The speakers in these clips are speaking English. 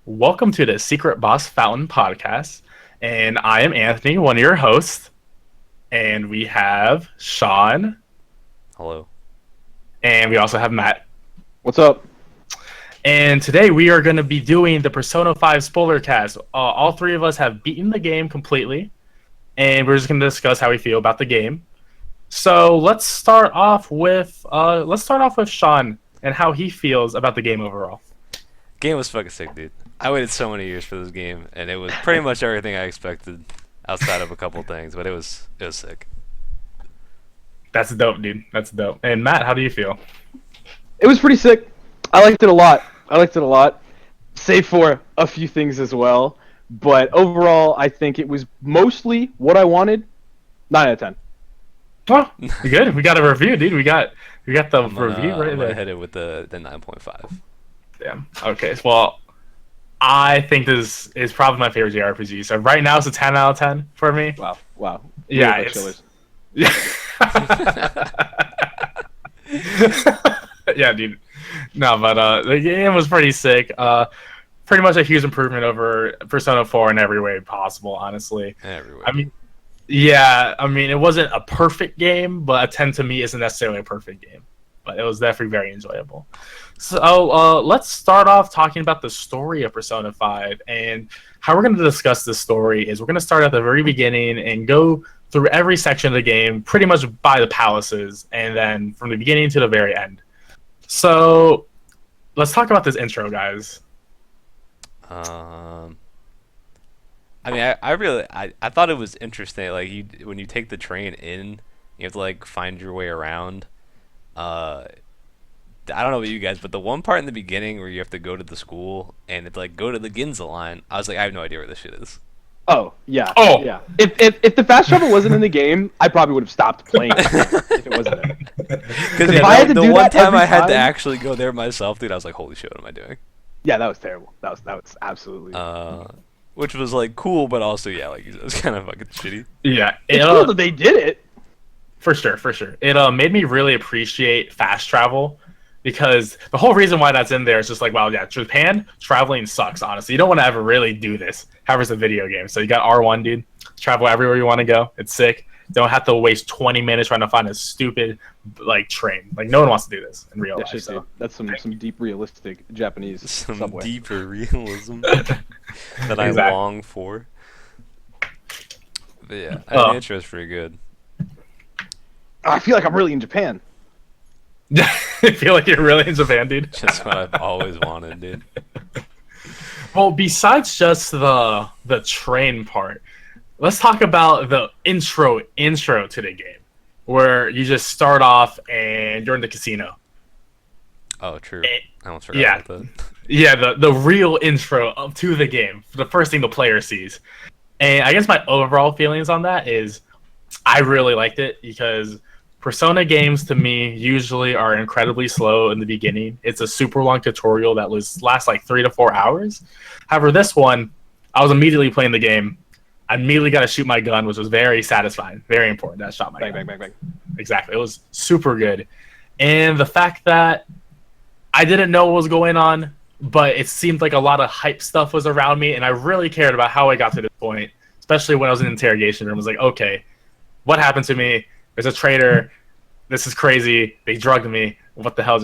Welcome to the Secret Boss Fountain podcast. And I am Anthony, one of your hosts. And we have Sean. Hello. And we also have Matt. What's up? And today we are going to be doing the Persona 5 spoiler cast. All three of us have beaten the game completely. And we're just going to discuss how we feel about the game. So let's start off with Sean and how he feels about the game overall. Game was fucking sick, dude. I waited so many years for this game, and it was pretty much everything I expected, outside of a couple things. But it was sick. That's dope, dude. That's dope. And Matt, how do you feel? It was pretty sick. I liked it a lot. Save for a few things as well. But overall, I think it was mostly what I wanted. 9 out of 10. Oh, good. We got a review, dude. We got the review right I'm there. gonna hit it with the 9.5. Damn. Okay. Well, I think this is probably my favorite JRPG. So right now it's a 10 out of 10 for me. Wow. Yeah. Really It's, chillers. yeah, dude. No, but the game was pretty sick. Pretty much a huge improvement over Persona 4 in every way possible. Honestly. Everywhere. I mean, yeah. I mean, it wasn't a perfect game, but a 10 to me isn't necessarily a perfect game. But it was definitely very enjoyable. So let's start off talking about the story of Persona 5. And how we're going to discuss this story is we're going to start at the very beginning and go through every section of the game, pretty much by the palaces, and then from the beginning to the very end. So let's talk about this intro, guys. I mean, I thought it was interesting. Like when you take the train in, you have to like find your way around. I don't know about you guys, but the one part in the beginning where you have to go to the school and it's like go to the Ginza line, I was like, I have no idea where this shit is. Oh, yeah. Oh. Yeah. If the fast travel wasn't in the game, I probably would have stopped playing if it wasn't there. Because If I had to the do one that time every I had to time- actually go there myself, dude, I was like, holy shit, what am I doing? Yeah, that was terrible. That was absolutely. Which was like cool, but also yeah, like it was kind of fucking shitty. Yeah, It's cool that they did it. For sure. It made me really appreciate fast travel because the whole reason why that's in there is just like, well, yeah, Japan traveling sucks. Honestly, you don't want to ever really do this. However, it's a video game, so you got R1, dude. Travel everywhere you want to go. It's sick. Don't have to waste 20 minutes trying to find a stupid like train. Like no one wants to do this in real Yeah, life. shit, So. dude. That's some deep realistic Japanese Some subway. deeper realism that I Exactly. long for. But yeah, the intro is pretty good. I feel like I'm really in Japan. I feel like you're really in Japan, dude. Just what I've always wanted, dude. Well, besides just the train part, let's talk about the intro to the game, where you just start off and you're in the casino. Oh, true. Eh, I almost forgot yeah. about that. Yeah, the real intro to the game, the first thing the player sees. And I guess my overall feelings on that is I really liked it because Persona games to me usually are incredibly slow in the beginning. It's a super long tutorial that lasts like 3 to 4 hours. However, this one, I was immediately playing the game. I immediately got to shoot my gun, which was very satisfying, very important. That I shot my Bang, gun. bang, bang, bang. Exactly. It was super good. And the fact that I didn't know what was going on, but it seemed like a lot of hype stuff was around me, and I really cared about how I got to this point, especially when I was in the interrogation room. I was like, okay, what happened to me? There's a traitor. This is crazy. They drugged me. What the hell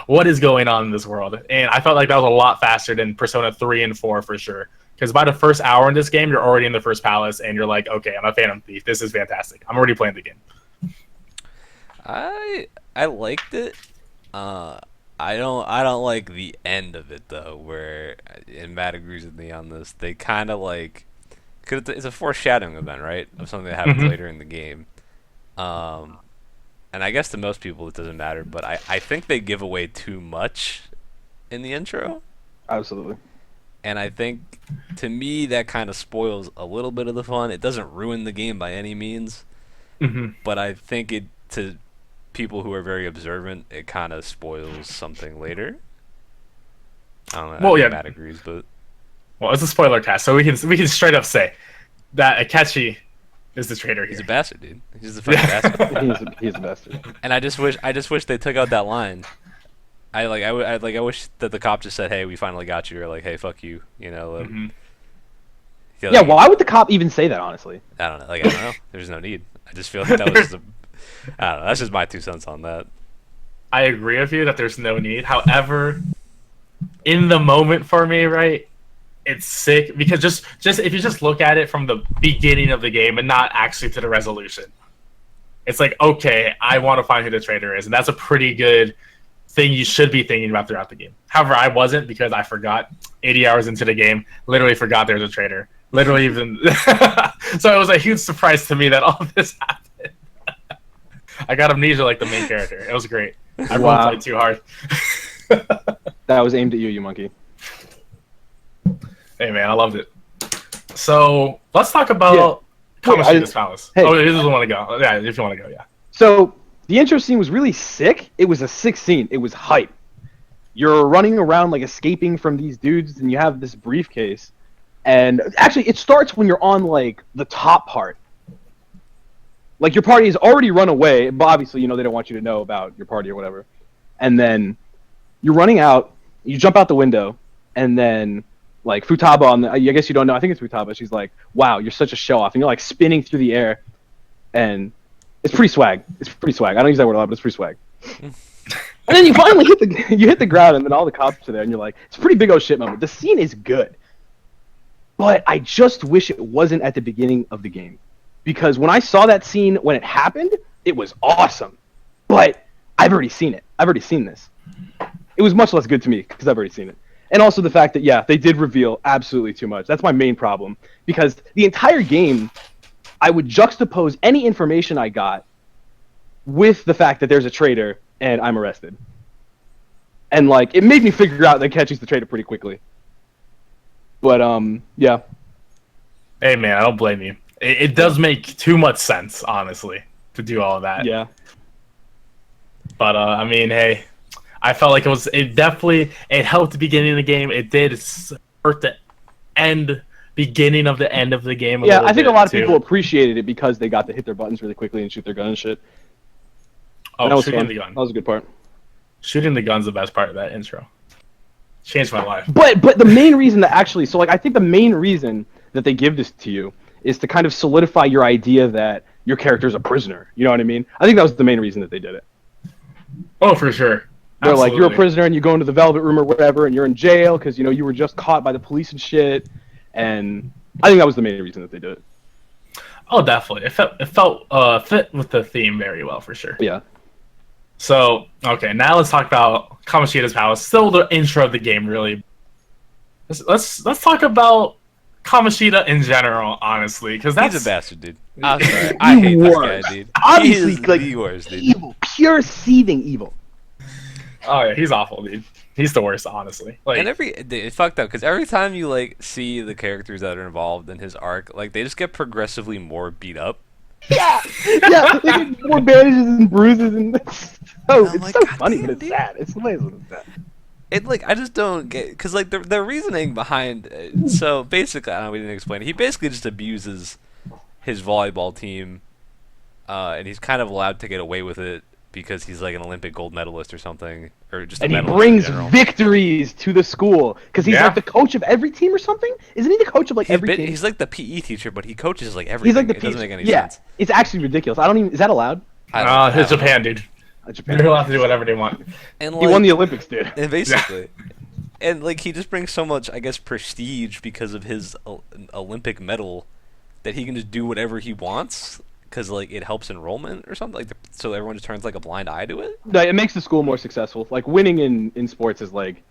what is going on in this world? And I felt like that was a lot faster than Persona 3 and 4 for sure. Because by the first hour in this game, you're already in the first palace, and you're like, okay, I'm a Phantom Thief. This is fantastic. I'm already playing the game. I liked it. I don't like the end of it though, where and Matt agrees with me on this. They kind of like, cause it's a foreshadowing event, right, of something that happens Mhm. later in the game. And I guess to most people it doesn't matter, but I think they give away too much in the intro, Absolutely. and I think to me that kind of spoils a little bit of the fun. It doesn't ruin the game by any means, Hmm. but I think it to people who are very observant, it kind of spoils something later. I don't know. Well, I think yeah. Matt agrees, but Well, it's a spoiler cast, so we can straight up say that Akechi is the traitor he's here. a bastard, dude. He's a fucking bastard. He's a bastard. And I just wish they took out that line. I wish that the cop just said, "Hey, we finally got you," or like, "Hey, fuck you," you know. Mhm. Feel Yeah, like- why would the cop even say that? Honestly, I don't know. Like, I don't know. There's no need. I just feel like that was just I don't know. That's just my 2 cents on that. I agree with you that there's no need. However, in the moment for me, right, it's sick because just if you just look at it from the beginning of the game and not actually to the resolution, it's like, okay, I want to find who the traitor is, and that's a pretty good thing you should be thinking about throughout the game. However, I wasn't because I forgot 80 hours into the game, literally forgot there was a traitor. Literally even so it was a huge surprise to me that all this happened. I got amnesia like the main character. It was great. I Wow. played too hard. that was aimed at you, you monkey. Hey man, I loved it. So let's talk about Kamoshida's Palace. Hey. Oh, this is the one to go. Yeah, if you want to go, yeah. So the intro scene was really sick. It was a sick scene. It was hype. You're running around like escaping from these dudes, and you have this briefcase. And actually, it starts when you're on like the top part. Like your party has already run away, but obviously, they don't want you to know about your party or whatever. And then you're running out. You jump out the window, and then like Futaba I guess you don't know. I think it's Futaba. She's like, "Wow, you're such a show off," and you're like spinning through the air, and it's pretty swag. It's pretty swag. I don't use that word a lot, but it's pretty swag. And then you finally hit the ground, and then all the cops are there, and you're like, it's a pretty big old shit moment. The scene is good, but I just wish it wasn't at the beginning of the game, because when I saw that scene when it happened, it was awesome. But I've already seen it. I've already seen this. It was much less good to me because I've already seen it. And also the fact that, yeah, they did reveal absolutely too much. That's my main problem, because the entire game, I would juxtapose any information I got with the fact that there's a traitor and I'm arrested. And, like, it made me figure out that Ketchy's the traitor pretty quickly. But, yeah. Hey man, I don't blame you. It does make too much sense, honestly, to do all of that. Yeah. But I mean, hey, I felt like it definitely helped the beginning of the game. It did hurt the beginning of the end of the game. Yeah, I think a lot of too. people appreciated it because they got to hit their buttons really quickly and shoot their gun and shit. And that Oh, was shooting fun. the gun. That was a good part. Shooting the gun's the best part of that intro. Changed my life. But the main reason that actually, so like I think the main reason that they give this to you is to kind of solidify your idea that your character's a prisoner. You know what I mean? I think that was the main reason that they did it. Oh, for sure. They're like, you're a Absolutely. prisoner and you go into the Velvet Room or whatever, and you're in jail because you were just caught by the police and shit. And I think that was the main reason that they did it. Oh, definitely. It felt fit with the theme very well, for sure. Yeah. So, okay, now let's talk about Kamoshida's Palace. Still the intro of the game, really. Let's talk about Kamoshida in general, honestly, because that's He's a bastard, dude. I'm sorry. I hate this guy, dude. Obviously, he is like, the worst, dude. evil, pure seething evil. Oh yeah, he's awful, dude. He's the worst, honestly. Like, And it's fucked up because every time you like see the characters that are involved in his arc, like they just get progressively more beat up. Yeah, yeah, they get more bandages and bruises, and it's so, I'm it's like, so God funny, damn, but it's dude. sad. It's amazing. It's sad. It like I just don't get because like the reasoning behind so basically I don't know we didn't explain it. He basically just abuses his volleyball team, and he's kind of allowed to get away with it because he's like an Olympic gold medalist or something, or just And a he medalist brings in general. victories to the school because he's Yeah. like the coach of every team or something. Isn't he the coach of like every team? He's like the PE teacher, but he coaches like everything. He's like the it doesn't make any yeah. sense. It's actually ridiculous. I don't even. Is that allowed? I it's don't know. Japan, dude. Japan. They're allowed to do whatever they want. And He won the Olympics, dude. And basically, and like he just brings so much, I guess, prestige because of his Olympic medal that he can just do whatever he wants because like it helps enrollment or something. Like so everyone just turns like a blind eye to it. No, it makes the school more successful. Like winning in sports is like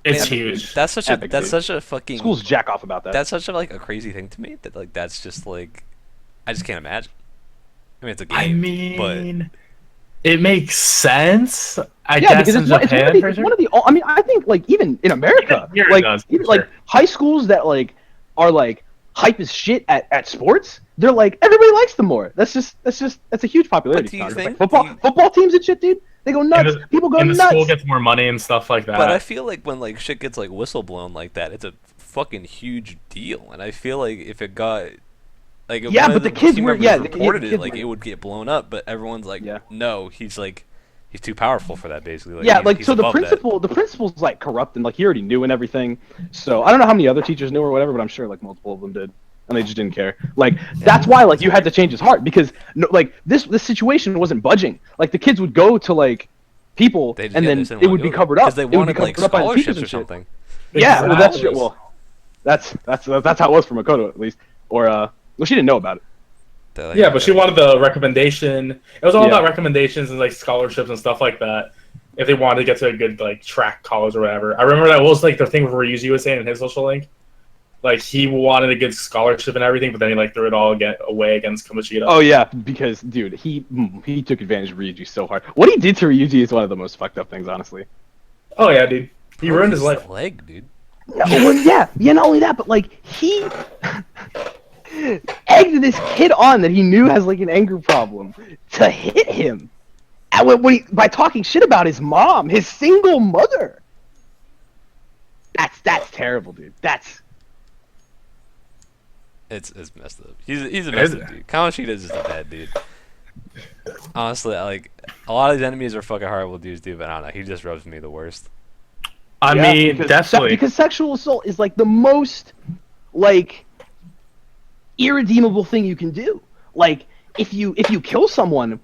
It's Man, huge. That's such Epic, that's dude. such a fucking schools jack off about that. that's such a like a crazy thing to me that like that's just like I just can't imagine. I mean, it's a game. I but mean, it makes sense. I yeah, guess because in it's, it's, one Japan, of the, for it's sure. one of the. I mean, I think like even in America, Here it like does, for even, like sure. high schools that like are like hype as shit at sports. They're like everybody likes them more. That's a huge popularity. But do you contest. think- Like, football teams and shit, dude? They go nuts. And People go and the nuts. school gets more money and stuff like that. But I feel like when like shit gets like whistleblown like that, it's a fucking huge deal. And I feel like if it got like if Yeah, one but of the kids team were- members yeah, the reported it, kids like were- it would get blown up. But everyone's like, Yeah. no, he's He's too powerful for that, basically. Yeah, he's so the above that. principal's like corrupt and like he already knew and everything. So I don't know how many other teachers knew or whatever, but I'm sure like multiple of them did, and they just didn't care. Like that's why like you had to change his heart because no, like this situation wasn't budging. Like the kids would go to like people They just- and yeah, then they just didn't it wanna would do be it. covered up. Because they It would be wanted like covered up by the teachers scholarships or and shit. something. Yeah, well, that's Exactly. that's how it was for Makoto at least. Or well, she didn't know about it. They're like, Yeah, but she wanted the recommendation. It was all Yeah. about recommendations and like scholarships and stuff like that. If they wanted to get to a good like track college or whatever. I remember that was like the thing where Ryuji was saying in his social link. Like he wanted a good scholarship and everything, but then he like threw it all away against Kamoshida. Oh yeah, because dude, he took advantage of Ryuji so hard. What he did to Ryuji is one of the most fucked up things, honestly. Oh yeah, dude. He ruined his life. leg, dude. No, well, yeah. Not only that, but like he egged this kid on that he knew has like an anger problem to hit him, and by talking shit about his mom, his single mother. That's terrible, dude. It's messed up. He's a messed up dude. Kamoshida is just a bad dude. Honestly, like a lot of his enemies are fucking horrible dudes, dude. But I don't know. He just rubs me the worst. I Yeah, mean, definitely. because sexual assault is like the most like irredeemable thing you can do. Like if you kill someone,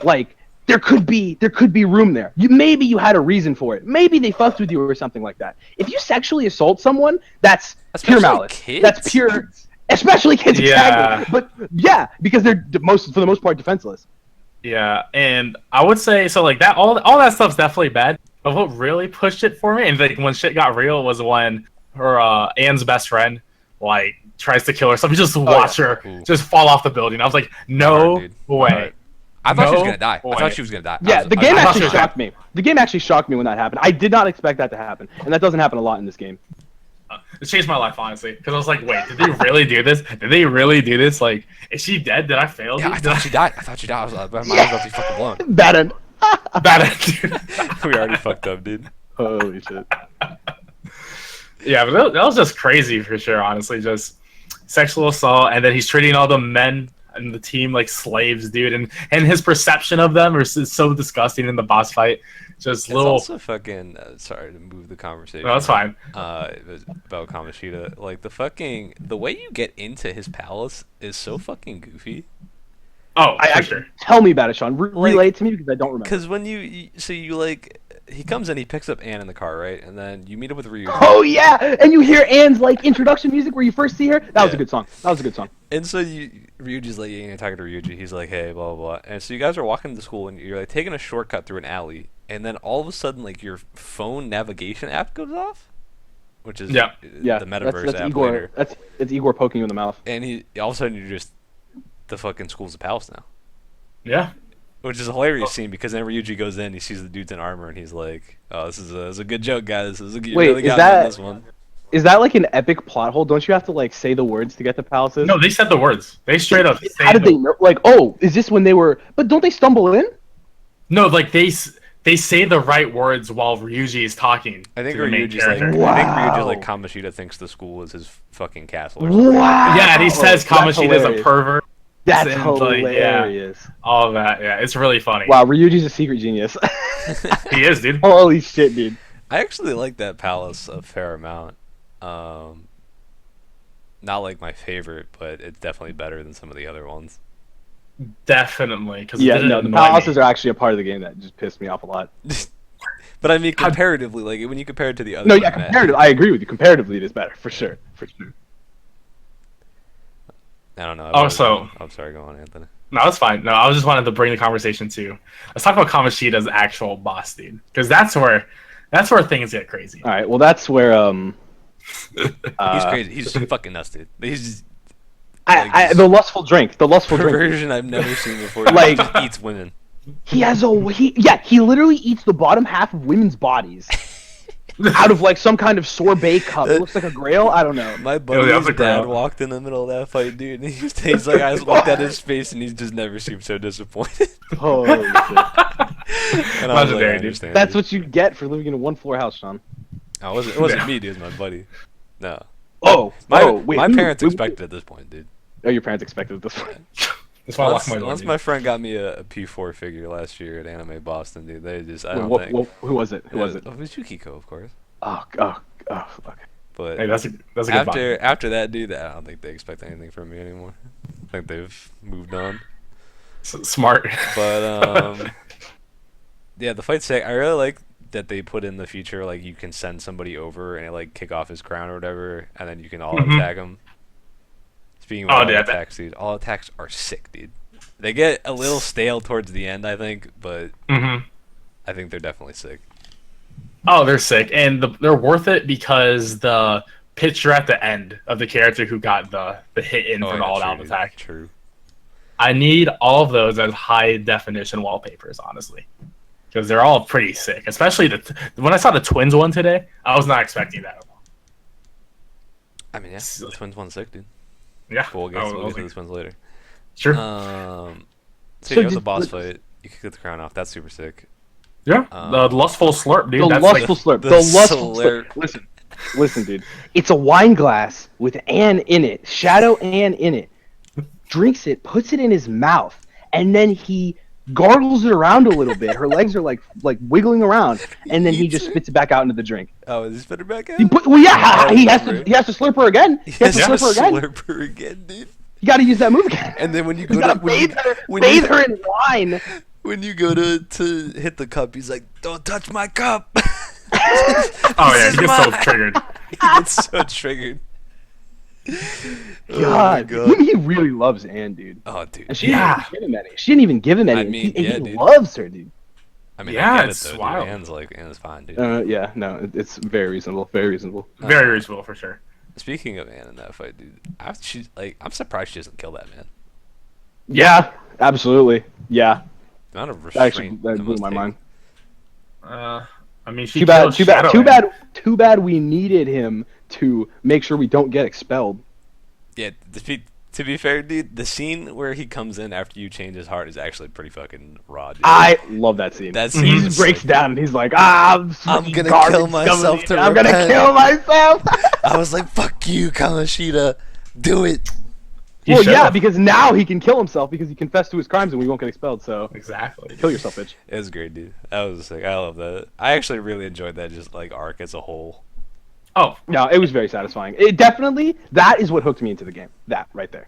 like there could be room there. Maybe you had a reason for it. Maybe they fucked with you or something like that. If you sexually assault someone, that's pure Especially malice. kids. That's pure, especially kids. Yeah. Exactly. But yeah, because they're for the most part defenseless. Yeah, and I would say so. Like that, all that stuff's definitely bad. But what really pushed it for me, and like when shit got real, was when her Anne's best friend like tries to kill herself. You just watch her Ooh. just fall off the building. I was like, no Hard, dude. way. Hard. I thought she was No gonna die. I way. thought she was gonna die. Yeah, the game I thought actually she was- shocked me. The game actually shocked me when that happened. I did not expect that to happen, and that doesn't happen a lot in this game. It changed my life honestly, because I was like, wait, did they really do this? Did they really do this? Like, is she dead? Did I fail? Yeah, dude? I thought she died. I was like, my mind was about to be fucking blown. Bad end. Bad, dude. We already fucked up, dude. Holy shit. Yeah, but that was just crazy for sure. Honestly, just sexual assault, and then he's treating all the men in the team like slaves, dude, and his perception of them is so disgusting in the boss fight. Just It's little. also fucking. Sorry to move the conversation. No, that's fine. It was about Kamoshida. Like the way you get into his palace is so fucking goofy. Oh, for I sure. Tell me about it, Sean. Like- Relay it to me because I don't remember. Because when you like, he comes in, he picks up Anne in the car, right, and then you meet up with Ryu. Oh yeah, and you hear Anne's like introduction music where you first see her. That was a Yeah. good song. That was a good song. And so Ryuji's like, you're talking to Ryuji. He's like, hey, blah, blah, blah. And so you guys are walking to school, and you're like taking a shortcut through an alley, and then all of a sudden, like, your phone navigation app goes off, which is Yeah. Yeah, the metaverse that's app Igor. later. It's Igor poking you in the mouth. And all of a sudden, you're just the fucking school's a palace now, Yeah. which is a hilarious scene because then Ryuji goes in, he sees the dudes in armor, and he's like, oh, this is a good joke, guys. This is you Wait, really is got me on that- this one. Is that like an epic plot hole? Don't you have to like say the words to get to palaces? No, they said the words. They straight up. How did they know? Like, oh, is this when they were? But don't they stumble in? No, like they say the right words while Ryuji is talking. I think to the main Ryuji's like, character. I think Ryuji's Wow. like Kamoshida thinks the school is his fucking castle or something. Wow. Yeah, and he says That's Kamoshida's a hilarious. pervert. That's and, like, yeah. hilarious. All of that. Yeah, it's really funny. Wow, Ryuji's a secret genius. He is, dude. Holy shit, dude. I actually like that palace a fair amount. Not like my favorite, but it's definitely better than some of the other ones. Definitely. Because Yeah, no, the palaces are actually a part of the game that just pissed me off a lot. But I mean, comparatively, like when you compare it to the other, No, yeah, comparative. I agree with you. Comparatively, it is better for sure. For sure. I don't know. Also- I'm sorry. Go on, Anthony. No, that's fine. No, I was just wanted to bring the conversation to. Let's talk about Kamoshida's actual boss, dude. Because that's where things get crazy. All right. Well, that's where He's crazy. He's fucking nuts, dude. He's just the lustful drink. The lustful drink. perversion I've never seen before. He Like- just eats women. He literally eats the bottom half of women's bodies out of like some kind of sorbet cup. It looks like a grail. I don't know. My Yeah, buddy's that's a dad growl. walked in the middle of that fight, dude, and he's like, I looked at his face, and he just never seemed so disappointed. Holy shit. And I was like, Legendary, I dude. understand, That's dude. what you get for living in a one-floor house, Sean. Oh, it wasn't Yeah. me, dude. It was my buddy. No. Oh, My wait, my wait, parents wait, expected at this point, dude. Oh, your parents expected this one. That's why I locked my door. Once dude. my friend got me a P4 figure last year at Anime Boston, dude. They just I don't Who, think. who was it? Who was it? Oh, it was Yukiko, of course. Oh, okay. But Hey, that's a good after that, dude, I don't think they expect anything from me anymore. I think they've moved on. Smart. But yeah, the fight's sick. I really like that they put in the feature like you can send somebody over and it, like kick off his crown or whatever, and then you can all attack him. Speaking of all attacks, dude, all attacks are sick, dude. They get a little stale towards the end, I think, but I think they're definitely sick. Oh, they're sick, and they're worth it because the picture at the end of the character who got the hit in from the all-out attack. True. I need all of those as high-definition wallpapers, honestly, because they're all pretty sick. Especially when I saw the Twins one today, I was not expecting that at all. I mean, yeah, the Twins won sick, dude. Yeah, We'll get to the Twins later. Sure. So you got the boss fight. You can get the crown off. That's super sick. Yeah, the lustful slurp, dude. The lustful slurp. The lustful slurp. Listen, dude. It's a wine glass with Anne in it, Shadow Anne in it. Drinks it, puts it in his mouth, and then he gargles it around a little bit. Her legs are like wiggling around, and then he just spits it back out into the drink. Oh, is he spit it back out? He has to slurp her again. He has to slurp her again, dude. You got to use that move again. And then when you You go gotta bathe her in wine. When you go to hit the cup, he's like, "Don't touch my cup." Oh yeah, he gets so triggered. He gets so triggered. God, he really loves Anne, dude. Oh, dude. And she didn't give him any. She didn't even give him any. I mean, he dude. loves her, dude. I mean, Yeah, I get it's it, though, wild. Dude. Anne's fine, dude. Yeah, no, it's very reasonable. Very reasonable. Very reasonable for sure. Speaking of Anne in that fight, dude, I'm surprised she doesn't kill that man. Yeah, absolutely. Yeah. The amount of Actually, restraint that blew my mind. I mean, she Too bad. killed Too bad. Shadow Too Man. bad. Too bad. We needed him to make sure we don't get expelled. Yeah, to be fair, dude, the scene where he comes in after you change his heart is actually pretty fucking raw, dude. I love that scene. That scene He is just breaks sick. down and he's like, I'm gonna kill myself to I'm gonna repent." kill myself. I was like, "Fuck you, Kamoshida, do it." He Well, should've. yeah, because now he can kill himself because he confessed to his crimes and we won't get expelled. So Exactly. kill yourself, bitch. It was great, dude. That was sick. I love that. I actually really enjoyed that, just like arc as a whole. Oh, No, it was very satisfying. It definitely that is what hooked me into the game. That right there.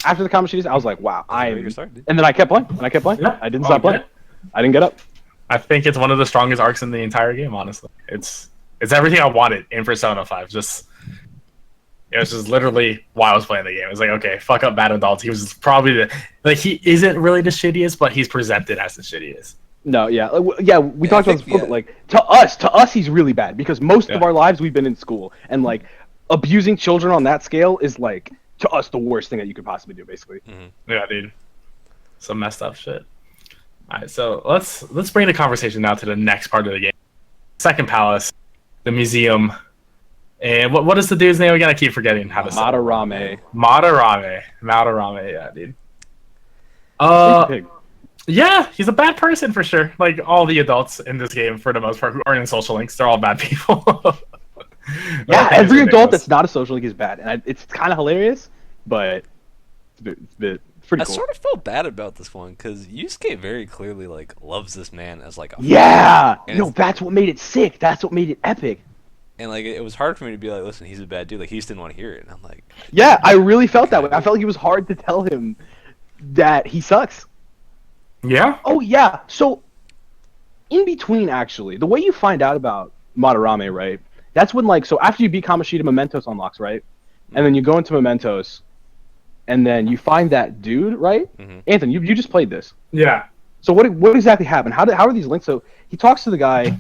After the comic sheets, I was like, wow, a very good start, dude. And then I kept playing. Yeah. I didn't Oh, stop playing. good. I didn't get up. I think it's one of the strongest arcs in the entire game. Honestly, it's everything I wanted in Persona 5. It was just literally why I was playing the game. It was like, okay, fuck up bad adults. He was probably he isn't really the shittiest, but he's presented as the shittiest. No, yeah, we talked I about this think, before, but like to us, he's really bad because most of our lives we've been in school, and like abusing children on that scale is like to us the worst thing that you could possibly do, basically. Yeah, dude. Some messed up shit. All right, so let's bring the conversation now to the next part of the game. Second Palace, the museum, and what is the dude's name again? I keep forgetting how to say it. Madarame. Madarame, yeah, dude. Pig. Yeah, he's a bad person for sure. Like all the adults in this game, for the most part, who aren't in social links, they're all bad people. Yeah, every adult that's not a social link is bad, and it's kind of hilarious, but it's pretty I cool. sort of felt bad about this one because Yusuke very clearly like loves this man as like a Yeah, And no, it's- that's what made it sick. That's what made it epic. and like it was hard for me to be like, listen, he's a bad dude. Like he just didn't want to hear it, and I'm like, Yeah, I really felt that way. I felt like it was hard to tell him that he sucks. Yeah. Oh yeah. So in between, actually, the way you find out about Madarame, right? That's when so after you beat Kamoshida, Mementos unlocks, right? And then you go into Mementos, and then you find that dude, right? Mhm. Anthony, you just played this. Yeah. So what exactly happened? How are these linked? So he talks to the guy.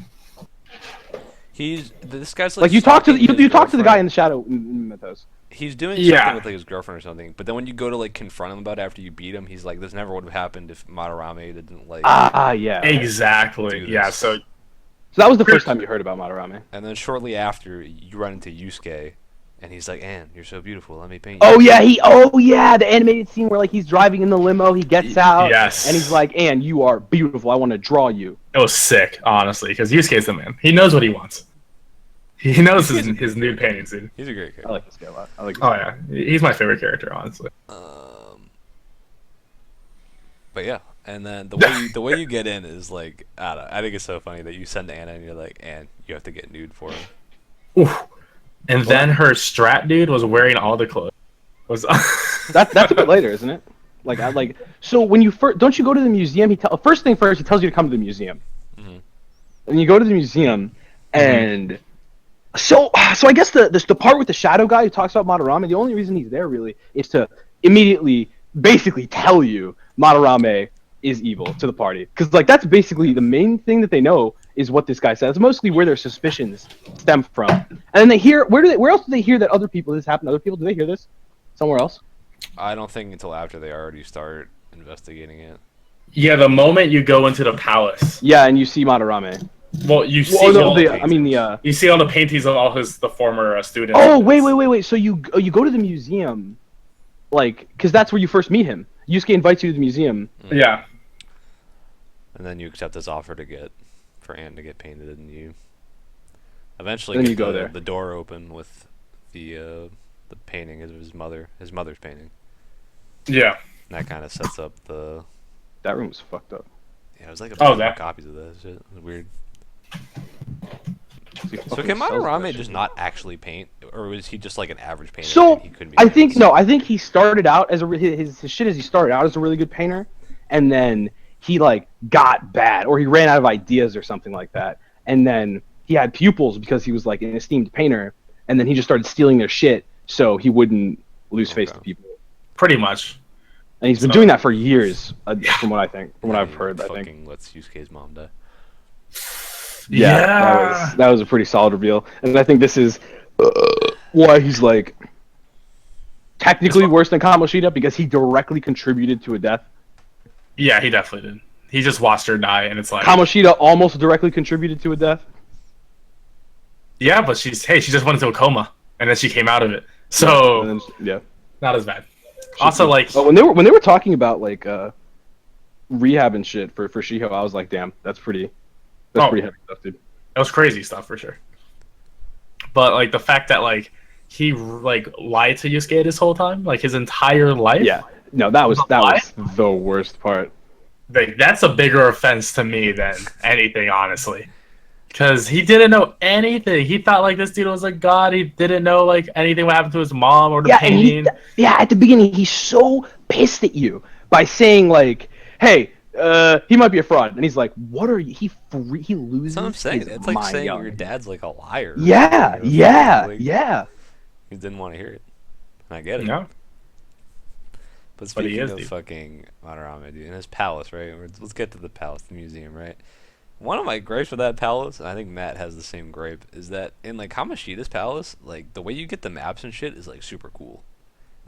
this guy's Like you talk to stalking his you talk to the guy girlfriend. in the shadow in Mementos. He's doing Yeah. something with like his girlfriend or something, but then when you go to like confront him about it after you beat him, he's like, this never would have happened if Madarame didn't like. Yeah. Exactly. Do Yeah. this. So So that was the first time you heard about Madarame. And then shortly after, you run into Yusuke, and he's like, Anne, you're so beautiful. Let me paint you. Oh yeah, the animated scene where like he's driving in the limo, he gets out, yes. and he's like, "Anne, you are beautiful. I want to draw you." it was sick, honestly, because Yusuke's the man. He knows what he wants. He knows his nude paintings, dude. He's a great I character. like this guy a lot. I like. This Oh guy. yeah, he's my favorite character, honestly. But yeah, and then the way you get in is like I don't know, I think it's so funny that you send Anna and you're like, and you have to get nude for him. Oof. And then her strat dude was wearing all the clothes. Was That's a bit later, isn't it? So when you first don't you go to the museum? First thing first, he tells you to come to the museum, and you go to the museum, and so I guess the part with the shadow guy who talks about Madarame, the only reason he's there really is to immediately basically tell you Madarame is evil to the party, because like that's basically the main thing that they know is what this guy says. It's mostly where their suspicions stem from, and then they hear where else do they hear that other people this happened? Other people, do they hear this somewhere else? I don't think until after they already start investigating it. yeah, the moment you go into the palace. Yeah, and you see Madarame. Well, you see Oh no, all the paintings. You see all the paintings of all the former students. Oh wait. So you go to the museum, like, because that's where you first meet him. Yusuke invites you to the museum. Yeah. And then you accept this offer for Anne to get painted, and you eventually Then get you go there. the door open with the painting of his mother's painting. Yeah. And that kind of sets up the. That room was fucked up. Yeah, it was like a Oh, bunch that- of copies of that shit. It was weird. He So fucking can sells that Madarame shit. just not actually paint, or was he just like an average painter? So and he couldn't be I famous? think he started out as his shit as he started out as a really good painter, and then he like got bad or he ran out of ideas or something like that, and then he had pupils because he was like an esteemed painter, and then he just started stealing their shit so he wouldn't lose face to Okay. people. Pretty much. And he's been So- doing that for years, from what I've heard. I think. Fucking lets Yusuke's mom die. Yeah, that was a pretty solid reveal, and I think this is why he's like technically worse than Kamoshida, because he directly contributed to a death. Yeah, he definitely did. He just watched her die, and it's like, Kamoshida almost directly contributed to a death. yeah, but she just went into a coma, and then she came out of it. So And then, yeah. not as bad. Also, like, But when they were talking about like rehab and shit for Shiho, I was like, damn, that's pretty heavy stuff, dude. it was crazy stuff for sure. But like the fact that like he like lied to Yusuke this whole time, like his entire life. Yeah, no, that was the worst part. Like, that's a bigger offense to me than anything, honestly. Because he didn't know anything. He thought like this dude was a god. He didn't know like anything what happened to his mom or the painting. At the beginning, he's so pissed at you by saying like, "Hey, he might be a fraud," and he's like, "What are you?" He loses. That's what I'm saying. his It's like saying mind. your dad's like a liar. Yeah, You know, yeah, like, yeah. He didn't want to hear it. And I get it. No. But But he speaking is, of dude. fucking Madarame, dude, in his palace, right? Let's get to the palace, the museum, right? One of my gripes with that palace, and I think Matt has the same gripe, is that in like Kamoshida's palace, like the way you get the maps and shit is like super cool.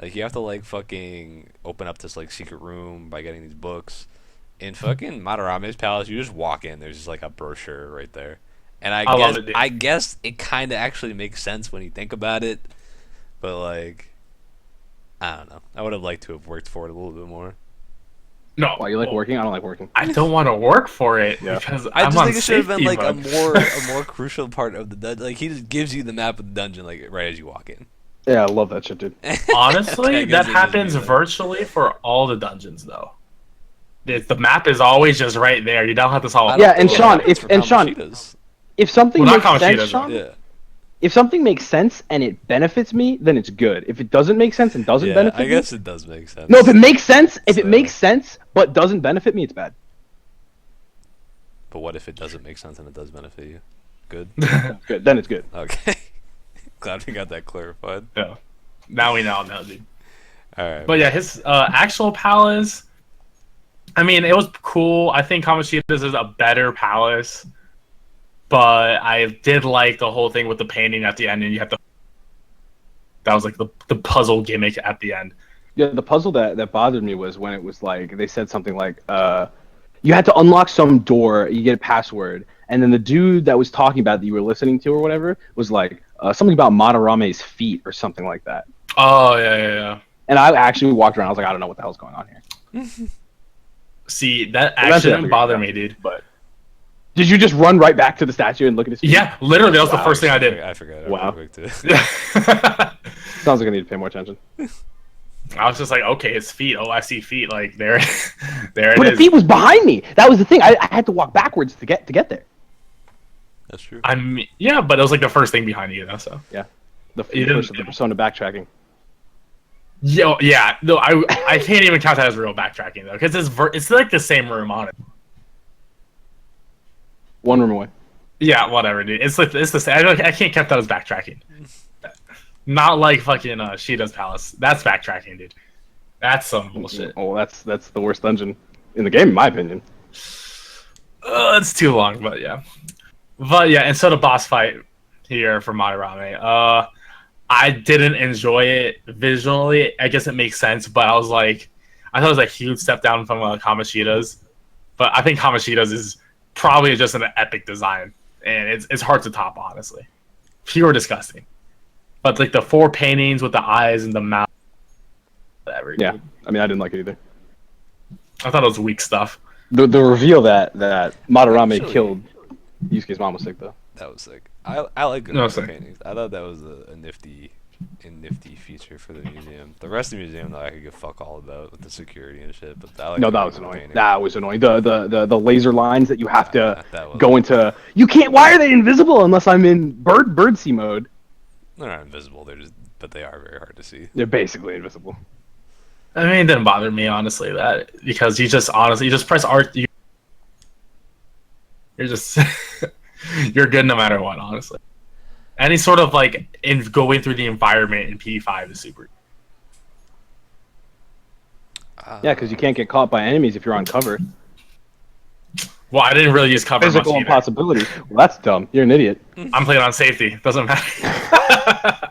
Like you have to like fucking open up this like secret room by getting these books. In fucking Madarame's palace, you just walk in. There's just like a brochure right there, and I love it, dude. I guess it kind of actually makes sense when you think about it, but like. I don't know. I would have liked to have worked for it a little bit more. No. Why you like working? I don't like working. I don't want to work for it Yeah. because I I'm just on think it should have been safety like a mode. more crucial part of the dungeon. Like he just gives you the map of the dungeon like right as you walk in. Yeah, I love that shit, dude. Honestly, I guess that it happens just means that. virtually for all the dungeons, though. The map is always just right there. You don't have to I solve. don't Yeah, think and it Sean, happens if- for and Sean- Kamoshida's. If something Well, not makes sense, Kamoshida's, Sean, Yeah. if something makes sense and it benefits me, then it's good. If it doesn't make sense and doesn't Yeah, benefit I me, guess it does make sense. no, if it makes sense, if it So- makes sense but doesn't benefit me, it's bad. But what if it doesn't make sense and it does benefit you? Good. It's good. Then it's good. Okay. Glad we got that clarified. Yeah. Now we know, dude. All right. But yeah, his actual palace. I mean, it was cool. I think Kamoshida's is a better palace, but I did like the whole thing with the painting at the end, and you have to. That was like the puzzle gimmick at the end. Yeah, the puzzle that bothered me was when it was like they said something like you had to unlock some door, you get a password, and then the dude that was talking about that you were listening to or whatever was like something about Madarame's feet or something like that. Oh yeah. And I actually walked around. I was like, I don't know what the hell's going on here. See, that Eventually I actually didn't figured bother it out. me, dude. But Did you just run right back to the statue and look at his feet? yeah, literally, that was the Wow, first thing I did. I forgot. Wow. Real quick too. Sounds like I need to pay more attention. I was just like, okay, his feet. Oh, I see feet. Like there, there But it the is. feet was behind me. That was the thing. I had to walk backwards to get there. That's true. I mean, yeah, but it was like the first thing behind you, though. So The You didn't- first of the persona backtracking. yo, yeah, no, I can't even count that as real backtracking though, because it's like the same room on it. One room away. Yeah, whatever, dude. It's like it's the same. I can't count that as backtracking. Not like fucking Shida's palace. That's backtracking, dude. That's some bullshit. Oh, that's the worst dungeon in the game, in my opinion. It's too long, but yeah. And so the boss fight here for Madarame. I didn't enjoy it visually. I guess it makes sense, but I thought it was a huge step down from Kamoshida's. But I think Kamoshida's is probably just an epic design, and it's hard to top, honestly. Pure disgusting. But like the 4 paintings with the eyes and the mouth, whatever. Yeah, dude. I mean, I didn't like it either. I thought it was weak stuff. The reveal that Madarame Actually- killed Yusuke's mom was sick though. That was sick. I like No, the sick. paintings. I thought that was a nifty feature for the museum. The rest of the museum, though, I could give fuck all about with the security and shit. But I like No, the that was painting. annoying. That was annoying. The laser lines that you have to That was- go into. You can't. Why are they invisible unless I'm in birdsea mode? They're not invisible. But they are very hard to see. They're basically invisible. I mean, it didn't bother me, honestly, because you just press art. You're just you're good no matter what, honestly. Any sort of like in going through the environment in P5 is super. Yeah, because you can't get caught by enemies if you're on cover. Well, I didn't really use cover much Physical either. impossibility. Well, that's dumb. You're an idiot. I'm playing on safety. Doesn't matter.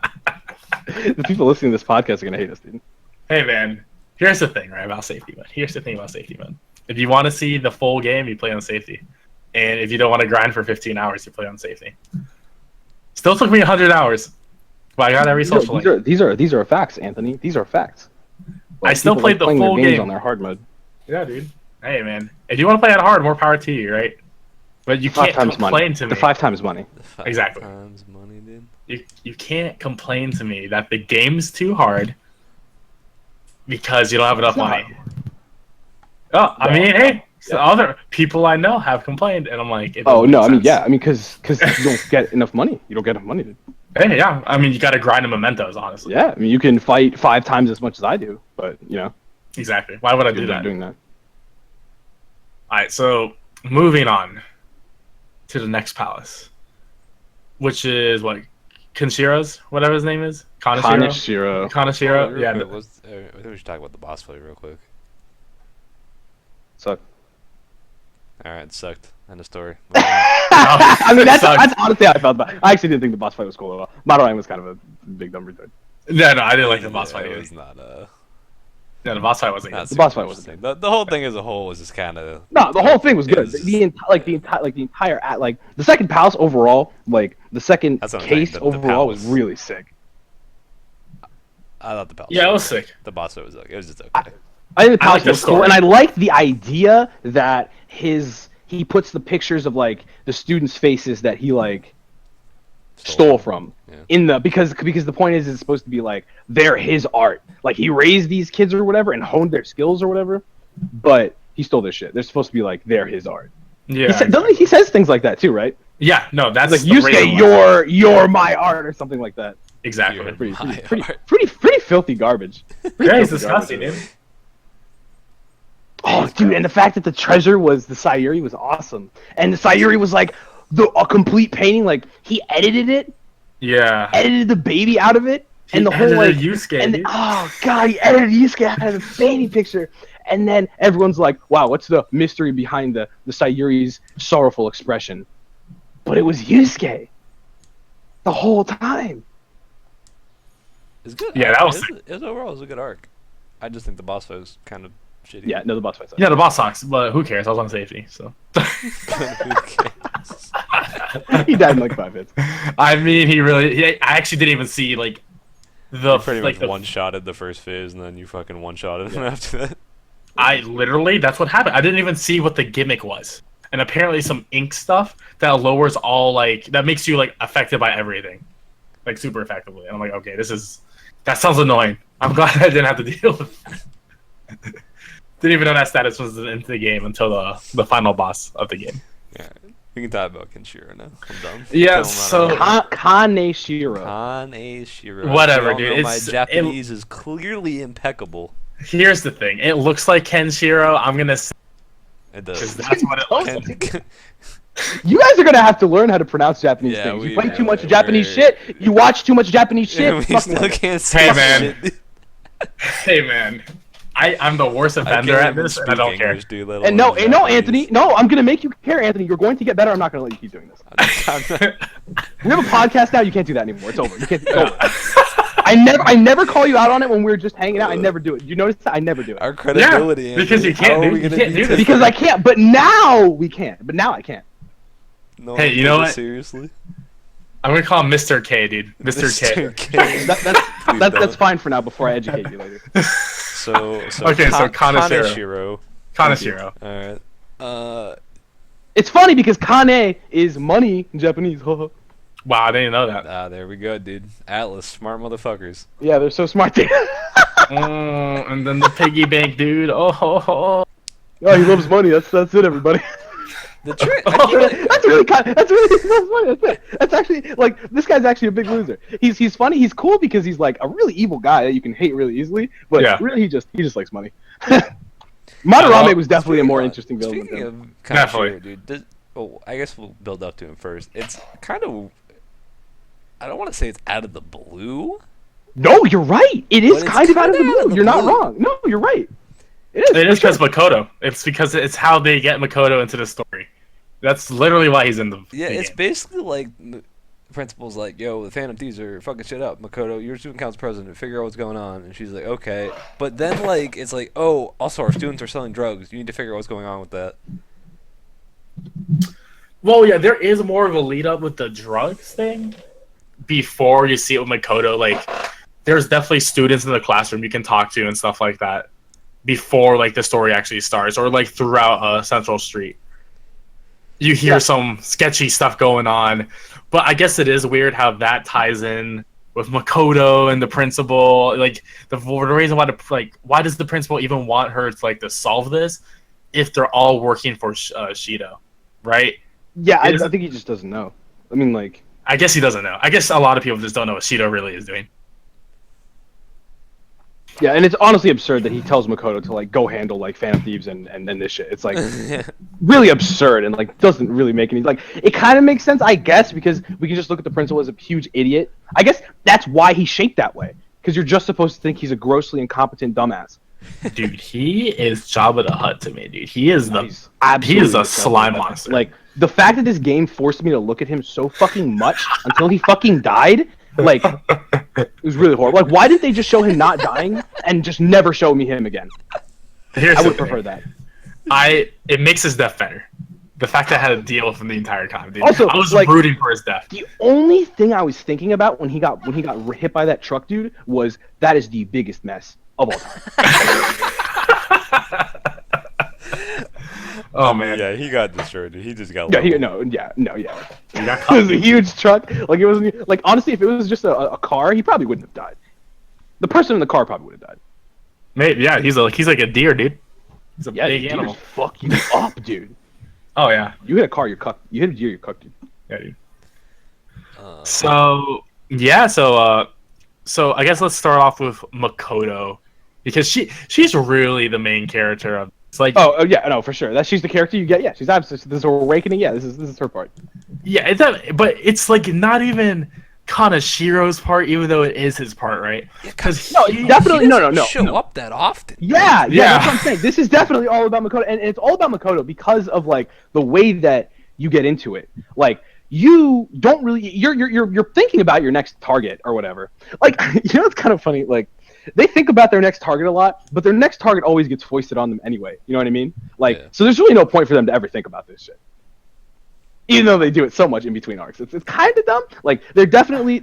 The people listening to this podcast are gonna hate us, dude. Hey man, here's the thing, right, about safety mode. Here's the thing about safety mode. If you want to see the full game, you play on safety. And if you don't want to grind for 15 hours, you play on safety. Still took me 100 hours. But I got every social link. These are facts, Anthony. These are facts. I still people played the playing full their games game. on their hard mode. Yeah, dude. Hey man, if you want to play at hard, more power to you, right? But you Five can't times complain money. to me. The 5 times money. Five Exactly. times money, dude. You can't complain to me that the game's too hard because you don't have enough It's not. money. Oh, I mean, hey, so other people I know have complained, and I'm like, it Oh doesn't no, make I mean sense. yeah, I mean because you don't get enough money. You don't get enough money, dude. Hey, yeah, I mean, you got to grind the mementos, honestly. Yeah, I mean you can fight 5 times as much as I do, but you know, Exactly. Why would I do you're not that? doing that. All right, so moving on to the next palace, which is what Kenshiro's, whatever his name is, Kaneshiro. Kaneshiro. Kaneshiro, yeah. I think we should talk about the boss fight real quick. So Alright, it sucked. End of story. I mean that's Sucks. honestly how I felt about it. I actually didn't think the boss fight was cool at all. Madarame was kind of a big dumb retard. No, I didn't like the boss fight It either. was not Yeah, the boss fight wasn't not good. The boss fight super interesting. The whole thing as a whole was just kind of. No, the whole thing was It good. was- The entire the second palace overall, like the second That's what I'm saying, case the overall was palace. really sick. I thought the palace. Yeah, it was sick. The boss fight was okay. It was just okay. I think the I palace like the was cool, story. and I liked the idea that he puts the pictures of like the students' faces that he like stole from Yeah. in the because the point is it's supposed to be like they're his art. Like he raised these kids or whatever and honed their skills or whatever, but he stole their shit. They're supposed to be like they're his art. Yeah. He says things like that too, right? Yeah, no, that's Like the reason Yusuke, why. you're my art or something like that. Exactly. You're- Pretty My pretty, art. pretty filthy garbage. Pretty Yeah, he's filthy disgusting, garbage. dude. Oh, dude, and the fact that the treasure was the Sayuri was awesome, and the Sayuri was like a complete painting. Like he edited the baby out of it, and the whole like Yusuke, and dude. oh god, he edited Yusuke out of the baby picture, and then everyone's like, "Wow, what's the mystery behind the Sayuri's sorrowful expression?" But it was Yusuke the whole time. It's good. Yeah, arc. that was It was overall it was a good arc. I just think the boss fight was kind of shitty. Yeah, no, the boss fight. Yeah, the boss sucks, but who cares? I was on safety, so. Who cares? He died in like 5 hits. I mean, I actually didn't even see like the You pretty like much the one-shotted the first phase, and then you fucking one-shotted him after that. I literally, that's what happened. I didn't even see what the gimmick was. And apparently some ink stuff that lowers all, like, that makes you, like, affected by everything. Like, super effectively. And I'm like, okay, that sounds annoying. I'm glad I didn't have to deal with that. Didn't even know that status was into the game until the final boss of the game. Yeah, we can talk about Kenshiro now. I'm done. Yeah, so Kaneshiro. Kaneshiro. Whatever, We all dude. know my Japanese is clearly impeccable. here's the thing. It looks like Kenshiro. I'm gonna say It because does. that's what it looks like. Ken- You guys are gonna have to learn how to pronounce Japanese Yeah, things. we- You play too much we're- Japanese shit. You watch too much Japanese shit. we fucking still hell. can't say Hey, man. shit. Hey man, I'm the worst I offender can't at even this, and speak I don't care. English, dude, let And no, alone and no, Japanese. Anthony. No, I'm gonna make you care, Anthony. You're going to get better. I'm not gonna let you keep doing this. I'm not- We have a podcast now. You can't do that anymore. It's over. You can't. It's over. I never call you out on it when we're just hanging out. I never do it. You notice that? I never do it Our credibility. Yeah, because you Anthony. can't How are do- we you gonna can't beat do this. because I can't. But now we can. But now I can't. No Hey, one you know takes it what? Seriously, I'm gonna call him Mr. K, dude. Mr. K. K. That's fine for now. Before I educate you later. So Okay, so Kaneshiro. Kaneshiro. Kaneshiro. All right. It's funny because Kane is money in Japanese. Wow, I didn't know that. There we go, dude. Atlas, smart motherfuckers. Yeah, they're so smart. And then the piggy bank, dude. Oh, Oh, he loves money. That's it, everybody. The trick. That's really that's funny. That's it. That's actually like this guy's actually a big loser. He's funny. He's cool because he's like a really evil guy that you can hate really easily. But Yeah. really, he just likes money. Madarame well, was definitely a more interesting villain. than Speaking him. of Definitely. Kaneshiro, dude. I guess we'll build up to him first. It's kind of. I don't want to say it's out of the blue. No, you're right. It is But it's kind of out of the kinda out of blue. the You're not blue. wrong. No, you're right. It is. it is for sure. because Makoto. It's because it's how they get Makoto into the story. That's literally why he's in the. Yeah, the it's game. basically like principal's like, "Yo, the Phantom Thieves are fucking shit up. Makoto, you're student council president. Figure out what's going on." And she's like, "Okay," but then like it's like, "Oh, also our students are selling drugs. You need to figure out what's going on with that." Well, yeah, there is more of a lead up with the drugs thing before you see it with Makoto. Like, there's definitely students in the classroom you can talk to and stuff like that before like the story actually starts, or like throughout Central Street. You hear Yeah. some sketchy stuff going on, but I guess it is weird how that ties in with Makoto and the principal. Like the reason why does the principal even want her to solve this if they're all working for Shido, right? Yeah, I It is- think he just doesn't know. I mean, like. I guess he doesn't know. I guess a lot of people just don't know what Shido really is doing. Yeah, and it's honestly absurd that he tells Makoto to go handle Phantom Thieves and this shit. It's really absurd and doesn't really make any it kind of makes sense, I guess, because we can just look at the principal as a huge idiot. I guess that's why he's shaped that way, because you're just supposed to think he's a grossly incompetent dumbass. Dude, he is Jabba the Hutt to me, dude. He is He's he absolutely is a slime disgusting. monster. The fact that this game forced me to look at him so fucking much until he fucking died, it was really horrible. Why didn't they just show him not dying and just never show me him again? Here's I the would thing. prefer that. It makes his death better. The fact that I had to deal with him the entire time, dude. Also, I was like- rooting for his death. The only thing I was thinking about when he got hit by that truck dude was that is the biggest mess of all time. Oh man, Yeah, he got destroyed. Dude. He just got. Yeah, leveled. he, no, yeah. he got It caught. was a huge truck. It wasn't honestly, if it was just a car, he probably wouldn't have died. The person in the car probably would have died. Maybe, yeah, he's like a deer, dude. He's a Yeah, big deers animal. fuck you up, dude. Oh yeah, You hit a car, you're cucked. You hit a deer, you're cucked, dude. yeah, dude. Uh, So yeah, so I guess let's start off with Makoto, because she's really the main character of. It's like Oh yeah, no, for sure. She's the character you get. Yeah, she's absolutely. This is her awakening. Yeah, this is her part. yeah, but it's not even Kanashiro's part, even though it is his part, right? Because No, it's definitely no. show up that often. Yeah, Yeah. that's what I'm saying. This is definitely all about Makoto, and it's all about Makoto because of the way that you get into it. You don't really you're thinking about your next target or whatever. It's kind of funny. They think about their next target a lot, but their next target always gets foisted on them anyway. You know what I mean? Yeah. So there's really no point for them to ever think about this shit. Even though they do it so much in between arcs, it's kind of dumb. There definitely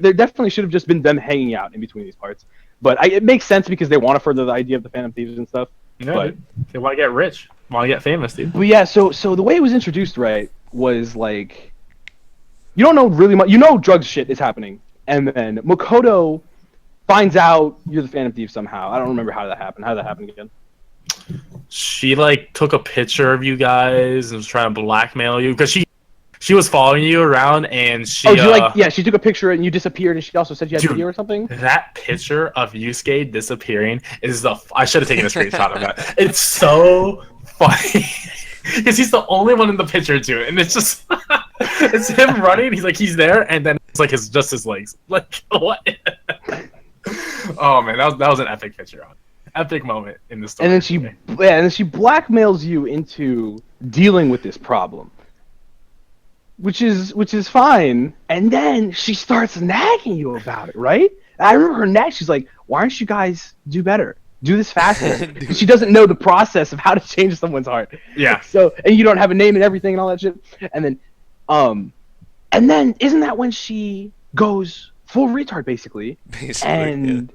should have just been them hanging out in between these parts. But it makes sense because they want to further the idea of the Phantom Thieves and stuff. yeah, but- dude. They want to get rich, want to get famous, dude. But yeah, so the way it was introduced, right, was you don't know really much. You know drugs shit is happening, and then Makoto finds out you're the Phantom Thief somehow. I don't remember how that happened. How did that happen again? She like took a picture of you guys and was trying to blackmail you because she was following you around and she. Oh, she took a picture and you disappeared, and she also said you had Dude, video or something. That picture of Yusuke disappearing is I should have taken a screenshot of that. It's so funny because he's the only one in the picture too, and it's just it's him running. He's there, and then it's like just his legs. Like what? Oh man, that was an epic picture. Epic moment in the story. And then she blackmails you into dealing with this problem. Which is fine, and then she starts nagging you about it, right? I remember her nag. She's like, "Why don't you guys do better? Do this faster." She doesn't know the process of how to change someone's heart. Yeah. So, and you don't have a name and everything and all that shit. And then isn't that when she goes full retard basically and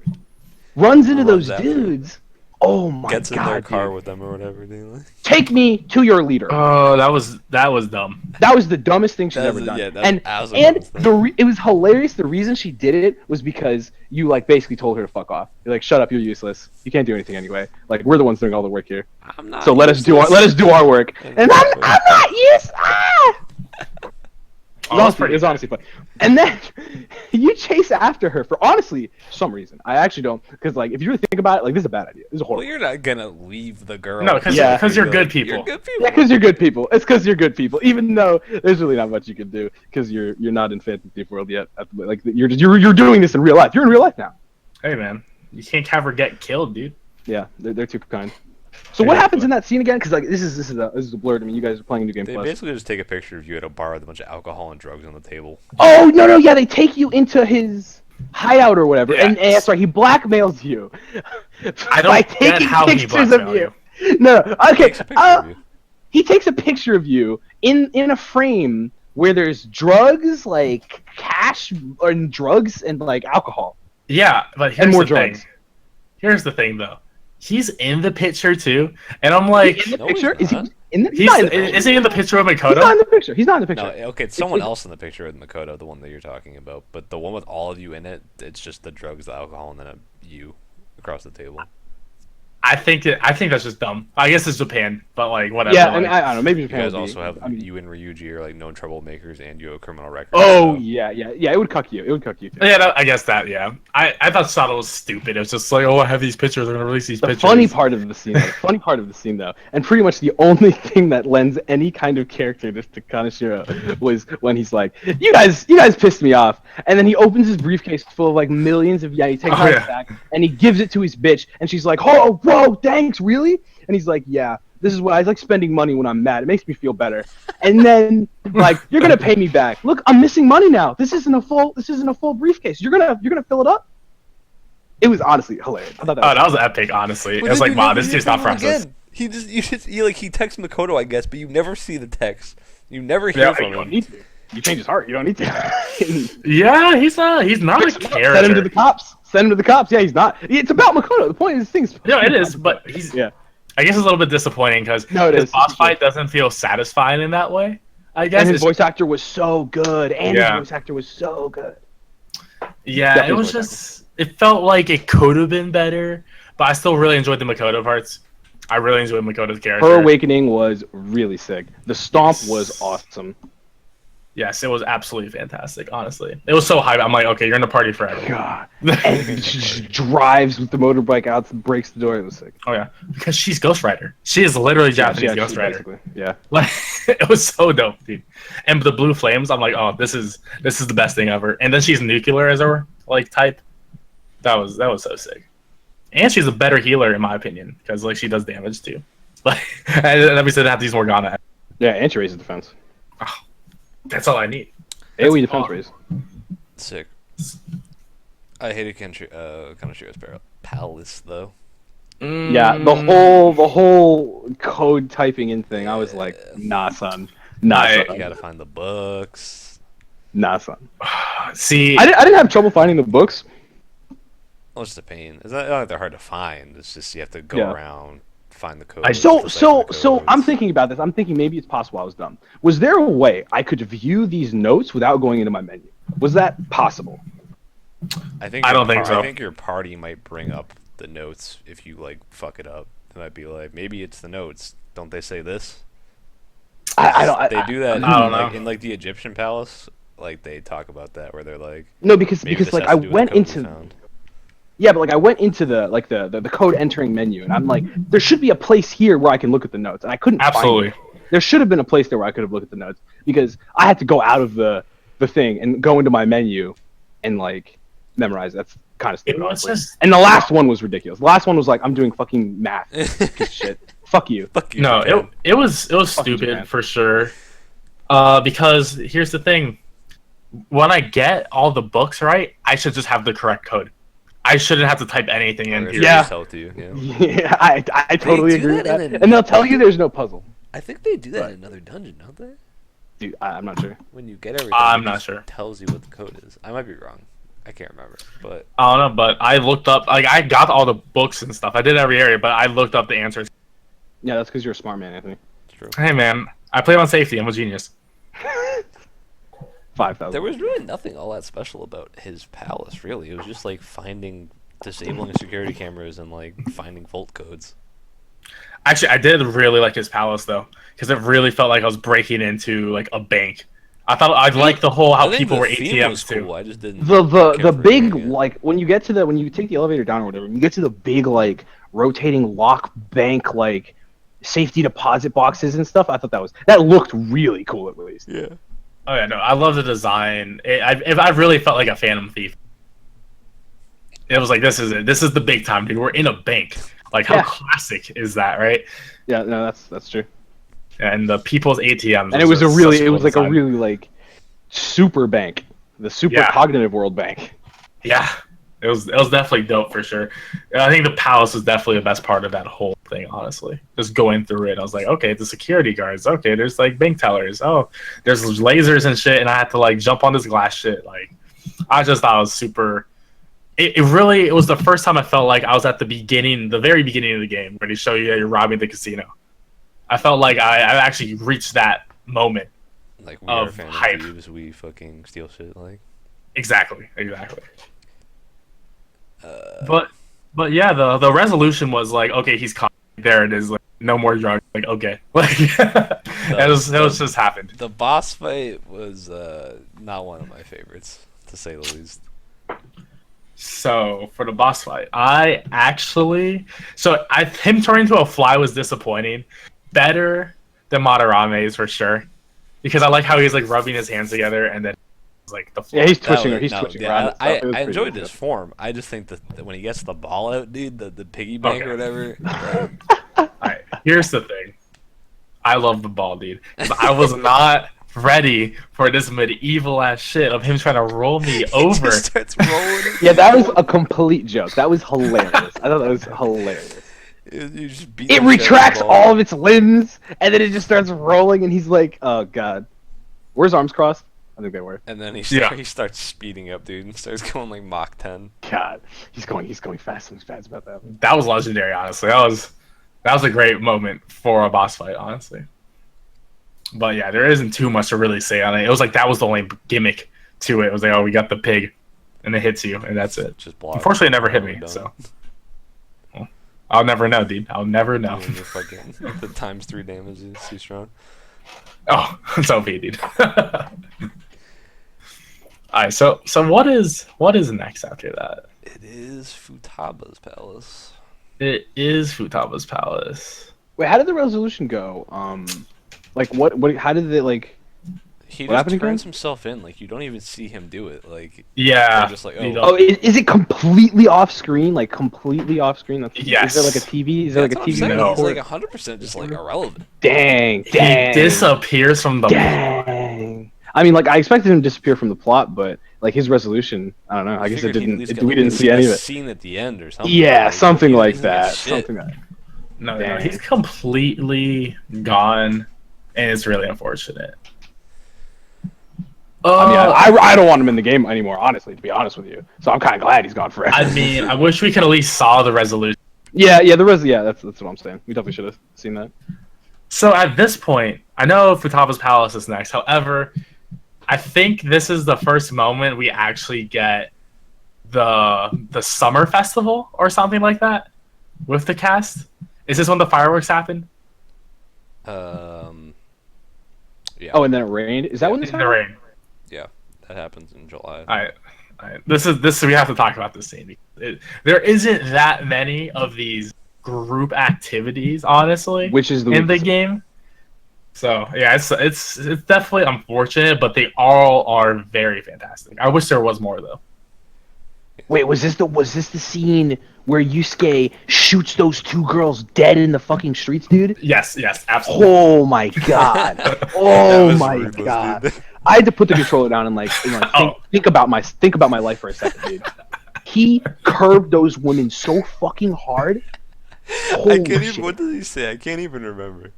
runs into those dudes? Oh my god! Gets in their car dude. with them or whatever. Dude. Take me to your leader. Oh, that was dumb. That was the dumbest thing she's ever done. Yeah, and it was hilarious. The reason she did it was because you like basically told her to fuck off. You're like, shut up, you're useless. You can't do anything anyway. Like we're the ones doing all the work here. I'm not. So let us do our work. And I'm not useless. It was honestly fun. And then you chase after her for honestly some reason. I actually don't, because like if you really think about it, like this is a bad idea. This is a horrible. Well, you're not gonna leave the girl. No, because you're good people. You're good people. Yeah, because you're good people. It's because you're good people. Even though there's really not much you can do because you're not in Phantom Thief world yet. Like you're doing this in real life. You're in real life now. Hey man, you can't have her get killed, dude. Yeah, they're too kind. So what happens in that scene again? Because like this is a blur to me. You guys are playing New Game They Plus. basically just take a picture of you at a bar with a bunch of alcohol and drugs on the table. Oh no, yeah, they take you into his hideout or whatever, Yes. and that's right, he blackmails you. I don't by get taking how he pictures of blackmailed you. No, okay. Takes a picture of you. He takes a picture of you in a frame where there's drugs, like cash, or drugs and like alcohol. Yeah, but here's And more the drugs. thing. Here's the thing, though. He's in the picture too, and I'm like, In the No, picture? he's Is he not. in the? he's is he in the picture of He's not Makoto? in the picture. He's not in the picture. No, okay, it's someone else in the picture with Makoto, the one that you're talking about. But the one with all of you in it, it's just the drugs, the alcohol, and then you across the table. I think that's just dumb. I guess it's Japan, but like whatever. Yeah, like, and I don't know. Maybe You Japan guys would also be, have I mean, you and Ryuji are like known troublemakers, and you have a criminal record. oh so- yeah. It would cuck you. It would cuck you too. yeah, I guess that. Yeah, I thought Sato was stupid. It was just like, oh, I have these pictures. They're gonna release these The pictures. funny part of the scene, though, and pretty much the only thing that lends any kind of characterness to Kaneshiro was when he's like, "You guys pissed me off," and then he opens his briefcase full of like millions of yen. He takes out his back and he gives it to his bitch, and she's like, "Oh, whoa, thanks, really?" And he's like, "Yeah, this is what I like spending money when I'm mad. It makes me feel better." And then like, "You're gonna pay me back. Look, I'm missing money now. This isn't a full briefcase. You're gonna fill it up." It was honestly hilarious. I thought Oh, that was epic. Honestly, But it was then like, you wow, never this hear dude's not from him processed. again. He texts Makoto, I guess, but you never see the text. You never hear Yeah, from you don't him. need to. You change his heart. You don't need to. Yeah, he's not a Send him to character. the cops. Send him to the cops. Yeah, he's not. It's about Makoto. The point is, things. No, it is, but he's. Yeah. I guess it's a little bit disappointing because No, it his is. boss fight doesn't feel satisfying in that way. I guess And his it's- voice actor was so good. And Yeah. his voice actor was so good. yeah, definitely it was voice just. It felt like it could have been better, but I still really enjoyed the Makoto parts. I really enjoyed Makoto's character. Her awakening was really sick. The stomp was awesome. Yes, it was absolutely fantastic. Honestly, it was so hype. I'm like, okay, you're in the party forever. God. And she just drives with the motorbike out and breaks the door. It was sick. Oh yeah, because she's Ghost Rider. She is literally Japanese Yeah, Ghost Rider. basically. Yeah. Like it was so dope, dude. And the blue flames, I'm like, oh, this is the best thing ever. And then she's nuclear as her like type. That was so sick. And she's a better healer in my opinion because like she does damage too. Like and then we said have these Morgana. Yeah, and she raises defense. That's all I need. AoE defense all. raise. Sick. I hated Kaneshiro's palace though. Yeah, the whole code typing in thing. I was like, nah, son. Nah, I- You son. gotta find the books. Nah, son. See, I didn't have trouble finding the books. Well, it's just a pain. It's not like they're hard to find. It's just you have to go Yeah. around, find the code. So I'm thinking about this. I'm thinking maybe it's possible I was dumb. Was there a way I could view these notes without going into my menu? Was that possible? I think I don't think so. I think your party might bring up the notes if you like fuck it up. It might be like maybe it's the notes. Don't they say this? They do that. I don't like know. in like the Egyptian palace. Like they talk about that where they're like No, because maybe because this like has I to do with went the code we into found. yeah, but like I went into the code entering menu, and I'm like, there should be a place here where I can look at the notes, and I couldn't Absolutely. find it. There should have been a place there where I could have looked at the notes because I had to go out of the thing and go into my menu and like memorize. That's kind of stupid. It was honestly. just And the last one was ridiculous. The last one was like, I'm doing fucking math. Piece of shit. Fuck you. Fuck you, no. Japan. It was Fucking stupid Japan. for sure. Because here's the thing: when I get all the books right, I should just have the correct code. I shouldn't have to type anything in Or here. Yeah. tell to you. Yeah. Yeah, I totally do agree with that that. in a- And they'll tell you there's no puzzle. I think they do that Right. in another dungeon, don't they? Dude, I'm not sure. When you get everything, I'm it not just sure. tells you what the code is. I might be wrong. I can't remember, but I don't know, but I looked up. Like I got all the books and stuff. I did every area, but I looked up the answers. Yeah, that's because you're a smart man, Anthony. it's true. Hey man, I play on safety. I'm a genius. 5,000. There was really nothing all that special about his palace, really. It was just like disabling security cameras and like finding vault codes. Actually, I did really like his palace though, because it really felt like I was breaking into like a bank. I thought I liked the whole how I think people the were theme ATMs was too. cool. I just didn't. the care for big doing it. like when you get to when you take the elevator down or whatever, you get to the big like rotating lock bank like safety deposit boxes and stuff. I thought that looked really cool at least. Yeah. Oh yeah, no, I love the design. I really felt like a Phantom Thief. It was like this is it. This is the big time, dude. We're in a bank. Like how Yeah. classic is that, right? Yeah, no, that's true. And the people's ATMs. And it was a really such it cool was like design. a really like super bank, the super Yeah. cognitive world bank. Yeah, it was definitely dope for sure. I think the palace was definitely the best part of that whole thing. Honestly, just going through it, I was like, okay, the security guards. Okay, there's like bank tellers. Oh, there's lasers and shit, and I had to like jump on this glass shit. Like, I just thought it was super. It was the first time I felt like I was at the very beginning of the game, where they show you that you're robbing the casino. I felt like I actually reached that moment. Like we are Of Phantom hype. Thieves, we fucking steal shit. Like, Exactly. But yeah, the resolution was like, okay, he's caught. There it is. Like, no more drugs. Like, okay. Like, it was just happened. the boss fight was not one of my favorites, to say the least. So for the boss fight, him turning into a fly was disappointing. Better than Madarame's for sure, because I like how he's like rubbing his hands together and then like the fly. Yeah, he's That twitching. was- He's no, twitching yeah, around. and stuff. It was I pretty enjoyed good. his form. I just think that when he gets the ball out, dude, the piggy bank Okay. or whatever. Alright, here's the thing. I love the ball, dude. But I was not ready for this medieval ass shit of him trying to roll me He over. just starts rolling. Yeah, that was a complete joke. That was hilarious. I thought that was hilarious. You just beat It the shit out of the retracts ball. all of its limbs, and then it just starts rolling, and he's like, "Oh God, where's arms crossed?" I think they were. And then he Yeah. starts speeding up, dude, and starts going like Mach 10. God, he's going fast. He's fast about that. That was legendary, honestly. That was a great moment for a boss fight, honestly. But yeah, there isn't too much to really say on it. It was like that was the only gimmick to it. It was like, oh, we got the pig, and it hits you, and that's it. Just block. Unfortunately, it never hit me, Done. so well, I'll never know, dude. I'll never know. When you're fucking the ×3 damage is too strong. Oh, it's OP, dude. Alright, so what is next after that? It is Futaba's palace. It is Futaba's palace. Wait, how did the resolution go? Like what? How did they like? He What just happened turns again? himself in. Like you don't even see him do it. Like Yeah. They're just like, you oh. know, Oh, is it completely off screen? Like completely off screen? That's, Yes. Is there like a TV? Is there like a that's what I'm TV? saying. No. He's like 100% just like irrelevant. Dang, he dang, disappears from the dang. I mean, like I expected him to disappear from the plot, but like his resolution, I don't know. I guess it Figured he'd at didn't. least It, get, we like, didn't a- see any a of it. scene at the end or something. Yeah, something he like doesn't get that. shit. Something like. No, Dang. he's completely gone, and it's really unfortunate. I mean, I don't want him in the game anymore, honestly. To be honest with you, so I'm kind of glad he's gone forever. I mean, I wish we could at least saw the resolution. yeah, that's what I'm saying. We definitely should have seen that. So at this point, I know Futaba's palace is next. However, I think this is the first moment we actually get the summer festival or something like that with the cast. Is this when the fireworks happened? Yeah. Oh, and then it rained. Is that when this In the happened? rain. Yeah, that happens in July. This we have to talk about this scene. There isn't that many of these group activities, honestly, Which is the in the weakest. game. So yeah, it's definitely unfortunate, but they all are very fantastic. I wish there was more though. Wait, was this the scene where Yusuke shoots those two girls dead in the fucking streets, dude? Yes, absolutely. Oh my god! That Oh was my ruthless, god! dude. I had to put the controller down and think about my life for a second, dude. He curved those women so fucking hard. I Holy can't shit. even. What did he say? I can't even remember.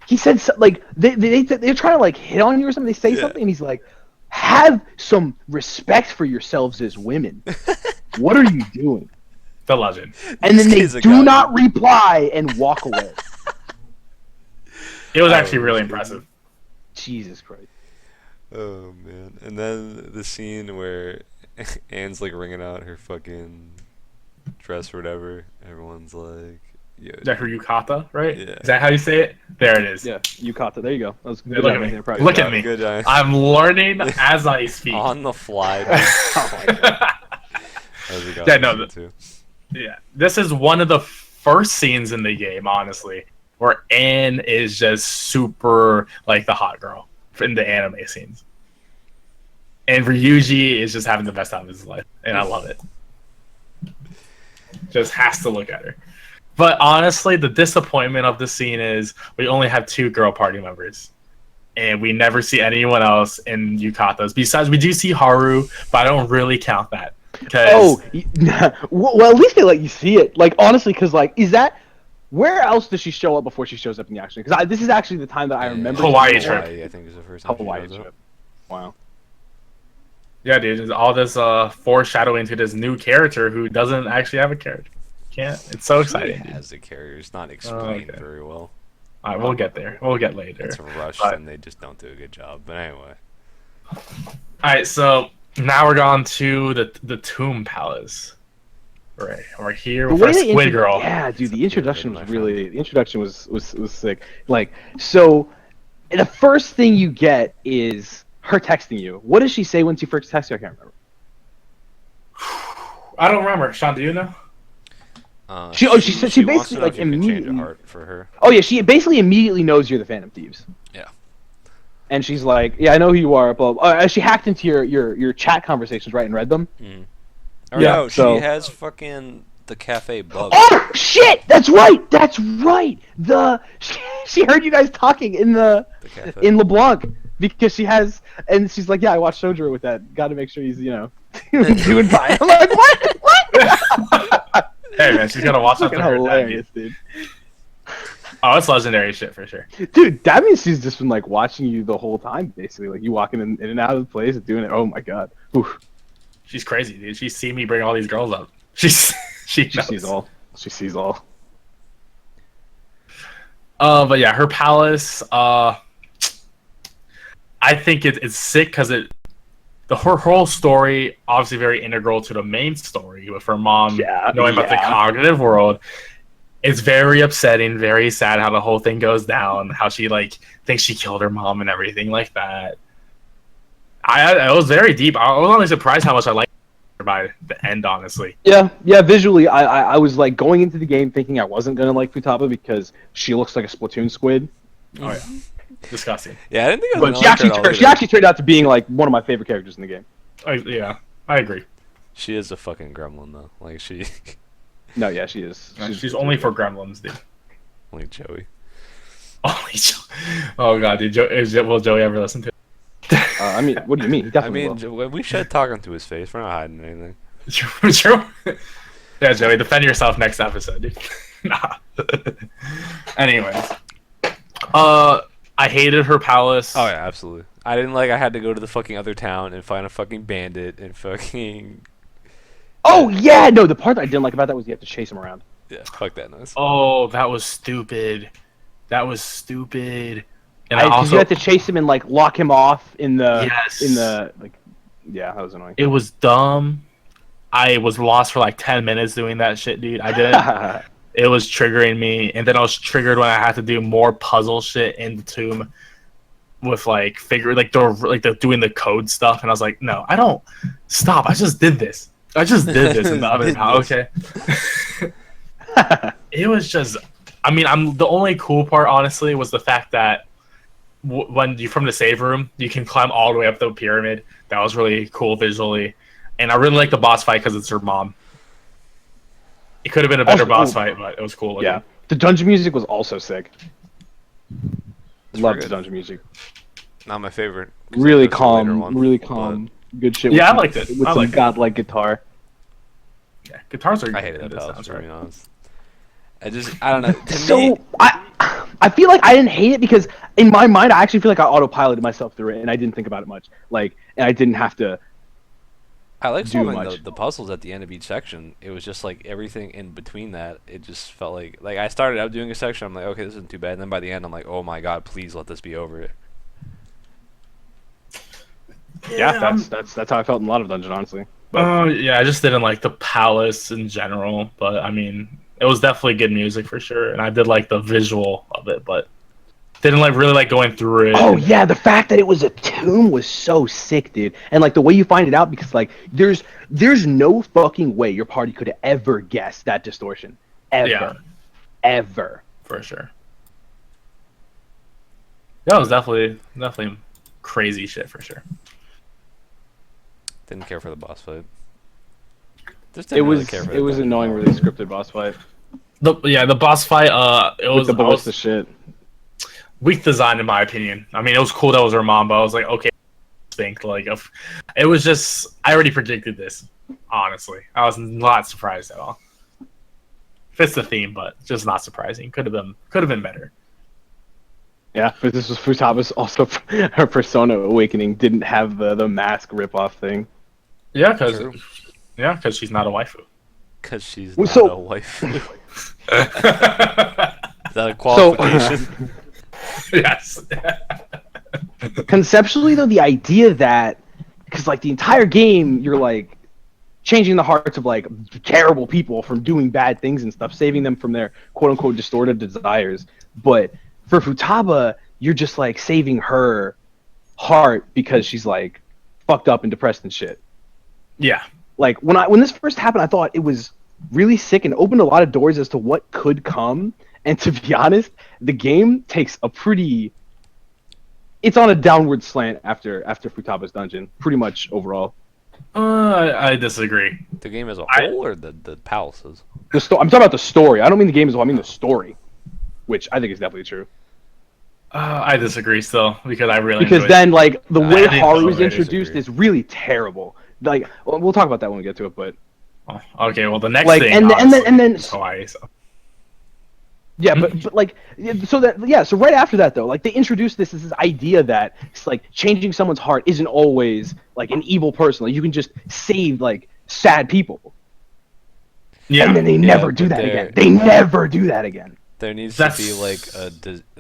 He said like they're trying to like hit on you or something. They say Yeah. something, and he's like, "Have some respect for yourselves as women. What are you doing?" The legend. And then they Yusuke's a do god, not dude. reply and walk away. It was Oh, actually really shit. impressive. Jesus Christ. Oh man! And then the scene where Anne's like wringing out her fucking dress or whatever. Everyone's like, "Yo, Is that her yukata, right? Yeah. Is that how you say it? There it is. Yeah, you caught that. There you go. That was Yeah, good look job at right me. there, Pride. Look good at job, me. good job." I'm learning as I speak. On the fly. dude. Oh my god. That was a god Yeah, no, scene, too. Yeah, this is one of the first scenes in the game, honestly, where Anne is just super like the hot girl in the anime scenes, and Ryuji is just having the best time of his life, and I love it. Just has to look at her. But honestly, the disappointment of the scene is we only have 2 girl party members, and we never see anyone else in yukatas. Besides, we do see Haru, but I don't really count that. Oh, well, at least they let you see it. Like, honestly, because, like, is that... Where else does she show up before she shows up in the action? Because this is actually the time that I remember... Hawaii seeing trip. Hawaii, I think, is the first time. she Hawaii shows up. trip. Wow. Yeah, dude, there's all this foreshadowing to this new character who doesn't actually have a character. Can't. It's so exciting. She Dude. has the character. It's not explained okay. very well. All right, we'll get there. We'll get later. It's rushed But- and they just don't do a good job. But anyway. All right, so now we're going to the Tomb Palace. Right, we're here with our Squid Girl. Yeah, dude, the introduction my was friend. really... The introduction was sick. Like, so... The first thing you get is her texting you. What does she say when she first texts you? I can't remember. I don't remember. Sean, do you know? She said she wants to basically, know like, if you can change a immediately- heart for her. Oh yeah, she basically immediately knows you're the Phantom Thieves. Yeah. And she's like, "Yeah, I know who you are." Blah, blah. She hacked into your chat conversations, right, and read them. Or Yeah, no, so- she has fucking the cafe bug. Oh shit! That's right. That's right. She heard you guys talking in The cafe. in LeBlanc because she has, and she's like, "Yeah, I watched Sojiro with that. Got to make sure he's doing fine." I'm like, "What? What?" Hey man, she's gonna watch Fucking something. hilarious, dude. Oh, it's legendary shit for sure. Dude, that means she's just been like watching you the whole time, basically. Like you walking in and out of the place and doing it. Oh my god. Oof. She's crazy, dude. She's seen me bring all these girls up. She She knows. sees all. She sees all. But yeah, her palace. I think it's sick because her whole story obviously very integral to the main story with her mom Yeah, knowing about the yeah. cognitive world. It's very upsetting, very sad how the whole thing goes down. How she like thinks she killed her mom and everything like that. I was very deep. I was only surprised how much I liked her by the end, honestly. Yeah. Visually, I was like going into the game thinking I wasn't gonna like Futaba because she looks like a Splatoon squid. Oh yeah, disgusting. Yeah, I didn't think I was But gonna she like her at all she either. actually turned out to being like one of my favorite characters in the game. Yeah, I agree. She is a fucking gremlin though. Like she, No, yeah, she is. She's only for gremlins, dude. like Joey. Only oh god, dude. Will Joey ever listen to it? I mean, what do you mean? He I definitely mean, will. we should talk into his face. We're not hiding anything. True. Yeah, Joey, defend yourself next episode, dude. Nah. Anyways. I hated her palace. Oh yeah, absolutely. I didn't like. I had to go to the fucking other town and find a fucking bandit and fucking. Oh yeah, no. The part that I didn't like about that was you have to chase him around. Yeah, fuck that noise. Oh, that was stupid. That was stupid. And Because you had to chase him and like lock him off in the Yes. in the like. Yeah, that was annoying. it was dumb. I was lost for like 10 minutes doing that shit, dude. I didn't. It was triggering me, and then I was triggered when I had to do more puzzle shit in the tomb with like doing the code stuff, and I was like, no, I don't. Stop! I just did this. I just did this in the other house. Okay. It was just. I mean, the only cool part, honestly, was the fact that when you from the save room, you can climb all the way up the pyramid. That was really cool visually, and I really like the boss fight because it's her mom. It could have been a better boss fight, but it was cool. Yeah, the dungeon music was also sick. Loved the good. dungeon music. Not my favorite. 'cause Really that's the later calm, one, really calm. Good shit. Yeah, with I liked it. With I some liked it. godlike guitar. Yeah, guitars are. I hated good that in this palace, to soundtrack. be honest. I don't know. To me, So I feel like I didn't hate it because in my mind I actually feel like I autopiloted myself through it and I didn't think about it much. Like, and I didn't have to. I like do solving much. the puzzles at the end of each section. It was just like everything in between that. It just felt like I started out doing a section. I'm like, okay, this isn't too bad. And then by the end, I'm like, oh my god, please let this be over. Yeah, that's how I felt in a lot of dungeon, honestly. But Yeah, I just didn't like the palace in general, but I mean, it was definitely good music for sure, and I did like the visual of it, but didn't really like going through it. oh yeah, the fact that it was a tomb was so sick, dude. And like the way you find it out, because like there's no fucking way your party could ever guess that distortion, ever, Yeah. ever. For sure. That was definitely crazy shit for sure. Didn't care for the boss fight. Just It didn't really was care for it was annoying, really scripted boss fight The boss fight. It with was the I ballista was shit. weak design in my opinion. I mean, it was cool that it was her mom, but I was like, okay, think like it was just I already predicted this. Honestly, I was not surprised at all. Fits the theme, but just not surprising. Could have been better. Yeah, but this was Futaba's also her Persona Awakening didn't have the mask ripoff thing. Yeah, True. because she's not a waifu. Because she's Well, not so- a wife. Is that a qualification? Yes. Conceptually, though, the idea that because like the entire game, you're like changing the hearts of like terrible people from doing bad things and stuff, saving them from their quote unquote distorted desires. But for Futaba, you're just like saving her heart because she's like fucked up and depressed and shit. Yeah. Like when this first happened, I thought it was really sick and opened a lot of doors as to what could come. And to be honest, the game takes a pretty. It's on a downward slant after Futaba's dungeon, pretty much overall. I disagree. The game as a I- whole, or the palaces? I'm talking about the story. I don't mean the game as well. I mean the story, which I think is definitely true. I disagree still because I really Because enjoyed then, like the I way didn't Haru know is that. I introduced disagree. is really terrible. Like we'll talk about that when we get to it, but it. Oh, okay, well the next Like, thing and then- is Hawaii. So. yeah, but like so right after that though, like they introduced this idea that it's like changing someone's heart isn't always like an evil person. Like you can just save like sad people. Yeah. And then they never do that again. They never do that again. There needs That's- to be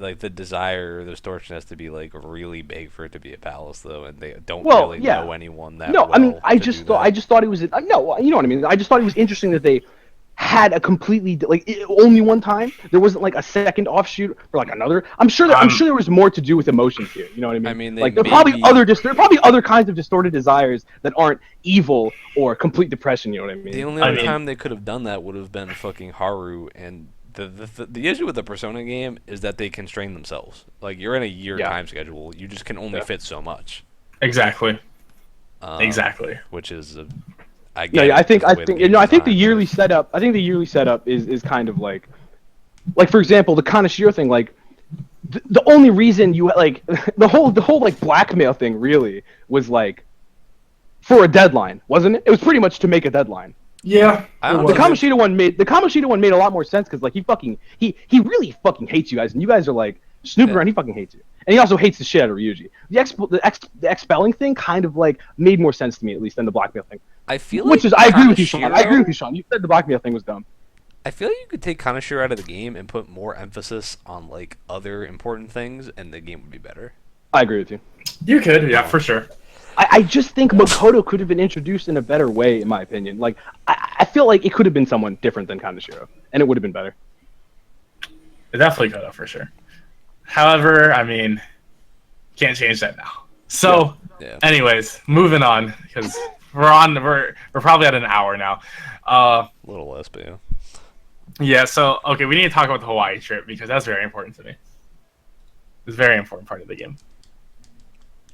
like the desire or the distortion has to be like really big for it to be a palace though, and they don't Well, really yeah. know anyone that No, well I mean I to just do thought that. it was no, you know what I mean. I just thought it was interesting that they had a completely only one time. There wasn't like a second offshoot or like another. I'm sure there was more to do with emotions here. You know what I mean? I mean, they like there are probably maybe- there are probably other kinds of distorted desires that aren't evil or complete depression. You know what I mean? The only I other mean- time they could have done that would have been fucking Haru, and the issue with the Persona game is that they constrain themselves. Like you're in a year Yeah. time schedule, you just can only Yeah. fit so much. Exactly. Um, Exactly. Which is No, yeah, I think the the yearly setup. I think the yearly setup is kind of like for example, the Kaneshiro thing. Like the only reason you like the whole like blackmail thing really was like for a deadline, wasn't it? It was pretty much to make a deadline. Yeah. I don't The think Kamoshida one made a lot more sense because like he really fucking hates you guys, and you guys are like snooping Yeah. around. He fucking hates you, and he also hates the shit out of Ryuji. The expelling thing kind of like made more sense to me at least than the blackmail thing. I feel Which like is I agree with you, Sean. I Kaneshiro- agree with you, Sean. You said the blackmail thing was dumb. I feel like you could take Kaneshiro out of the game and put more emphasis on like other important things, and the game would be better. I agree with you. You could, yeah, for sure. I just think Makoto could have been introduced in a better way, in my opinion. Like, I feel like it could have been someone different than Kaneshiro, and it would have been better. It definitely could have, for sure. However, I mean, can't change that now. So, Yeah. anyways, moving on, because we're probably at an hour now. A little less, but yeah. Yeah, so, okay, we need to talk about the Hawaii trip, because that's very important to me. It's a very important part of the game.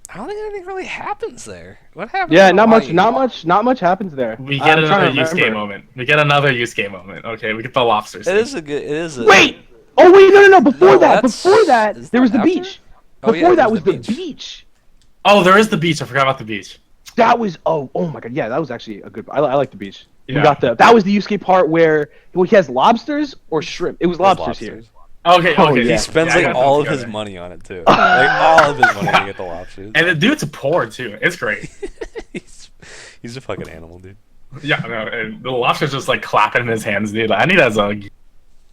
I don't think anything really happens there. What happens? Yeah, in not Hawaii? not much happens there. We get I'm another trying to Yusuke remember. moment. We get another Yusuke moment. Okay, we get the lobster It scene. is a good. It is a. Wait! Oh wait, no! Before No, that, that's- before that, is there was the that after? beach. Oh, yeah, Before that there's was the the beach. beach. Oh, there is the beach. I forgot about the beach. That was oh my god, yeah, that was actually a good. I like the beach. We Yeah. got that was the Yusuke part where he has lobsters or shrimp. It was There's lobsters here. Okay, Oh, okay. yeah. He spends Yeah, I like got all them of his together. money on it too. Like all of his money to get the lobsters. And the dude's poor, too. It's great. he's a fucking animal, dude. Yeah, no, and the lobster's just, like, clapping in his hands, dude. I need that as a...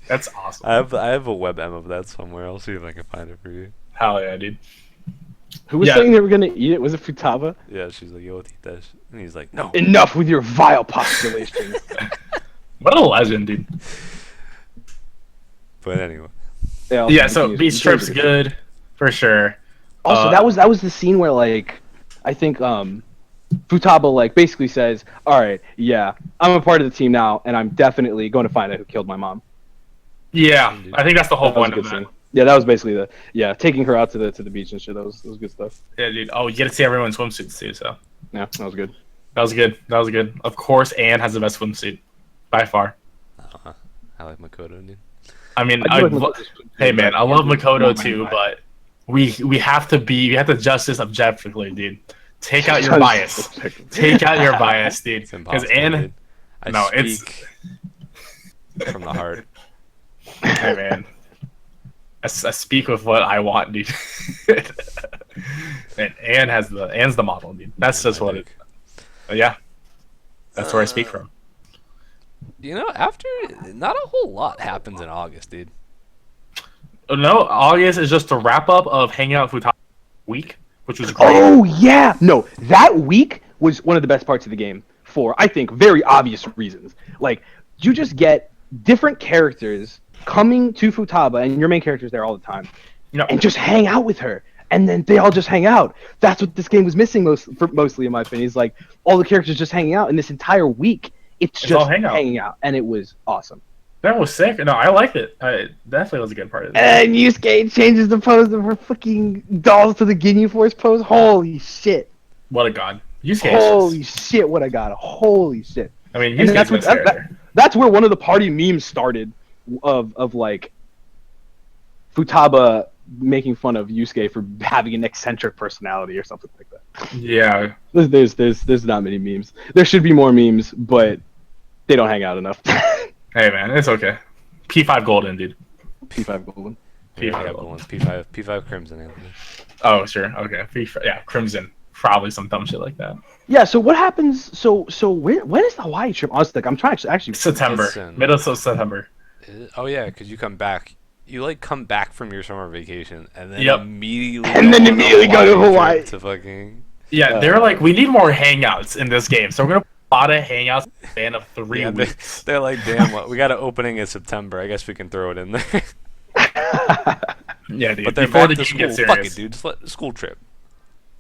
That's awesome. I have a WebM of that somewhere. I'll see if I can find it for you. Hell yeah, dude. Who was Yeah. saying they were gonna eat it? Was it Futaba? Yeah, she's like, yo, eat that. And he's like, no. Enough with your vile postulation. What a legend, dude. But anyway, Yeah, so beach trip's good, for sure. Also, that was the scene where like I think Futaba like basically says, "All right, yeah, I'm a part of the team now, and I'm definitely going to find out who killed my mom." Yeah, I think that's the whole That was a point good of scene. that. Yeah, that was basically taking her out to the beach and shit. That was good stuff. Yeah, dude. Oh, you get to see everyone in swimsuits, too, so... Yeah, that was good. That was good. That was good. Of course, Anne has the best swimsuit. By far. I like Makoto, dude. I mean, I do like Makoto's hey man, I love Makoto Oh, too, my. but we have to judge this objectively, dude. Take out your bias. Take out your bias, dude. It's Because impossible. Anne, dude. I no, it's- speak from the heart. hey man, I speak with what I want, dude. And Anne's the model, dude. That's just what it. But yeah, that's where I speak from. You know, after not a whole lot happens in August, dude. No, August is just a wrap up of hanging out with Futaba week, which was great. Oh yeah, no, that week was one of the best parts of the game for I think very obvious reasons. Like you just get different characters coming to Futaba, and your main character's there all the time, No, and just hang out with her. And then they all just hang out. That's what this game was missing mostly, in my opinion. Is like all the characters just hanging out, and this entire week, it's It's all just hangout. hanging out, and it was awesome. that was sick. No, I liked it. It definitely was a good part of it. And Yusuke changes the pose of her fucking dolls to the Ginyu Force pose. Holy shit! What a god. Yusuke. Holy shit! What I got! Holy shit! I mean, And Yusuke's that's best what character. that's where one of the party memes started, of like Futaba making fun of Yusuke for having an eccentric personality or something like that. Yeah. There's not many memes. There should be more memes, but they don't hang out enough. Hey man, it's okay. P5 Golden, dude. P5 Golden. Yeah, I P5 got the Golden. ones. P5 Crimson, Anthony. Oh, sure. Okay. P5, yeah, Crimson. Probably some dumb shit like that. Yeah. So what happens? So when is the Hawaii trip? Honestly, like, I'm trying to actually. September. Listen. Middle of September. Oh yeah, because you come back. You like come back from your summer vacation and then Yep. immediately And then on a immediately go to trip Hawaii. to fucking. Yeah, they're like, we need more hangouts in this game, so we're gonna put a lot of hangouts in the span of 3 Yeah, weeks. they're like, damn, what we got an opening in September. I guess we can throw it in there. Yeah, dude. But they're before back the to game school. gets Fuck serious. it, dude. Just let school trip.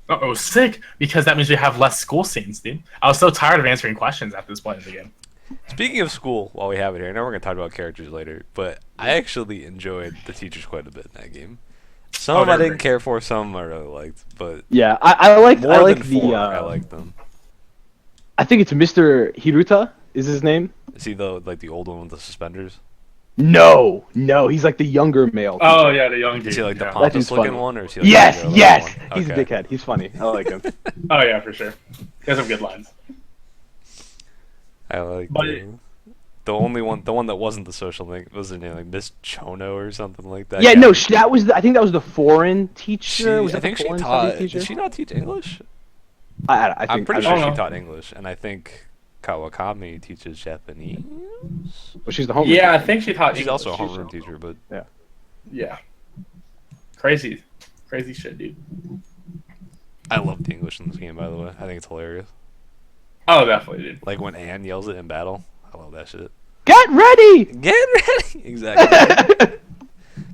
Oh, sick! Because that means we have less school scenes, dude. I was so tired of answering questions at this point in the game. Speaking of school, while we have it here, I know we're gonna talk about characters later, but I actually enjoyed the teachers quite a bit in that game. Some Oh, I they're didn't great. care for, some I really liked, but Yeah, I like more I like than the. four, I like them. I think it's Mr. Hiruta is his name. Is he the old one with the suspenders? No, he's like the younger male. Oh teacher. yeah, the young dude. Is he like the yeah. That dude's pompous looking funny. one, or is he like Yes, the other yes. one? He's a Okay. dickhead. He's funny. I like him. Oh yeah, for sure. He has some good lines. I like But- the only one, the one that wasn't the social link, was her name like Miss Chono or something like that? Yeah, no, that was. I think that was the foreign teacher. She, was I that think the she foreign taught. studies teacher? Did she not teach English? I think, I'm pretty I sure don't know. she taught English, and I think Kawakami teaches Japanese. Well, she's the homeroom. Yeah, I think she taught. She's English. also a homeroom teacher, but Yeah. Crazy shit, dude. I love the English in this game, by the way. I think it's hilarious. Oh, definitely, dude. Like when Anne yells it in battle. I love that shit. Get ready! Get ready! Exactly.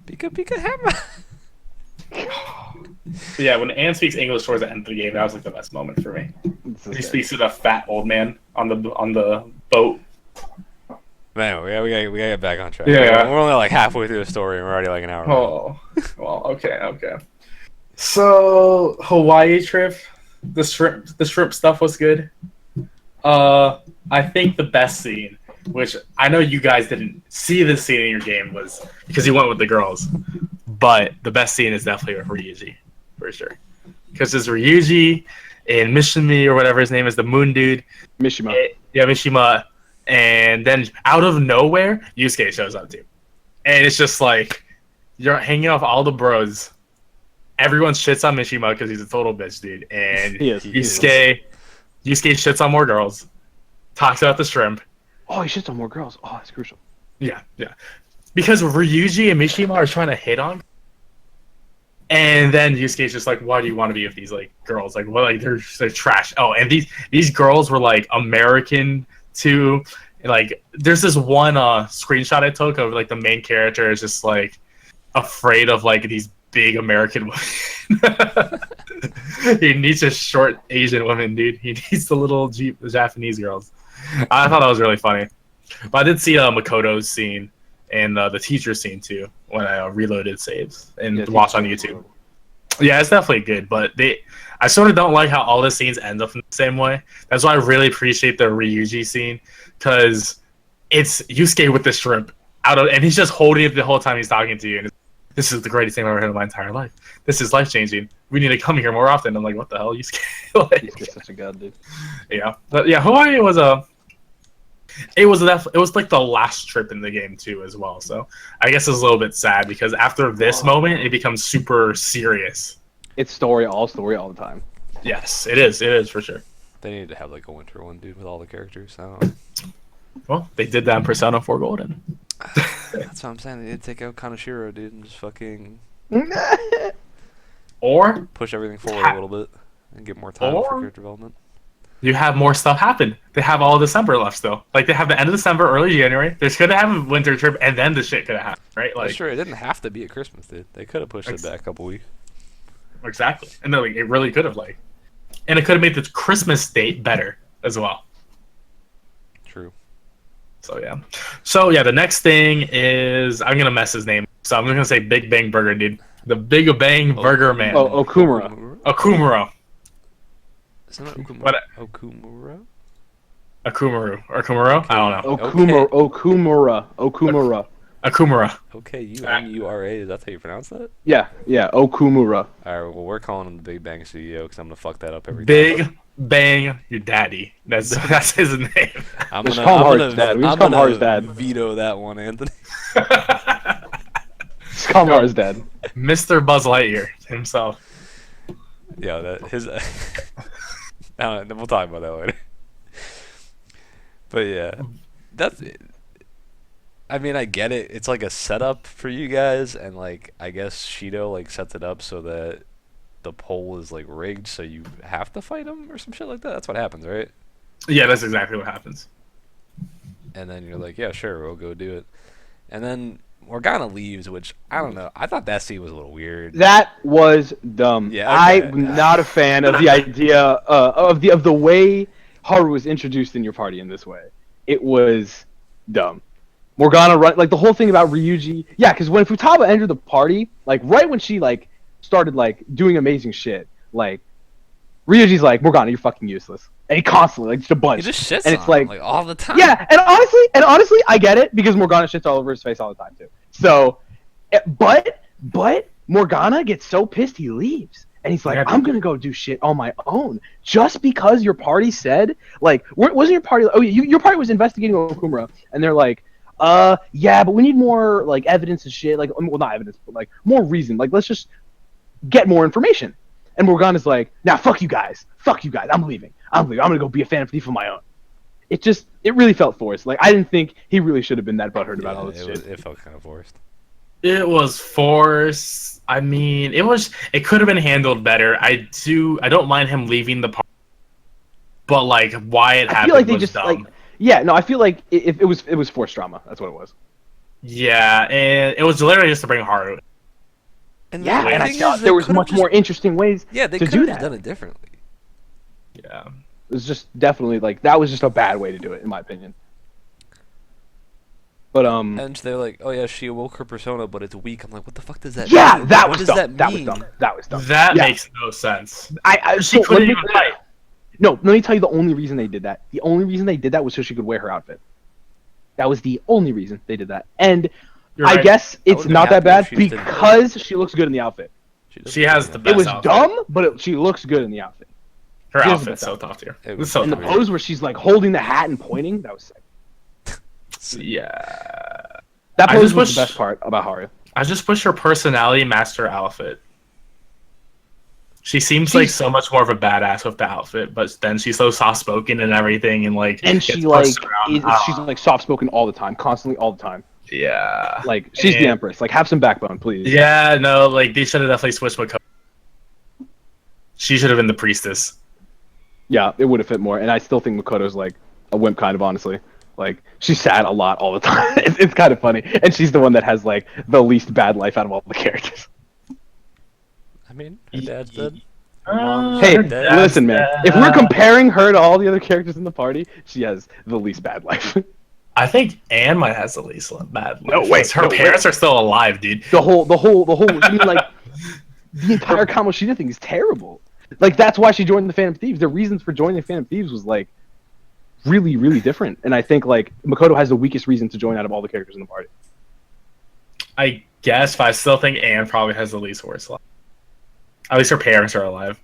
Pika Pika Hammer! Yeah, when Anne speaks English towards the end of the game, that was like the best moment for me. It's He just- speaks to the fat old man on the boat. Man, we gotta get back on track. Yeah. We're only like halfway through the story and we're already like an hour. Oh, well, okay. So Hawaii trip, the shrimp stuff was good. I think the best scene, which I know you guys didn't see this scene in your game, was because you went with the girls. But the best scene is definitely with Ryuji, for sure. Because there's Ryuji and Mishima, or whatever his name is, the moon dude. Mishima. Yeah, Mishima. And then out of nowhere, Yusuke shows up too. And it's just like, you're hanging off all the bros. Everyone shits on Mishima because he's a total bitch, dude. And He is. Yusuke shits on more girls. Talks about the shrimp. Oh, he shits on more girls. Oh, that's crucial. Yeah. Because Ryuji and Mishima are trying to hit on. And then Yusuke's just like, why do you want to be with these like girls? Like, well, like they're trash. Oh, and these girls were like American too. Like, there's this one screenshot I took of like the main character is just like afraid of like these big American women. He needs a short Asian woman, dude. He needs the little Japanese girls. I thought that was really funny. But I did see Makoto's scene and the teacher scene too when I reloaded saves and watched on YouTube. Yeah, it's definitely good, but I sort of don't like how all the scenes end up in the same way. That's why I really appreciate the Ryuji scene, because it's Yusuke with the shrimp and he's just holding it the whole time he's talking to you. And this is the greatest thing I've ever heard in my entire life. This is life changing. We need to come here more often. I'm like, what the hell, Yusuke? He's such a god, dude. Yeah, but yeah, Hawaii was it was like the last trip in the game too, as well. So I guess it's a little bit sad because after this moment, it becomes super serious. It's all story all the time. Yes, it is for sure. They need to have like a winter one, dude, with all the characters. I don't know. Well, they did that in Persona 4 Golden. That's what I'm saying. They need to take out Kaneshiro, dude, and just fucking Or push everything forward a little bit and get more time for character development. you have more stuff happen. They have all December left still. Like, they have the end of December, early January. They could have a winter trip, and then the shit could have happened, right? Like, Sure, it didn't have to be at Christmas, dude. They could have pushed it back a couple weeks. exactly. And then, like, it really could have, like, and it could have made the Christmas date better as well. True. So yeah, the next thing is, I'm gonna mess his name. So I'm gonna say Big Bang Burger, dude. The Big Bang Burger Man. Oh, Okumura. Akumuro. Isn't it Okumura? What? Okumura? Akumuro. Or Kumuro? I don't know. Okumura. Akumura. Okay, Umura. Is that how you pronounce that? Yeah, Okumura. Alright, well, we're calling him the Big Bang Studio because I'm going to fuck that up every time. Big Bang your daddy. That's his name. I'm Just gonna, call him I'm Hard's gonna, dad. We just I'm call him gonna Hard's dad. veto that one, Anthony. Just call him Mars dad. Mr. Buzz Lightyear himself. Yeah, that his. I don't know, we'll talk about that later. But yeah, that's. I mean, I get it. It's like a setup for you guys, and like I guess Shido like sets it up so that the poll is like rigged, so you have to fight him or some shit like that. That's what happens, right? Yeah, that's exactly what happens. And then you're like, yeah, sure, we'll go do it. And then Morgana leaves, which I don't know. I thought that scene was a little weird. That was dumb. Yeah, okay. I'm not a fan of the idea of the way Haru was introduced in your party in this way. It was dumb. Morgana like the whole thing about Ryuji. Yeah, because when Futaba entered the party, like right when she like started like doing amazing shit, like Ryuji's like, Morgana, you're fucking useless, and he constantly like just a bunch. He just shits and on it's like him, all the time. Yeah, and honestly, I get it because Morgana shits all over his face all the time too. So, but Morgana gets so pissed he leaves, and he's like, I'm gonna go do shit on my own just because your party said like, wasn't your party? Oh, your party was investigating Okumura, and they're like, yeah, but we need more like evidence and shit. Like, well, not evidence, but like more reason. Like, let's just get more information. And Morgana's like, nah, fuck you guys. I'm leaving. I'm gonna go be a fan thief of my own. It really felt forced. Like, I didn't think he really should have been that butthurt about all this shit. It felt kind of forced. It was forced. I mean, it could have been handled better. I don't mind him leaving the party, but like why it I happened feel like they was just dumb. like, yeah, no, I feel like it was forced drama. That's what it was. Yeah, and it was literally just to bring Haru. And Yeah, the and I thing thought is, they there was could've much just- more interesting ways Yeah, they to could do have that. just done it differently. Yeah. It was just definitely like that was just a bad way to do it, in my opinion. But And they're like, "Oh yeah, she awoke her persona, but it's weak." I'm like, "What the fuck does that yeah, mean? that what was does dumb. that That was mean?" dumb. That was dumb. That Yeah. makes no sense. I She so couldn't let me, even fight. no, let me tell you the only reason they did that. The only reason they did that was so she could wear her outfit. That was the only reason they did that. And You're I right. guess it's would've been not that happy if bad she just didn't- because she looks good in the outfit. doesn't She has do the that. best It was outfit. dumb, but she looks good in the outfit. Her She has the outfit's best so outfit. top tier. It It's was so And the top weird. tier. pose where she's like holding the hat and pointing, that was sick. Yeah. That I pose just was wish- the best part about Haru. I just wish her personality matched her outfit. She seems like She's- so much more of a badass with the outfit, but then she's so soft spoken and everything, and like And gets she like pushed around. she's like soft spoken all the time, constantly all the time. Yeah. Like she's the And- empress. Like have some backbone, please. Yeah, no, like they should have definitely switched Makoto. She should have been the priestess. Yeah, it would have fit more. And I still think Makoto's like a wimp, kind of honestly. Like she's sad a lot all the time. It's kind of funny, and she's the one that has like the least bad life out of all the characters. I mean, her dad's dead. Hey, Her dad's listen, man. If we're comparing her to all the other characters in the party, she has the least bad life. I think Anne might has the least bad life. No, wait, 'cause her no, parents are still alive, dude. the whole. I mean, like the entire Kamoshida thing is terrible. Like that's why she joined the Phantom Thieves. The reasons for joining the Phantom Thieves was like really, really different. And I think like Makoto has the weakest reason to join out of all the characters in the party. I guess, but I still think Anne probably has the least worst life. At least her parents are alive.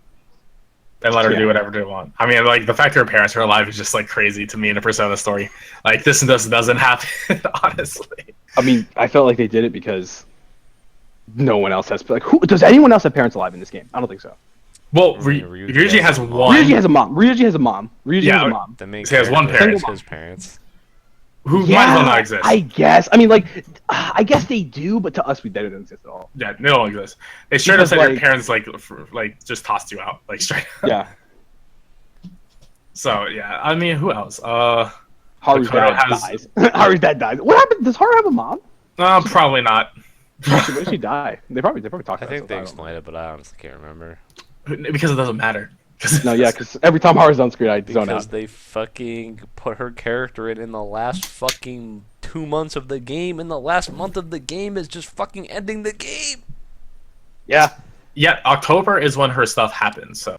They let her Yeah. do whatever they want. I mean, like the fact that her parents are alive is just like crazy to me in a Persona story. Like this doesn't happen, honestly. I mean, I felt like they did it because no one else has. Like, who does anyone else have parents alive in this game? I don't think so. Well, Ryuji Ryuji has has a mom. one. Ryuji has a mom. Ryuji has a mom. Ryuji Yeah, has a mom. The main He has one character parent. is his parents. Who might as well not exist. I guess. I mean, like, I guess they do, but to us, they don't exist at all. Yeah, they don't exist. They straight up Because, said your like- parents like just tossed you out, like straight. Yeah. So yeah, I mean, who else? Haru's Makoto dad has- dies. Haru's dad dies. What happened? Does Haru have a mom? Probably not. When did she die? They probably talked I about think it. they I don't know. explained it, but I honestly can't remember. Because it doesn't matter. No, yeah, because every time Haru's on screen, I zone Because out. they fucking put her character in the last fucking 2 months of the game, and the last month of the game is just fucking ending the game. Yeah. Yeah, October is when her stuff happens. So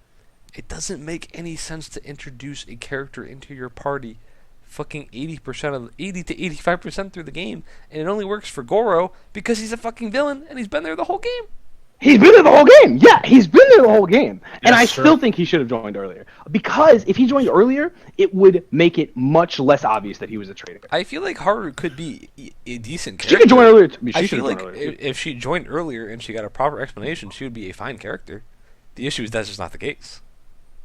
It doesn't make any sense to introduce a character into your party fucking 80% of 80 to 85% through the game, and it only works for Goro because he's a fucking villain and he's been there the whole game. He's been there the whole game. Yeah, he's been there the whole game. And I That's true. still think he should have joined earlier. Because if he joined earlier, it would make it much less obvious that he was a traitor. I feel like Haru could be a decent She character. could join earlier. She I should feel have like joined earlier. if she joined earlier and she got a proper explanation, she would be a fine character. The issue is that's just not the case.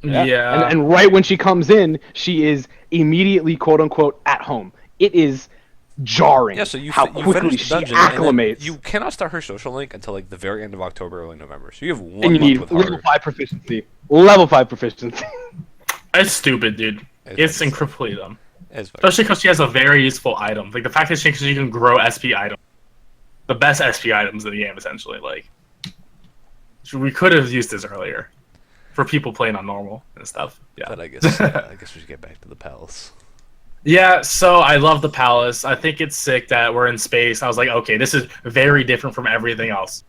yeah, And right when she comes in, she is immediately quote unquote at home. It is jarring Yeah, so you how you quickly finish she the dungeon, and then acclimates. you cannot start her social link until like the very end of October, early November. So you have 1 and you month need with level Haru. 5 proficiency. Level 5 proficiency. it's stupid, dude. It's fucking incredibly dumb. It's fucking- Especially because she has a very useful item. Like the fact that she can grow SP items, the best SP items in the game, essentially. Like we could have used this earlier for people playing on normal and stuff. Yeah. But I guess we should get back to the palace. Yeah, so I love the palace. I think it's sick that we're in space. I was like, okay, this is very different from everything else.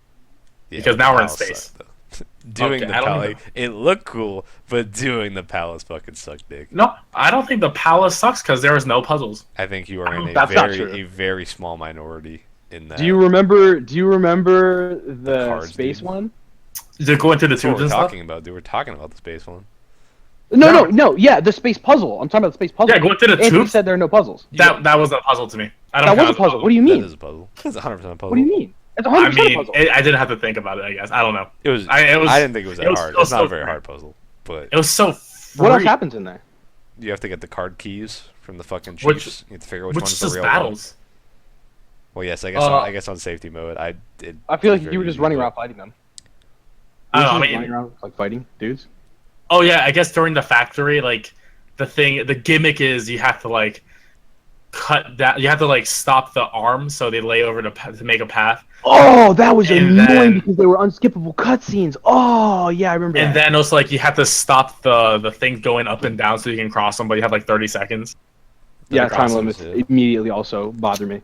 Yeah, Because the now we're in palace space. sucked, though. Doing Okay, the I don't palace, even- it looked cool, but doing the palace fucking sucked dick. No, I don't think the palace sucks because there was no puzzles. I think you are in a That's not true. very small minority in that. Do you remember the cards, space dude. one? Is it going through the That's what tubes we're and stuff? talking about, dude. We're talking about the space one. No, yeah, the space puzzle. I'm talking about the space puzzle. Yeah, going through the Anthony tubes. said there are no puzzles. That was a puzzle to me. I don't That count was a it as puzzle. What do you mean? That is a puzzle. It's 100% a puzzle. What do you mean? It's 100% I a mean, puzzle. I didn't have to think about it. I guess I don't know. It was. I didn't think it was that it was hard. so- It's not so a very free. hard puzzle, but It was so. What else free, happens in there? you have to get the card keys from the fucking Which- chiefs. You have to figure out Which which is one's just the real battles. Well, yes, I guess I guess on safety mode, I did. I feel like you were just running around fighting them. I don't know, You were I just mean- running around like fighting dudes. Oh yeah, I guess during the factory, like the gimmick is you have to like cut that. You have to like stop the arm so they lay over to make a path. Oh, that was And annoying then- because they were unskippable cutscenes. Oh, yeah, I remember And that. then also like you have to stop the thing going up and down so you can cross them, but you have like 30 seconds. Yeah, the time crossings, limits yeah. immediately also bother me.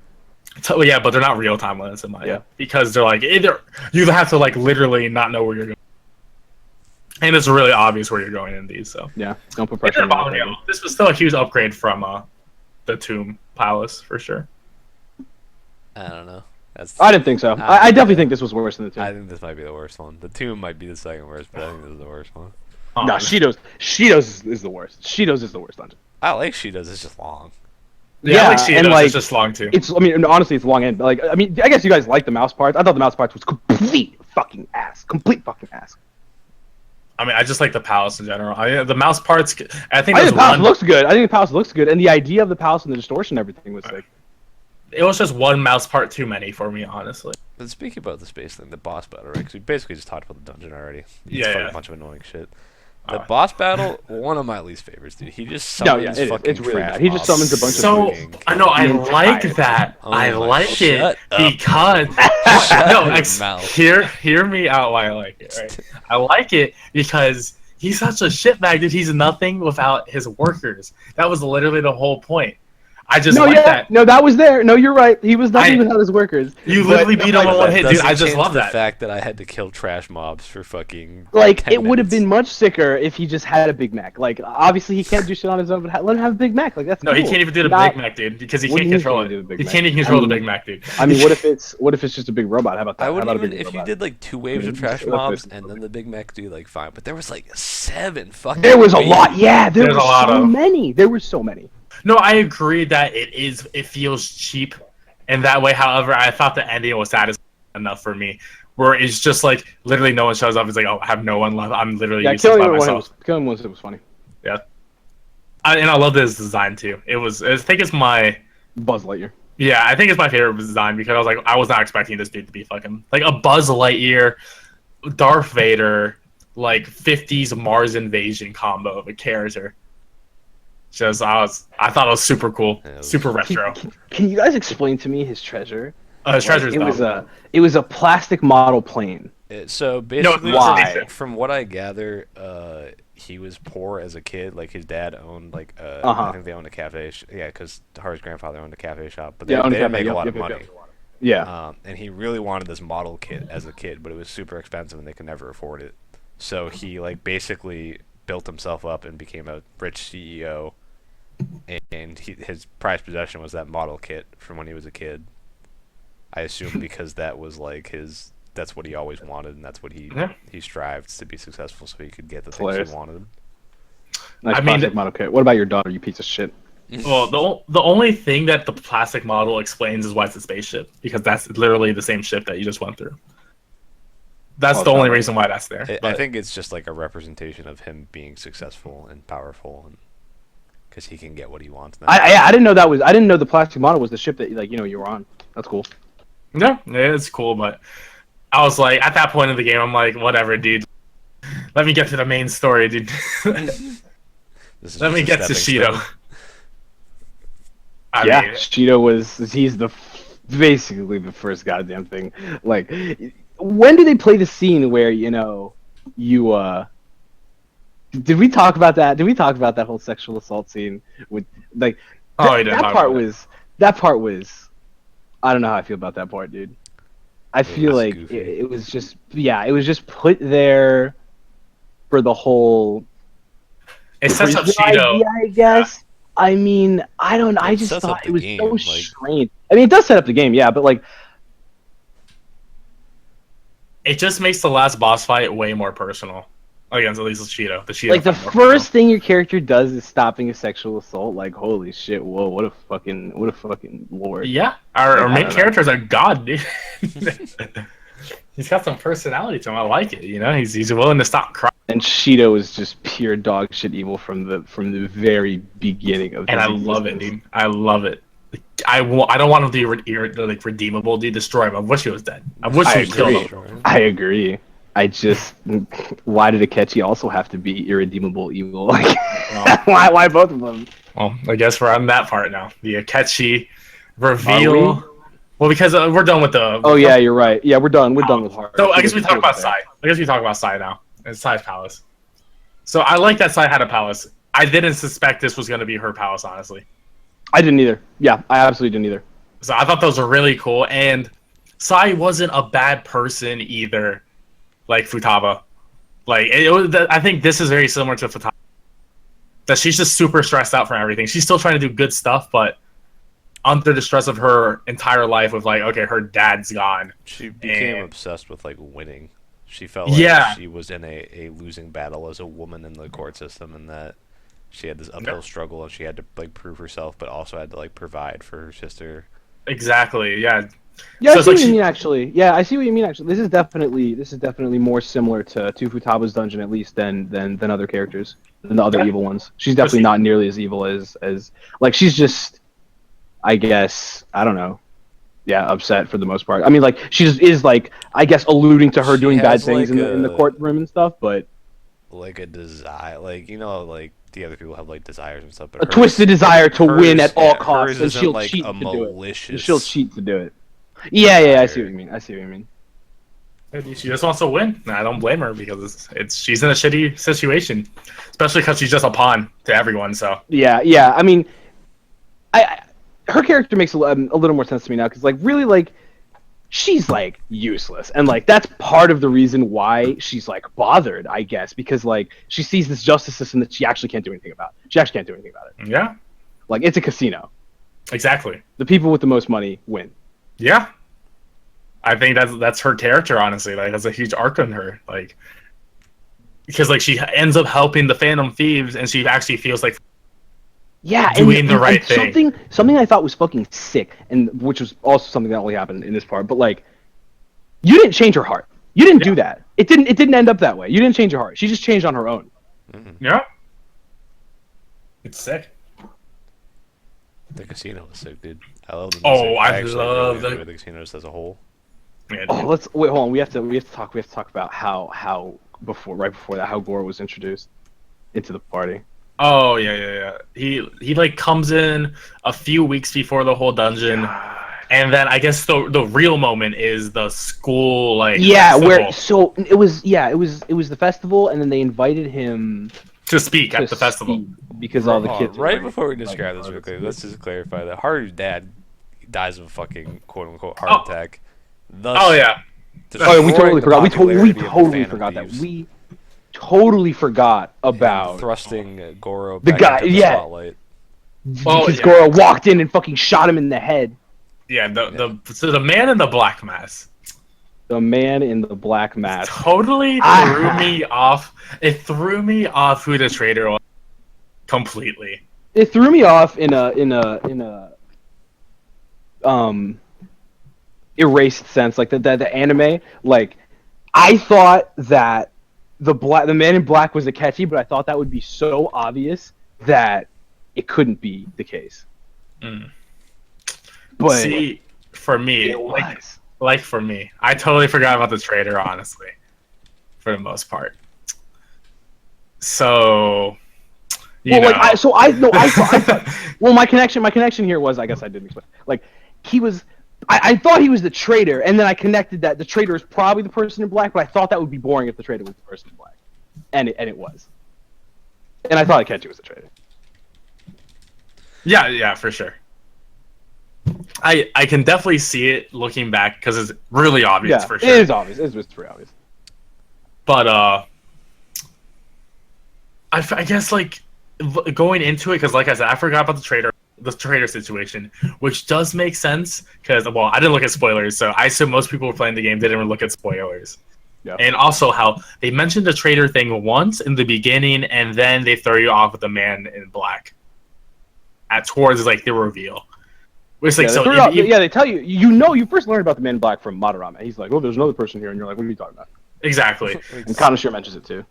So, yeah, but they're not real time limits in my Yeah. because they're like either you have to like literally not know where you're going, and it's really obvious where you're going in these. So Yeah, don't put it pressure didn't on bother me me. at all. This was still a huge upgrade from the Tomb Palace for sure. I don't know. That's. I didn't think so. I definitely think this was worse than the two. I think this might be the worst one. The Tomb might be the second worst, but I think this is the worst one. Oh, No, Shido's is the worst. Shido's is the worst dungeon. I like Shido's. It's just long. yeah, I like and, Shido's, like, it's just long too. I mean, honestly, it's long end. But, like, I mean, I guess you guys like the mouse parts. I thought the mouse parts was complete fucking ass. Complete fucking ass. I mean, I just like the palace in general. The mouse parts. I think I there's think the palace one. looks good. I think the palace looks good, and the idea of the palace and the distortion, and everything was sick. It was just one mouse part too many for me, honestly. But speaking about the space thing, the boss battle, right? Because we basically just talked about the dungeon already. It's Yeah, fucking yeah. a bunch of annoying shit. The Alright. boss battle, one of my least favorites, dude. He just No, summons yeah, it is. fucking It's really trash bad. He just mobs. summons a bunch of So fucking- I know I The like entire that. Oh I my- like shut it up. because Shut no, your mouth. hear me out why I like it. Right? I like it because he's such a shitbag, dude. He's nothing without his workers. That was literally the whole point. I just No, like yeah, that. no, that was there. No, you're right. He was nothing I- without his workers. You But- literally beat him like, on one That hit, dude. doesn't I just change love the that. fact that I had to kill trash mobs for fucking Like 10 it would have minutes. been much sicker if he just had a Big Mac. Like obviously he can't do shit on his own, but let him have a Big Mac. Like that's No, cool. he can't even do the Not- Big Mac, dude, because he What do can't you mean control can't do it. the Big He Mac? can't even control the I mean- Big Mac, dude. I mean, what if it's just a big robot? How about that? I How wouldn't about a even big if you robot? did like 2 waves of Yeah, trash just mobs flip it. and then the Big Mac do like fine, but there was like 7 fucking. There was a lot. Yeah, there There's were a lot so of- many. There were so many. No, I agree that it feels cheap, and that way. However, I thought the ending was satisfying enough for me, where it's just like literally no one shows up. It's like, oh, I have no one left. I'm literally Yeah, useless by killing myself. him was funny. And I love this design too. I think it's my Buzz Lightyear. yeah, I think it's my favorite design because I was like, I was not expecting this dude to be fucking like a Buzz Lightyear, Darth Vader, like 50s Mars invasion combo of a character. Just I thought it was super cool, Yeah, it was- super retro. Can you guys explain to me his treasure? Treasure's It was a plastic model plane. So basically, Why? from what I gather, he was poor as a kid. Like his dad owned like Uh-huh. I think they owned a cafe. Yeah, because Haru's grandfather owned a cafe shop, but Yeah, they owned a didn't cafe, make yep, a lot yep, of yep, money. Yeah. And he really wanted this model kit as a kid, but it was super expensive and they could never afford it. So he like basically built himself up and became a rich CEO. And his prized possession was that model kit from when he was a kid. I assume because that was like that's what he always wanted, and that's what Yeah. he strived to be successful, so he could get the things Hilarious. he wanted. Nice I mean- plastic model kit. What about your daughter? You piece of shit. Well, the only thing that the plastic model explains is why it's a spaceship, because that's literally the same ship that you just went through. That's Oh, the only probably. reason why that's there. I But- think it's just like a representation of him being successful and powerful, and because he can get what he wants. I didn't know that was. I didn't know the plastic model was the ship that you were on. That's cool. yeah, it's cool, but I was like, at that point in the game, I'm like, whatever, dude. Let me get to the main story, dude. This is Let me just a get to stepping Shido. stone. I Yeah, mean, Shido he's basically the first goddamn thing. Like, when do they play the scene where you did we talk about that? Did we talk about that whole sexual assault scene with like oh, he didn't that talk part about it. was that part was I don't know how I feel about that part, dude. I feel was like goofy. it was just it was just put there for the whole It sets up prison Shido. idea, I guess. I mean, I don't. I It just sets up thought the it was game, so like- strange. I mean, it does set up the game, yeah, but like, It just makes the last boss fight way more personal against at least Shido. The Shido like the fight more first thing your character does is stopping a sexual assault. Like, holy shit! Whoa, what a fucking lord. personal. Yeah, our I main don't know. character's a god, dude. He's got some personality to him. I like it. He's willing to stop crying, And Shido is just pure dog shit evil from the very beginning of. and his I love it, existence. dude. I love it. I don't want him to be like redeemable. Dude, destroy him. I wish he was dead. I wish I we killed agree. him. I agree. I just, why did Akechi also have to be irredeemable evil? Like, Well, why both of them? well, I guess we're on that part now. The Akechi Are reveal. we? Well, because we're done with the. Oh yeah, you're right. Yeah, we're done. We're done with Heart. So I guess we talk about Sai. I guess we talk about Sai now. It's Sai's palace. So I like that Sai had a palace. I didn't suspect this was going to be her palace, honestly. I didn't either. Yeah, I absolutely didn't either. So I thought those were really cool. And Sai wasn't a bad person either, like Futaba. Like it was. I think this is very similar to Futaba. That she's just super stressed out for everything. She's still trying to do good stuff, but under the stress of her entire life, with like, okay, her dad's gone. She became And- obsessed with like winning. She felt like Yeah. she was in a losing battle as a woman in the court system, and that she had this uphill struggle, and she had to like prove herself, but also had to like provide for her sister. Exactly. Yeah. Yeah, So I it's see like what you she- mean. Actually, yeah, I see what you mean. Actually, this is definitely more similar to Futaba's dungeon at least than other characters, than the other Yeah. evil ones. She's definitely not nearly as evil as like she's just, I guess, I don't know. Yeah, upset for the most part. I mean, like she just is like, I guess, alluding to her She doing bad has, things like, in the a- courtroom and stuff, but Like a desire, like like the other people have like desires and stuff, but a hers- twisted desire to win hers- at all yeah, costs, hers and isn't, she'll like, cheat a to do it. malicious She'll cheat to do it. Yeah, I see desire. what you mean. I see what you mean. She just wants to win. And I don't blame her because it's she's in a shitty situation, especially because she's just a pawn to everyone. So Yeah. I mean, her character makes a little more sense to me now because, like, really, like, she's like useless, and like that's part of the reason why she's like bothered, I guess, because like she sees this justice system that she actually can't do anything about. She actually can't do anything about it. yeah, Like, it's a casino. exactly. The people with the most money win. Yeah, I think that's her character. Honestly, like that's a huge arc on her. Like because like she ends up helping the Phantom Thieves, and she actually feels like Yeah, Doing the right thing. Something I thought was fucking sick, and which was also something that only happened in this part. But like, you didn't change her heart. You didn't do that. It didn't end up that way. You didn't change her heart. She just changed on her own. yeah, it's sick. The casino was sick, dude. I love the music. Oh, I actually love really the- enjoy the casino just as a whole. Yeah, Oh, let's wait. Hold on. We have to talk about how right before that how Gore was introduced into the party. Oh yeah. He like comes in a few weeks before the whole dungeon, and then I guess the real moment is the school like Yeah, festival it was the festival, and then they invited him to speak to at the festival. speak because all the Oh, kids. were right wearing, before we like, describe this real quick, let's just clarify that Haru's dad dies of a fucking quote unquote heart Oh. attack. Thus Oh yeah, Oh, yeah, we destroying totally the forgot. We popularity of the totally Phantom forgot that. Thieves We totally forgot and about thrusting Goro The back guy- into the yeah. spotlight. Oh, because yeah. Goro walked in and fucking shot him in the head. yeah. The man in the black mask The man in the black mask. totally Ah. threw me off. It threw me off who the traitor was completely. It threw me off in a erased sense, like the anime. Like, I thought that the man in black was Akechi, but I thought that would be so obvious that it couldn't be the case. Mm. But See, for me, it was. like for me, I totally forgot about the traitor, honestly, for the most part. So, you Well, know. like, I thought. Well, my connection here was, I guess I didn't explain. Like, he was. I thought he was the traitor, and then I connected that the traitor is probably the person in black, but I thought that would be boring if the traitor was the person in black, and it was. And I thought Akechi was the traitor. Yeah, for sure. I can definitely see it looking back because it's really obvious Yeah, for sure. it is obvious. It was pretty obvious. But I guess like going into it because like I said, I forgot about the traitor situation, which does make sense because well, I didn't look at spoilers, so I assume most people who were playing the game didn't even look at spoilers. Yeah. And also how they mentioned the traitor thing once in the beginning, and then they throw you off with the man in black at towards like the reveal. It's like Yeah, so. they threw it out- they tell you. You first learned about the man in black from Madarame. He's like, oh, there's another person here, and you're like, what are you talking about? Exactly. And Kanashiro mentions it too.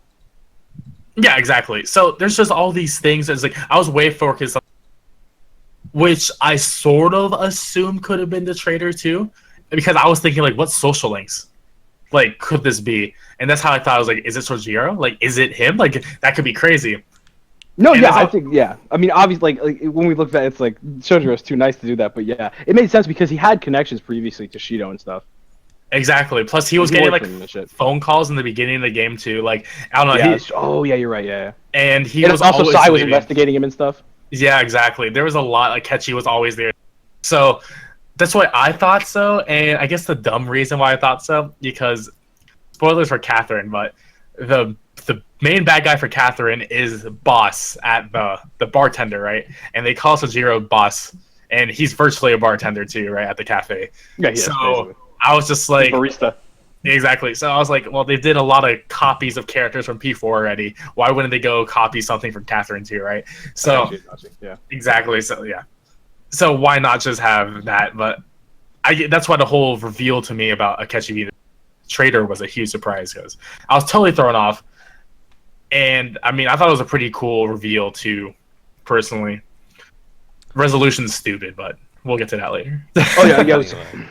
Yeah, exactly. So there's just all these things. It's like I was waiting for because which I sort of assumed could have been the traitor too, because I was thinking like, what social links, like, could this be? And that's how I thought. I was like, is it Sojiro? Like, is it him? Like, that could be crazy. No, And yeah, it's I all- think, yeah. I mean, obviously, like when we looked at it, it's like Shojiro's too nice to do that, but yeah, it made sense because he had connections previously to Shido and stuff. Exactly. Plus, he was He getting worked like for him and shit. phone calls in the beginning of the game too. Like, I don't know. Yeah. He, Oh, yeah, you're right. Yeah. and he And was also, always Sai was leaving. investigating him and stuff. Yeah, exactly. There was a lot. Like, Ketchy was always there. So that's why I thought so. And I guess the dumb reason why I thought so, because spoilers for Catherine, but the main bad guy for Catherine is boss at the bartender, right? And they call Sojiro boss, and he's virtually a bartender too, right, at the cafe. Yeah, yeah. So I was just like, barista. exactly. So I was like, well, they did a lot of copies of characters from P4 already. Why wouldn't they go copy something from Catherine too, right? So Yeah. exactly. So yeah. So why not just have that? But that's why the whole reveal to me about Akechi being the traitor was a huge surprise, because I was totally thrown off. And I mean, I thought it was a pretty cool reveal too, personally. Resolution's stupid, but we'll get to that later. Oh yeah, yeah. Anyway,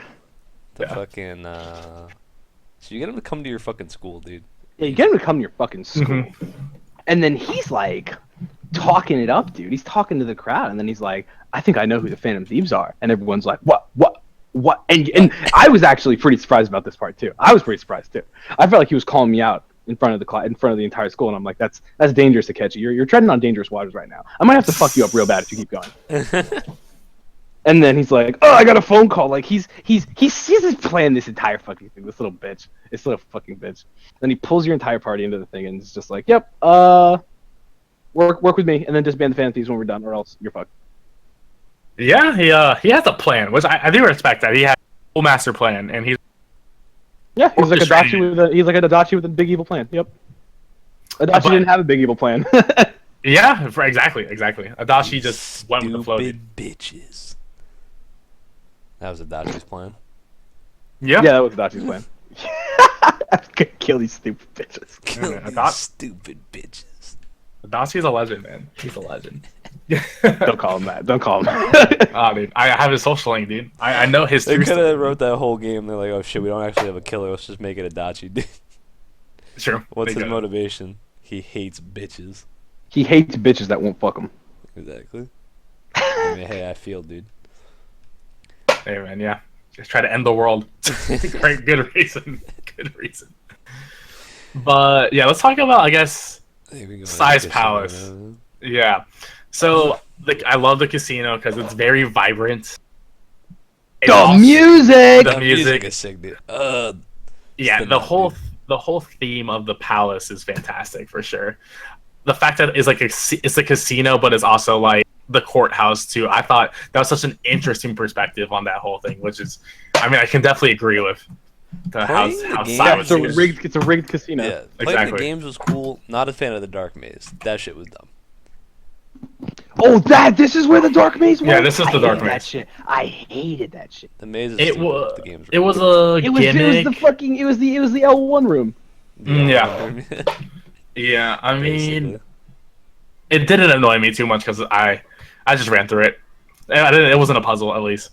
the Yeah. fucking so you get him to come to your fucking school, dude. Yeah, you get him to come to your fucking school, Mhm. and then he's like talking it up, dude. He's talking to the crowd, and then he's like, "I think I know who the Phantom Thieves are," and everyone's like, "What? What? What?" And I was actually pretty surprised about this part too. I was pretty surprised too. I felt like he was calling me out in front of the in front of the entire school, and I'm like, "That's dangerous to catch you. You're treading on dangerous waters right now. I might have to fuck you up real bad if you keep going." And then he's like, "Oh, I got a phone call." Like he's planned this entire fucking thing. This little bitch, this little fucking bitch. Then he pulls your entire party into the thing, and it's just like, "Yep, work with me, and then disband the Phantom Thieves when we're done, or else you're fucked." Yeah, he has a plan, which I do respect that. He has a full master plan, and he's Yeah, he's like Orchestrating Adachi with a big evil plan. Yep. Adachi But- didn't have a big evil plan. yeah, exactly. Adachi just went with the flow. Stupid bitches. That was Adachi's plan. Yeah. Yeah, that was Adachi's plan. I'm gonna kill these stupid bitches. Kill I these thought- stupid bitches. Adachi's a legend, man. He's a legend. Don't call him that. Don't call him that. Oh, dude, I have his social link, dude. I know his They true could have story. wrote that whole game. They're like, oh shit, we don't actually have a killer. Let's just make it Adachi. Dude. Sure. What's they his could. motivation? He hates bitches. He hates bitches that won't fuck him. Exactly. I mean, hey, I feel, dude. Hey, man, yeah. Just try to end the world. Great, good reason. Good reason. But yeah, let's talk about, I guess, Hey, we go Size to the Palace. casino. yeah. So I love the casino because it's very vibrant. It The also- music. The music. is sick, dude. Yeah, Spin the up, whole dude. the whole theme of the palace is fantastic for sure. The fact that it's like it's a casino, but it's also like the courthouse too. I thought that was such an interesting perspective on that whole thing, which is, I mean, I can definitely agree with the Playing the how game- Sai Yeah, was it's a used. rigged. It's a rigged casino. Yeah, playing the Exactly. games was cool. Not a fan of the Dark Maze. That shit was dumb. Oh, this is where the dark maze was. Yeah, this is I the dark hated that maze. shit. I hated that shit. The maze is It stupid, was the games it were was cool. a It was gimmick. the fucking it was the L1 room. Yeah. Yeah, I mean, Basically. it didn't annoy me too much because I just ran through it. I didn't. It wasn't a puzzle, at least.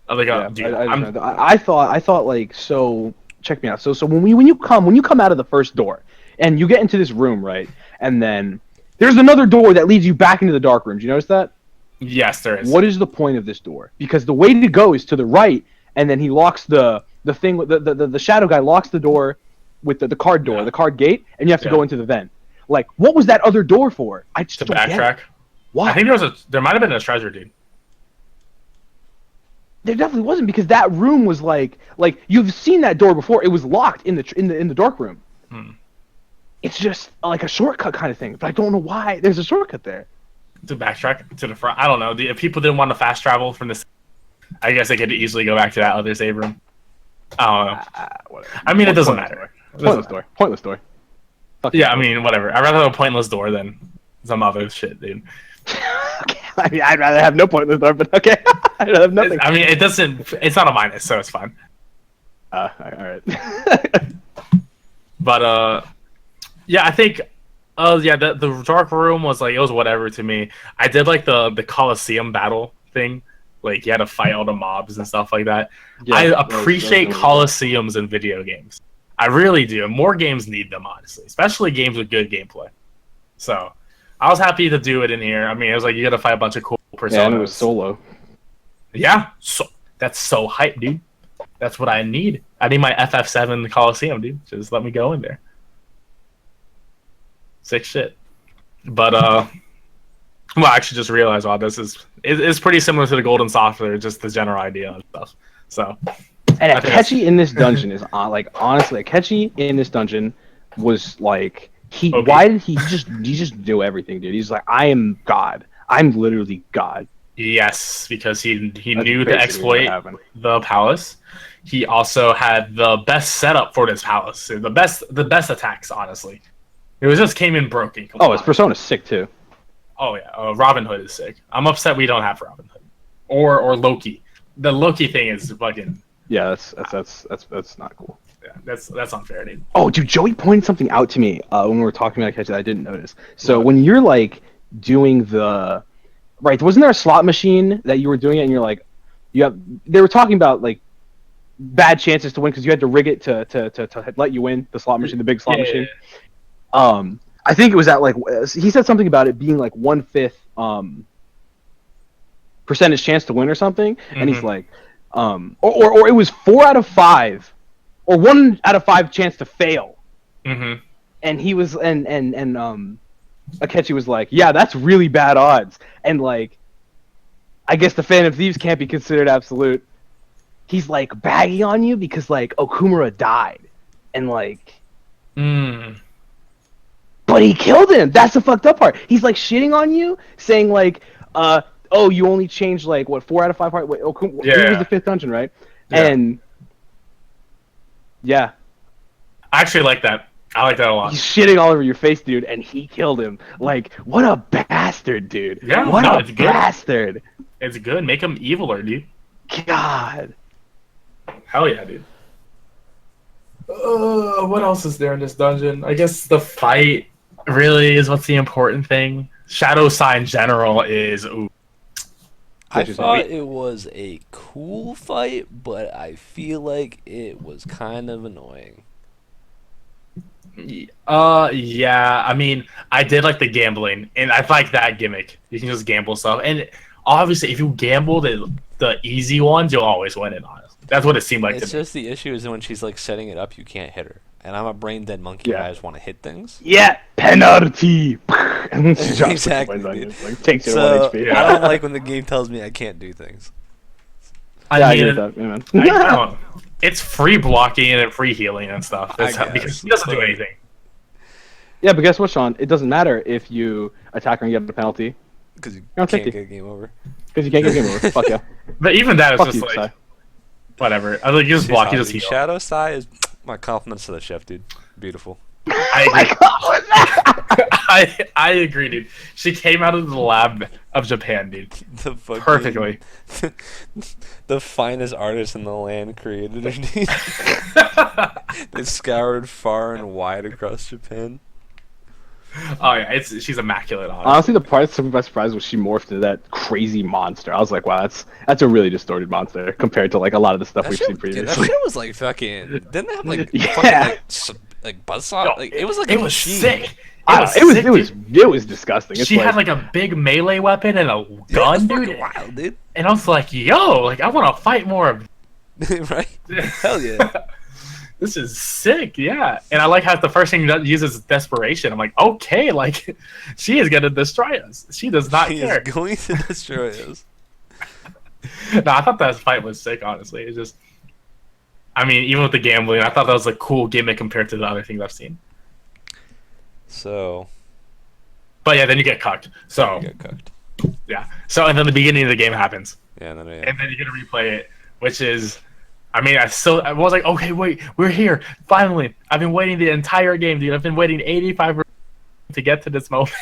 I was like, Yeah, dude, I thought like, so check me out. So when you come out of the first door and you get into this room, right, and then there's another door that leads you back into the dark room. Do you notice that? yes, there is. What is the point of this door? Because the way to go is to the right, and then he locks the thing. The shadow guy locks the door with the card door, Yeah. the card gate, and you have to Yeah. go into the vent. Like, what was that other door for? I just To don't get it. backtrack? Why? I think there might have been a treasure, dude. There definitely wasn't, because that room was like you've seen that door before. It was locked in the dark room. Hmm. It's just like a shortcut kind of thing, but I don't know why there's a shortcut there. To backtrack to the front. I don't know. If people didn't want to fast travel from this, I guess they could easily go back to that other save room. I don't know. Whatever. I mean, it doesn't Pointless matter. Pointless door. Pointless door. Fuck Yeah, I mean, whatever. I'd rather have a pointless door than some other shit, dude. okay. I mean, I'd rather have no pointless door, but okay. I'd rather have nothing. I mean, it doesn't. It's not a minus, so it's fine. All right. But yeah, I think. Yeah, the dark room was like, it was whatever to me. I did like the Coliseum battle thing. Like you had to fight all the mobs and stuff like that. Yeah, I that was appreciate really coliseums in video games. I really do. More games need them, honestly, especially games with good gameplay. So I was happy to do it in here. I mean, it was like you got to fight a bunch of cool personas. Yeah, and it was solo. Yeah, so that's so hype, dude. That's what I need. I need my FF7 Coliseum, dude. Just let me go in there. Sick shit. But well, I actually just realized, wow, it's pretty similar to the Golden Saucer, just the general idea and stuff. So, And I think Akechi in this dungeon is like honestly, Akechi in this dungeon was like Okay. why did he just do everything, dude? He's like, I am God. I'm literally God. yes, because he That's knew to basically exploit what happened. the palace. He also had the best setup for this palace. The best attacks, honestly. It was just came in broken. Oh, his Persona's sick too. Oh yeah, Robin Hood is sick. I'm upset we don't have Robin Hood or Loki. The Loki thing is fucking. Yeah, that's not cool. Yeah, that's unfair, dude. Oh, dude, Joey pointed something out to me when we were talking about Akechi that I didn't notice. So when you're like doing the right, wasn't there a slot machine that you were doing it, and you're like, they were talking about like bad chances to win because you had to rig it to let you win the slot machine, the big slot machine. I think it was at like he said something about it being like 1/5 percentage chance to win or something, and he's like, or it was 4 out of 5, or 1 out of 5 chance to fail, and he was and Akechi was like, yeah, that's really bad odds, and like, I guess the Phantom Thieves can't be considered absolute. He's like bagging on you because like Okumura died, and like. But he killed him. That's the fucked up part. He's like shitting on you, saying like, "Oh, you only changed like what 4 out of 5 heart." Wait, it was the 5th dungeon, right? Yeah. And yeah, I actually like that. I like that a lot. he's shitting all over your face, dude, and he killed him. Like, what a bastard, dude! Yeah, what no, a it's good. bastard! It's good. Make him eviler, dude. God. Hell yeah, dude. What else is there in this dungeon? I guess the fight really is what's the important thing. Shadow Sign General is ooh. I Which is thought sweet. it was a cool fight, but I feel like it was kind of annoying. Yeah. I mean, I did like the gambling, and I like that gimmick. You can just gamble stuff, and obviously, if you gamble the easy ones, you'll always win it. Honestly, that's what it seemed like. It's To me. just the issue is when she's like setting it up, you can't hit her. And I'm a brain dead monkey. Yeah. I just want to hit things. Yeah, penalty. And then she drops Exactly, the points on you. dude. Like, takes you to So 1 HP. I don't like when the game tells me I can't do things. I Yeah, I mean, get that, yeah, man. I don't. It's free blocking and free healing and stuff. I That's how, guess, because he doesn't do but- anything. Yeah, but guess what, Sean? It doesn't matter if you attack her and get a penalty Because you No, can't thank you. get a game over. because you can't get game over. Fuck yeah. But even that is Fuck just you, like Sai. whatever. I like you just She's block, hot, you just dude. heal. Shadow Sai is my compliments to the chef, dude. Beautiful. I agree, dude. She came out of the lab of Japan, dude. The fucking, Perfectly. the finest artist in the land created her, dude. They scoured far and wide across Japan. Oh yeah, she's immaculate. Honestly. Honestly, the part that's my surprise was she morphed into that crazy monster. I was like, wow, that's a really distorted monster compared to like a lot of the stuff That we've shit, seen dude, previously. that shit was like fucking. Didn't it have like Yeah. fucking like buzzsaw? No, Like it was like it a was machine. sick. It was disgusting. It's She had like like a big melee weapon and a Yeah, it was gun, fucking dude. wild, dude. And I was like, yo, like I want to fight more of. Right? Hell yeah. This is sick, yeah. And I like how the first thing that uses is desperation. I'm like, okay, like she is gonna destroy us. She does not She care. is going to destroy us. No, I thought that fight was sick. Honestly, it's just. I mean, even with the gambling, I thought that was a cool gimmick compared to the other things I've seen. So But yeah, then you get cucked. So you get cooked. yeah. So and then the beginning of the game happens, Yeah, and then and then you get to replay it, which is. I mean, I was like, okay, wait, we're here. Finally. I've been waiting the entire game, dude. I've been waiting 85 to get to this moment.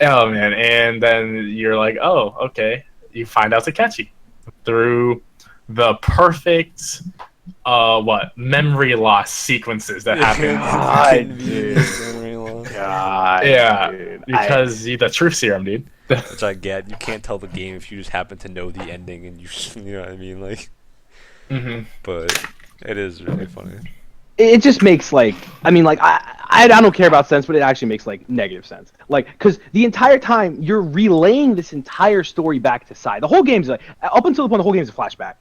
Oh, man. And then you're like, oh, okay. You find out Takechi through the perfect, memory loss sequences that happen. God, Convenient dude. memory loss. God, Yeah, dude. because the truth serum, dude. which I get. You can't tell the game if you just happen to know the ending and you know what I mean, like. Hmm. But it is really funny. It just makes like, I mean, like I don't care about sense, but it actually makes like negative sense. Like, because the entire time you're relaying this entire story back to Sai. The whole game's like, up until the point the whole game's a flashback.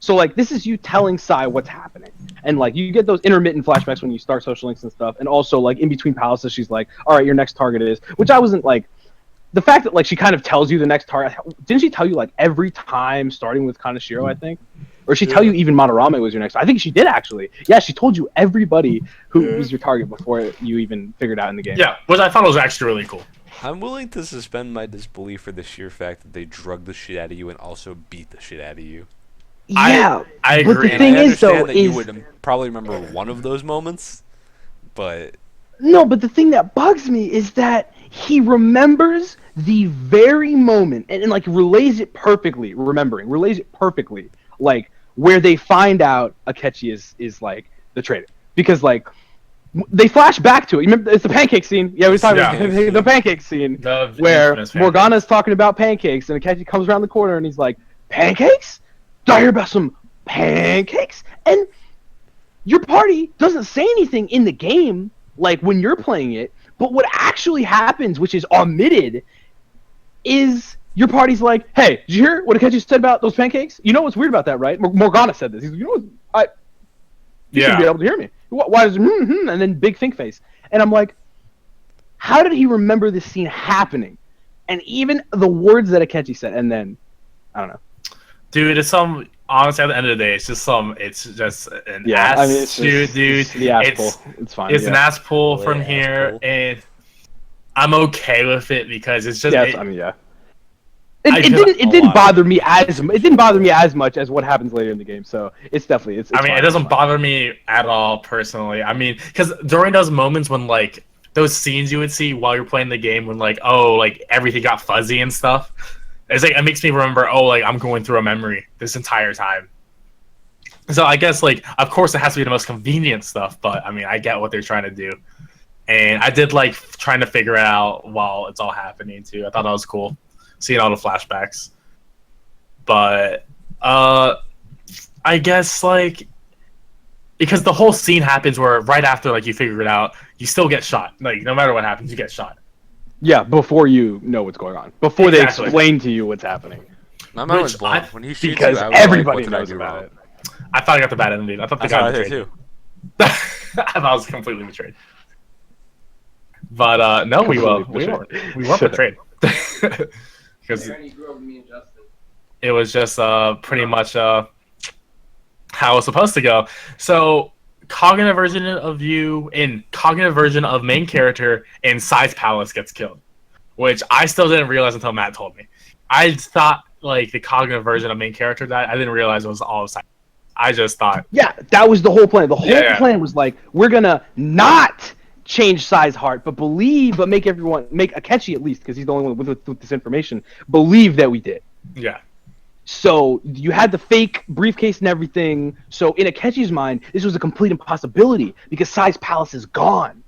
So like, this is you telling Sai what's happening, and like you get those intermittent flashbacks when you start social links and stuff, and also like in between palaces, she's like, all right, your next target is, which I wasn't like. The fact that like she kind of tells you the next target, didn't she tell you like every time starting with Kaneshiro, I think? Or she tell you even Madarame was your next? I think she did actually. Yeah, she told you everybody who was your target before you even figured out in the game. Yeah, which I thought was actually really cool. I'm willing to suspend my disbelief for the sheer fact that they drug the shit out of you and also beat the shit out of you. Yeah, I but agree. the And thing I is understand though that you is would probably remember one of those moments, but no, but the thing that bugs me is that he remembers the very moment and like relays it perfectly, relays it perfectly, like where they find out Akechi is like the traitor, because like they flash back to it. You remember, it's the pancake scene. Yeah, we was talking about the pancake scene The where infamous pancake. Morgana's talking about pancakes, and Akechi comes around the corner and he's like, "Pancakes? Did I hear about some pancakes?" And your party doesn't say anything in the game, like when you're playing it, but what actually happens, which is omitted, is your party's like, "Hey, did you hear what Akechi said about those pancakes? You know what's weird about that, right?" Morgana said this. He's like, "You know what? You should be able to hear me. Why is and then big think face?" And I'm like, how did he remember this scene happening? And even the words that Akechi said, and then I don't know. Dude, it's some. Honestly, at the end of the day, it's just an ass I mean, it's shoot, just, dude. It's the ass pull. It's fine. It's an ass pull Really from ass here, pull. and I'm okay with it because it's just. Yes, it- I mean, yeah. I- It didn't bother me as much as what happens later in the game. So it's definitely it's I mean, fine, it doesn't it's fine. bother me at all personally. I mean, because during those moments when like those scenes you would see while you're playing the game, when like like everything got fuzzy and stuff, it's like it makes me remember. Oh, like I'm going through a memory this entire time. So I guess like of course it has to be the most convenient stuff, but I mean I get what they're trying to do, and I did like trying to figure it out while it's all happening too. I thought that was cool, seeing all the flashbacks. But I guess like because the whole scene happens where right after like you figure it out, you still get shot. Like no matter what happens, you get shot. Yeah, before you know what's going on, before they Exactly. explain to you what's happening, my mind was Which blown I- when he shoots because you. I was everybody like, what did I knows do about wrong? it. I thought I got the bad ending. I thought the That's guy what I did betrayed. too. I thought I was completely betrayed. But no, we Completely weren't betrayed. betrayed because it was just pretty much how it was supposed to go. So cognitive version of you in cognitive version of main character in Sai's Palace gets killed, which I still didn't realize until Matt told me. I thought like the cognitive version of main character died. I didn't realize it was all of Sai. I just thought, Yeah, that was the whole plan. The whole Yeah. plan was like, we're gonna not change Sai's heart, but make Akechi at least, because he's the only one with this information, believe that we did. yeah, So you had the fake briefcase and everything. So in Akechi's mind, this was a complete impossibility because Sai's palace is gone.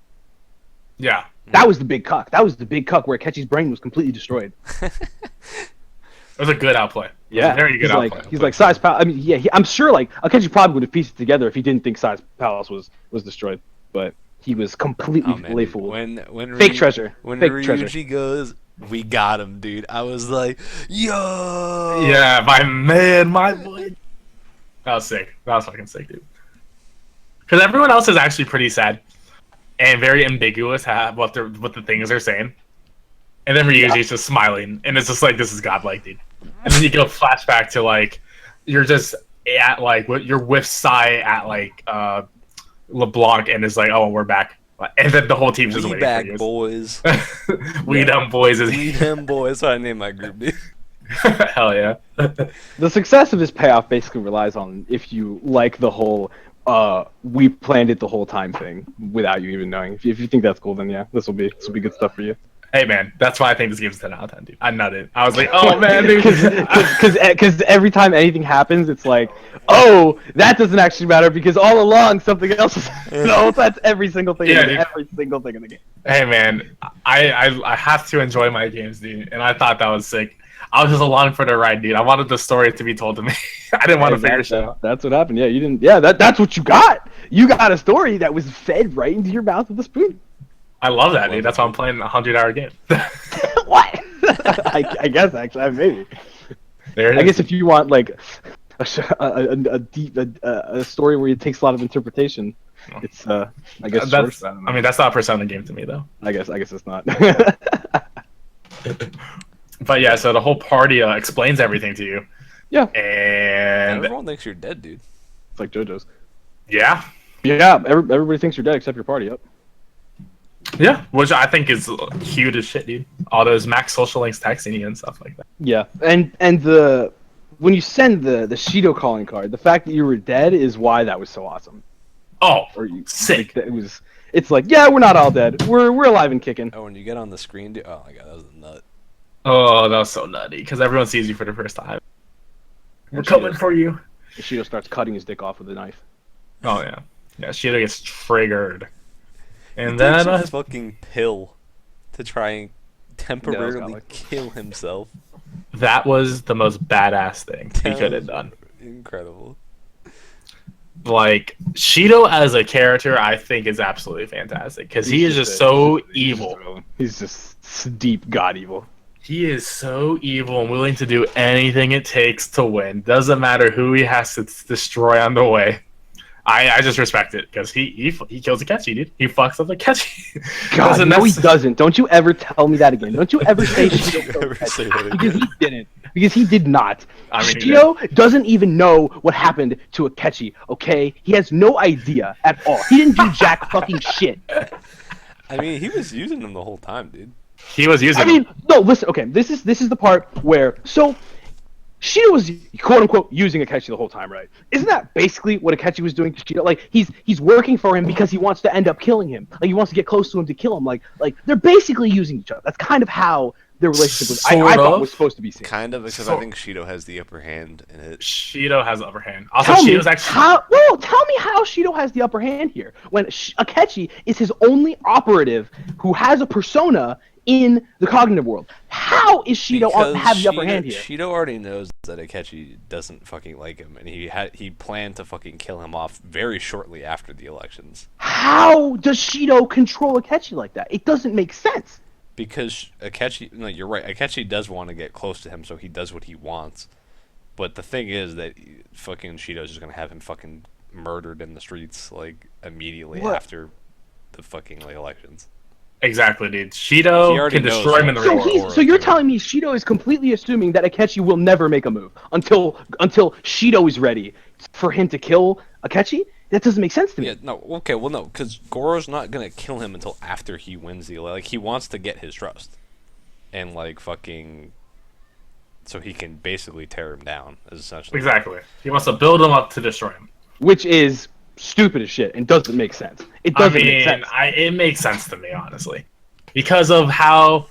yeah. That was the big cuck. That was the big cuck where Akechi's brain was completely destroyed. It was a good outplay. It was a very good outplay. He's like Sai's palace. I mean, yeah, I'm sure like Akechi probably would have pieced it together if he didn't think Sai's palace was destroyed, but he was completely Oh, man, lay dude. fooled. When Fake treasure. When Fake Ryuji treasure. goes, we got him, dude. I was like, yo. Yeah, my man, my boy. That was sick. That was fucking sick, dude. Because everyone else is actually pretty sad and very ambiguous what the things they're saying, and then Ryuji's just smiling, and it's just like this is godlike, dude. And then you go flashback to like you're just at like you're with Sai at like LeBlanc, and it's like, oh, we're back, and then the whole team's just We waiting back, for you. boys. We dumb boys is We them boys. That's what I named my group, dude. hell yeah. The success of this payoff basically relies on if you like the whole we planned it the whole time thing without you even knowing. If you think that's cool, then yeah, this will be good stuff for you. Hey man, that's why I think this game's 10 out of 10, dude. I nutted. I was like, oh man, dude. Because every time anything happens, it's like, oh, that doesn't actually matter because all along something else is. No, that's every single thing. Yeah, in dude. every single thing in the game. Hey man, I have to enjoy my games, dude, and I thought that was sick. I was just along for the ride, dude. I wanted the story to be told to me. I didn't want to figure shit out. That's what happened. Yeah, you didn't. Yeah, that's what you got. You got a story that was fed right into your mouth with a spoon. I love that, dude. That's why I'm playing a 100-hour game. What? I guess actually, maybe. There it I is. guess if you want like a deep story where it takes a lot of interpretation, it's I guess that's. short. I mean, that's not a Persona game to me, though. I guess it's not. But yeah, so the whole party explains everything to you, Yeah, and Everyone thinks you're dead, dude. it's like JoJo's. yeah, Yeah, everybody thinks you're dead except your party. Yep. yeah, which I think is cute as shit, dude. All those Max Social Links texting you and stuff like that. Yeah, and the when you send the Shido calling card, the fact that you were dead is why that was so awesome. Oh, Or you, sick. like, it was. It's like, yeah, we're not all dead. We're alive and kicking. Oh, when you get on the screen, dude. Oh my god, that was a nut. Oh, that was so nutty because everyone sees you for the first time. We're And coming Shido- for you. Shido starts cutting his dick off with a knife. Oh yeah, yeah. Shido gets triggered, and He then takes a his fucking pill to try and temporarily like- kill himself. that was the most badass thing he That could have was done. Incredible. Like Shido as a character, I think is absolutely fantastic because he is just so evil. He's just deep god evil. He is so evil and willing to do anything it takes to win. Doesn't matter who he has to destroy on the way. I just respect it because he kills Akechi, dude. He fucks up Akechi. God, Doesn't no, he necess- doesn't. Don't you ever tell me that again. Don't you ever say Shido killed Ever say Akechi. that Because he didn't. Because he did not. I mean, he Shido doesn't even know what happened to Akechi, okay? He has no idea at all. He didn't do jack fucking shit. I mean, he was using him the whole time, dude. He was using. I mean, no, listen, okay, this is the part where, so, Shido was quote-unquote using Akechi the whole time, right? Isn't that basically what Akechi was doing to Shido? Like, he's working for him because he wants to end up killing him. Like, he wants to get close to him to kill him. Like they're basically using each other. That's kind of how their relationship was, I Sort thought of. was supposed to be seen. Kind of, except So- I think Shido has the upper hand in it. Shido has the upper hand. Also, Tell me Shido's actually. tell me how Shido has the upper hand here when Akechi is his only operative who has a persona in the cognitive world. How is Shido have the upper hand here? Shido already knows that Akechi doesn't fucking like him, and he planned to fucking kill him off very shortly after the elections. How does Shido control Akechi like that? It doesn't make sense. Because Akechi, no, you're right. Akechi does want to get close to him, so he does what he wants. But the thing is that fucking Shido's just gonna have him fucking murdered in the streets like immediately What? after the fucking like elections. Exactly, dude. He Shido already can knows destroy him in the what- real So world. so you're telling me Shido is completely assuming that Akechi will never make a move until Shido is ready for him to kill Akechi? That doesn't make sense to me. Yeah, no, okay, well, no, because Goro's not gonna kill him until after he wins the like. He wants to get his trust, and like fucking, so he can basically tear him down. Is essentially Exactly. He wants to build him up to destroy him. Which is stupid as shit and doesn't make sense. It I doesn't make mean, sense. it makes sense to me, honestly, because of how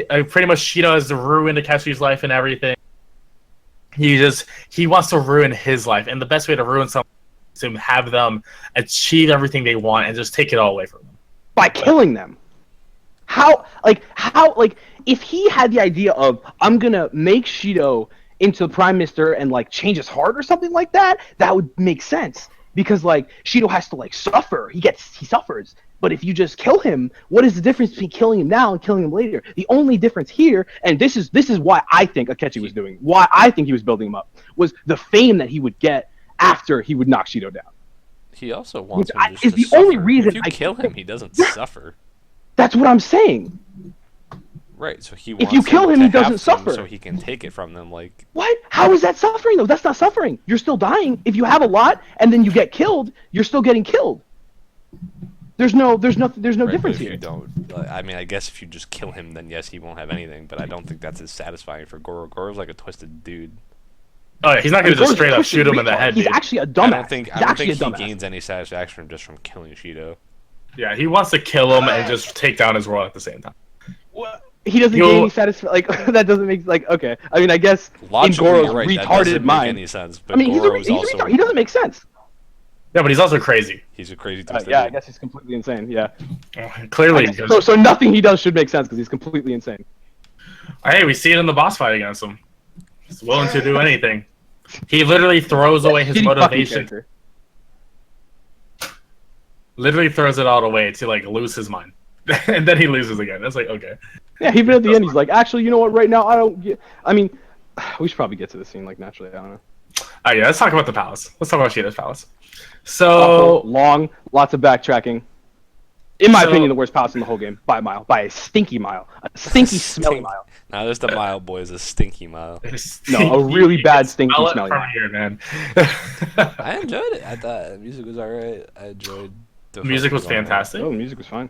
pretty much Shido has ruined Akechi's life and everything. He wants to ruin his life, and the best way to ruin someone is to have them achieve everything they want and just take it all away from them. By killing them. How if he had the idea of I'm gonna make Shido into the prime minister and like change his heart or something like that, that would make sense. Because like Shido has to like suffer. He suffers. But if you just kill him, what is the difference between killing him now and killing him later? The only difference here, and this is why I think Akechi was doing, why I think he was building him up, was the fame that he would get after he would knock Shido down. he also wants Which him just is to the only suffer. reason If you I kill think- him, he doesn't Yeah. suffer. That's what I'm saying. Right, so he If wants you kill them him, to he doesn't have them suffer. so he can take it from them. Like, What? How is that suffering though? That's not suffering. You're still dying. If you have a lot and then you get killed, you're still getting killed. There's no right, difference but if here. you don't, I mean, I guess if you just kill him, then yes, he won't have anything. But I don't think that's as satisfying for Goro. Goro's like a twisted dude. Oh, yeah, he's not going to Goro's just straight up twisted shoot him in the retard. head, He's dude. actually a I dumbass. don't think He's I don't actually think a he dumbass. gains any satisfaction just from killing Shido. Yeah, he wants to kill him and just take down his world at the same time. He doesn't He'll- gain any satisfaction. Like that doesn't make like okay. I mean, I guess Logically, in Goro's you're right. That retarded doesn't mind. make any sense. But I mean, Goro is he's also retarded. He doesn't make sense. Yeah, but he's also crazy. he's a crazy twisted Yeah, I dude. guess he's completely insane. Yeah. Clearly, So nothing he does should make sense because he's completely insane. hey, we see it in the boss fight against him. He's willing to do anything. He literally throws away his Shitty fucking motivation. character. Literally throws it all away to like lose his mind, and then he loses again. It's like okay. Yeah, even at the end, he's like, actually, you know what? Right now, I don't get. I mean, we should probably get to the scene like naturally. I don't know. Oh yeah, let's talk about the palace. Let's talk about Shido's palace. Awful, So long, lots of backtracking. In my So- opinion, the worst palace in the whole game by a mile, by a stinky mile, a stinky, smelly mile. Now there's the mile boys, a stinky mile. No, a really bad, stinky, Smell it smelly from mile. here, man. I enjoyed it. I thought the music was alright. I enjoyed the Music was fucking going on. fantastic. Oh, the music was fine.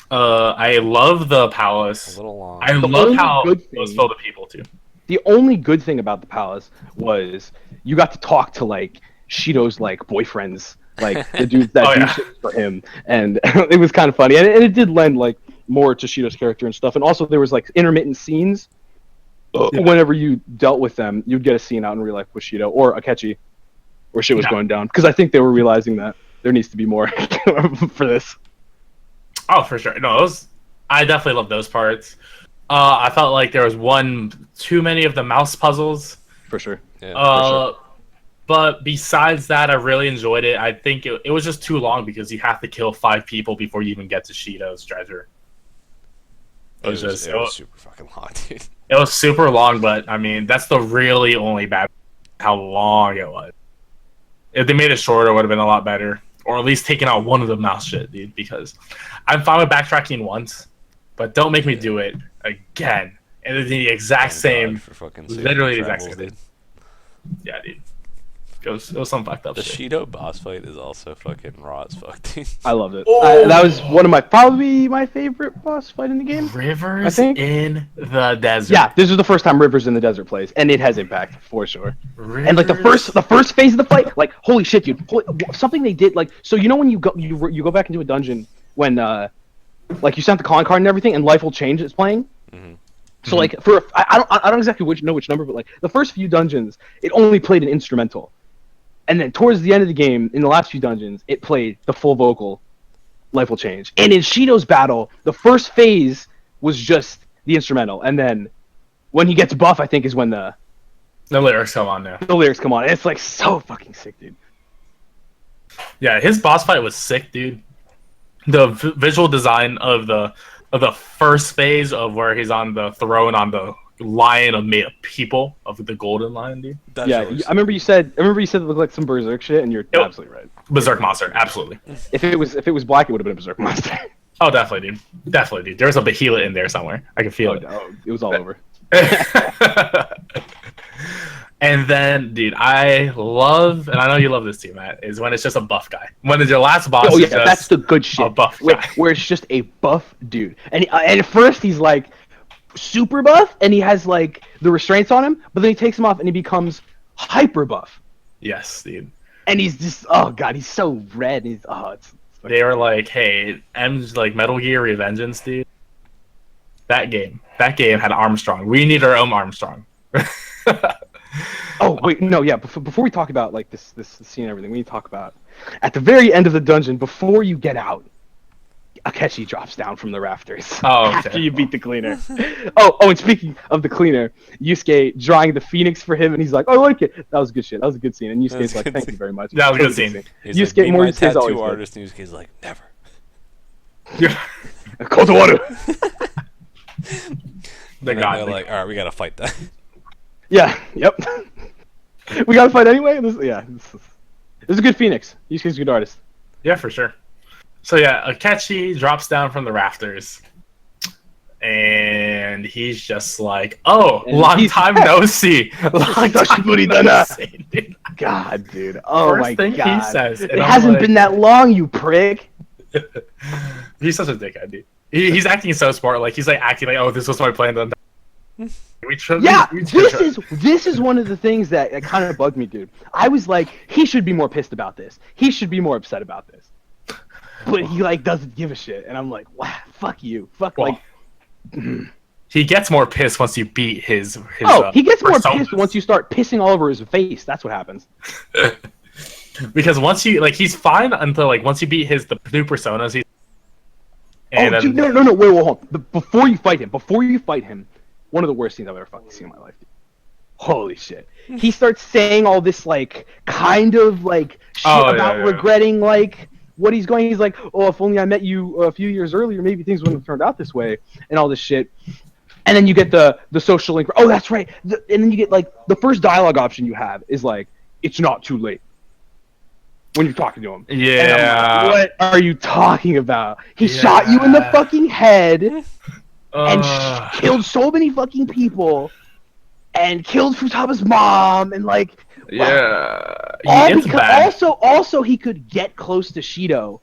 I love the A palace. little long. I The love only how good it was thing- filled with people too. The only good thing about the palace was you got to talk to like Shido's like boyfriends, like the dudes that Oh, do yeah. shit for him, and it was kind of funny, and it did lend like more to Shido's character and stuff. And also there was like intermittent scenes. Yeah. Whenever you dealt with them, you'd get a scene out in real life with Shido or Akechi, where shit was Yeah. going down. Because I think they were realizing that there needs to be more for this. Oh, for sure. No, I definitely love those parts. I felt like there was too many of the mouse puzzles. For sure. Yeah. But besides that, I really enjoyed it. I think it was just too long because you have to kill 5 people before you even get to Shido's treasure. it was just- super fucking long, dude. It was super long, but I mean, that's the really only bad how long it was. If they made it shorter, it would have been a lot better. Or at least taking out one of the mouse shit, dude, because I'm fine with backtracking once, but don't make me do it again. And it's the exact Thank same. God for fucking literally saving the exact travels, same dude. Yeah, dude. It was some fucked up The shit. Shido boss fight is also fucking raw as fuck, dude. I loved it. Oh. That was one of probably my favorite boss fight in the game. Rivers I think- in the desert. Yeah, this is the first time Rivers in the desert plays, and it has impact for sure. Rivers... And like the first phase of the fight, like holy shit, dude! Something they did, like so you know when you go back into a dungeon when like you sent the con card and everything, and life will change. It's playing. Mhm. So like I don't exactly know which number, but like the first few dungeons, it only played an instrumental, and then towards the end of the game, in the last few dungeons, it played the full vocal. Life will change. And in Shido's battle, the first phase was just the instrumental, and then when he gets buff, I think is when the lyrics come on now. lyrics come on. It's like so fucking sick, dude. Yeah, his boss fight was sick, dude. The visual design of the first phase of where he's on the throne on the lion of made of people of the golden lion, dude. That Yeah, shit was- I remember you said it looked like some berserk shit, and you're Yep. absolutely right. Berserk monster, absolutely. If it was black, it would have been a berserk monster. Oh, definitely, dude. Definitely, dude. There was a behemoth in there somewhere. I can feel it. It was all over. And then, dude, I love, and I know you love this too, Matt, is when it's just a buff guy. When your last boss Oh is yeah, just that's the good shit. a buff where, guy. where it's just a buff dude, and at first he's like super buff, and he has like the restraints on him, but then he takes them off and he becomes hyper buff, Yes, dude. and he's just oh god, he's so red. And it's They were like, hey, M's like Metal Gear Revengeance, dude. That game had Armstrong. We need our own Armstrong. Oh wait, no, yeah. Before we talk about like this scene and everything, we need to talk about at the very end of the dungeon before you get out. Akechi drops down from the rafters Oh, okay. after you beat the cleaner. oh, and speaking of the cleaner, Yusuke drawing the phoenix for him, and he's like, "I like it." That was a good shit. That was a good scene, and That was Yusuke's a like, good "Thank scene. you very much." That was a good Totally scene. He's Yusuke, like, be my Morisuke's always tattoo good. artist, and Yusuke's like, never. Kotowaru. The And then god. they're like, all right, we gotta fight that. Yeah. Yep. We gotta fight anyway. This is a good phoenix. Yusuke's a good artist. Yeah, for sure. So yeah, Akechi drops down from the rafters, and he's just like, "Oh, And long he's time back. no see, long time Hitoshiburi no dana. see." Dude. God, dude. Oh First my thing god. he says, and It I'm hasn't like- been that long, you prick. He's such a dickhead, dude. He's acting so smart, like he's like acting like, "Oh, this was my plan." Then Yeah, this is one of the things that kind of bugged me, dude. I was like, he should be more pissed about this. He should be more upset about this. But he like doesn't give a shit, and I'm like, wow, fuck you, fuck Well, like, he gets more pissed once you beat his. He gets more personas. pissed once you start pissing all over his face. That's what happens. Because once you he's fine until once you beat the new personas. Dude, no, wait, hold on. Before you fight him, one of the worst things I've ever fucking seen in my life. Dude. Holy shit! He starts saying all this kind of shit about regretting what he's going. He's like, oh, if only I met you a few years earlier, maybe things wouldn't have turned out this way, and all this shit. And then you get the social link. Oh, that's right. And then you get the first dialogue option you have is it's not too late. When you're talking to him. Yeah. What are you talking about? He shot you in the fucking head and killed so many fucking people and killed Futaba's mom and it's bad. Also he could get close to Shido.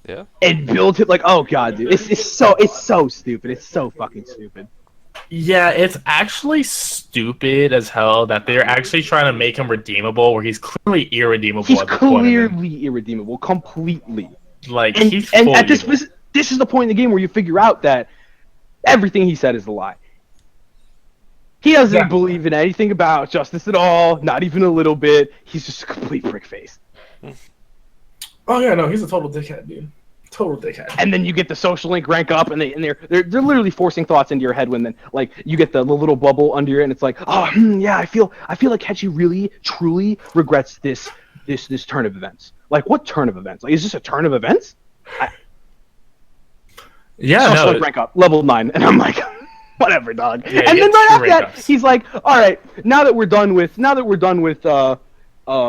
Yeah. And build it oh god, dude. It's so stupid. It's so fucking stupid. Yeah, it's actually stupid as hell that they're actually trying to make him redeemable, where he's clearly irredeemable. He's at this point. clearly irredeemable, completely. He's and full at this evil. this is the point in the game where you figure out that everything he said is a lie. He doesn't believe in anything about justice at all, not even a little bit. He's just a complete prick face. Oh yeah, no, he's a total dickhead, dude. Total dickhead. And then you get the social link rank up, and they're literally forcing thoughts into your head when then you get the little bubble under you, and it's yeah, I feel like Hechi really truly regrets this turn of events. What turn of events? Is this a turn of events? Social link rank up level 9, and I'm whatever, dog. Yeah, and then right after that, he's all right, now that we're done with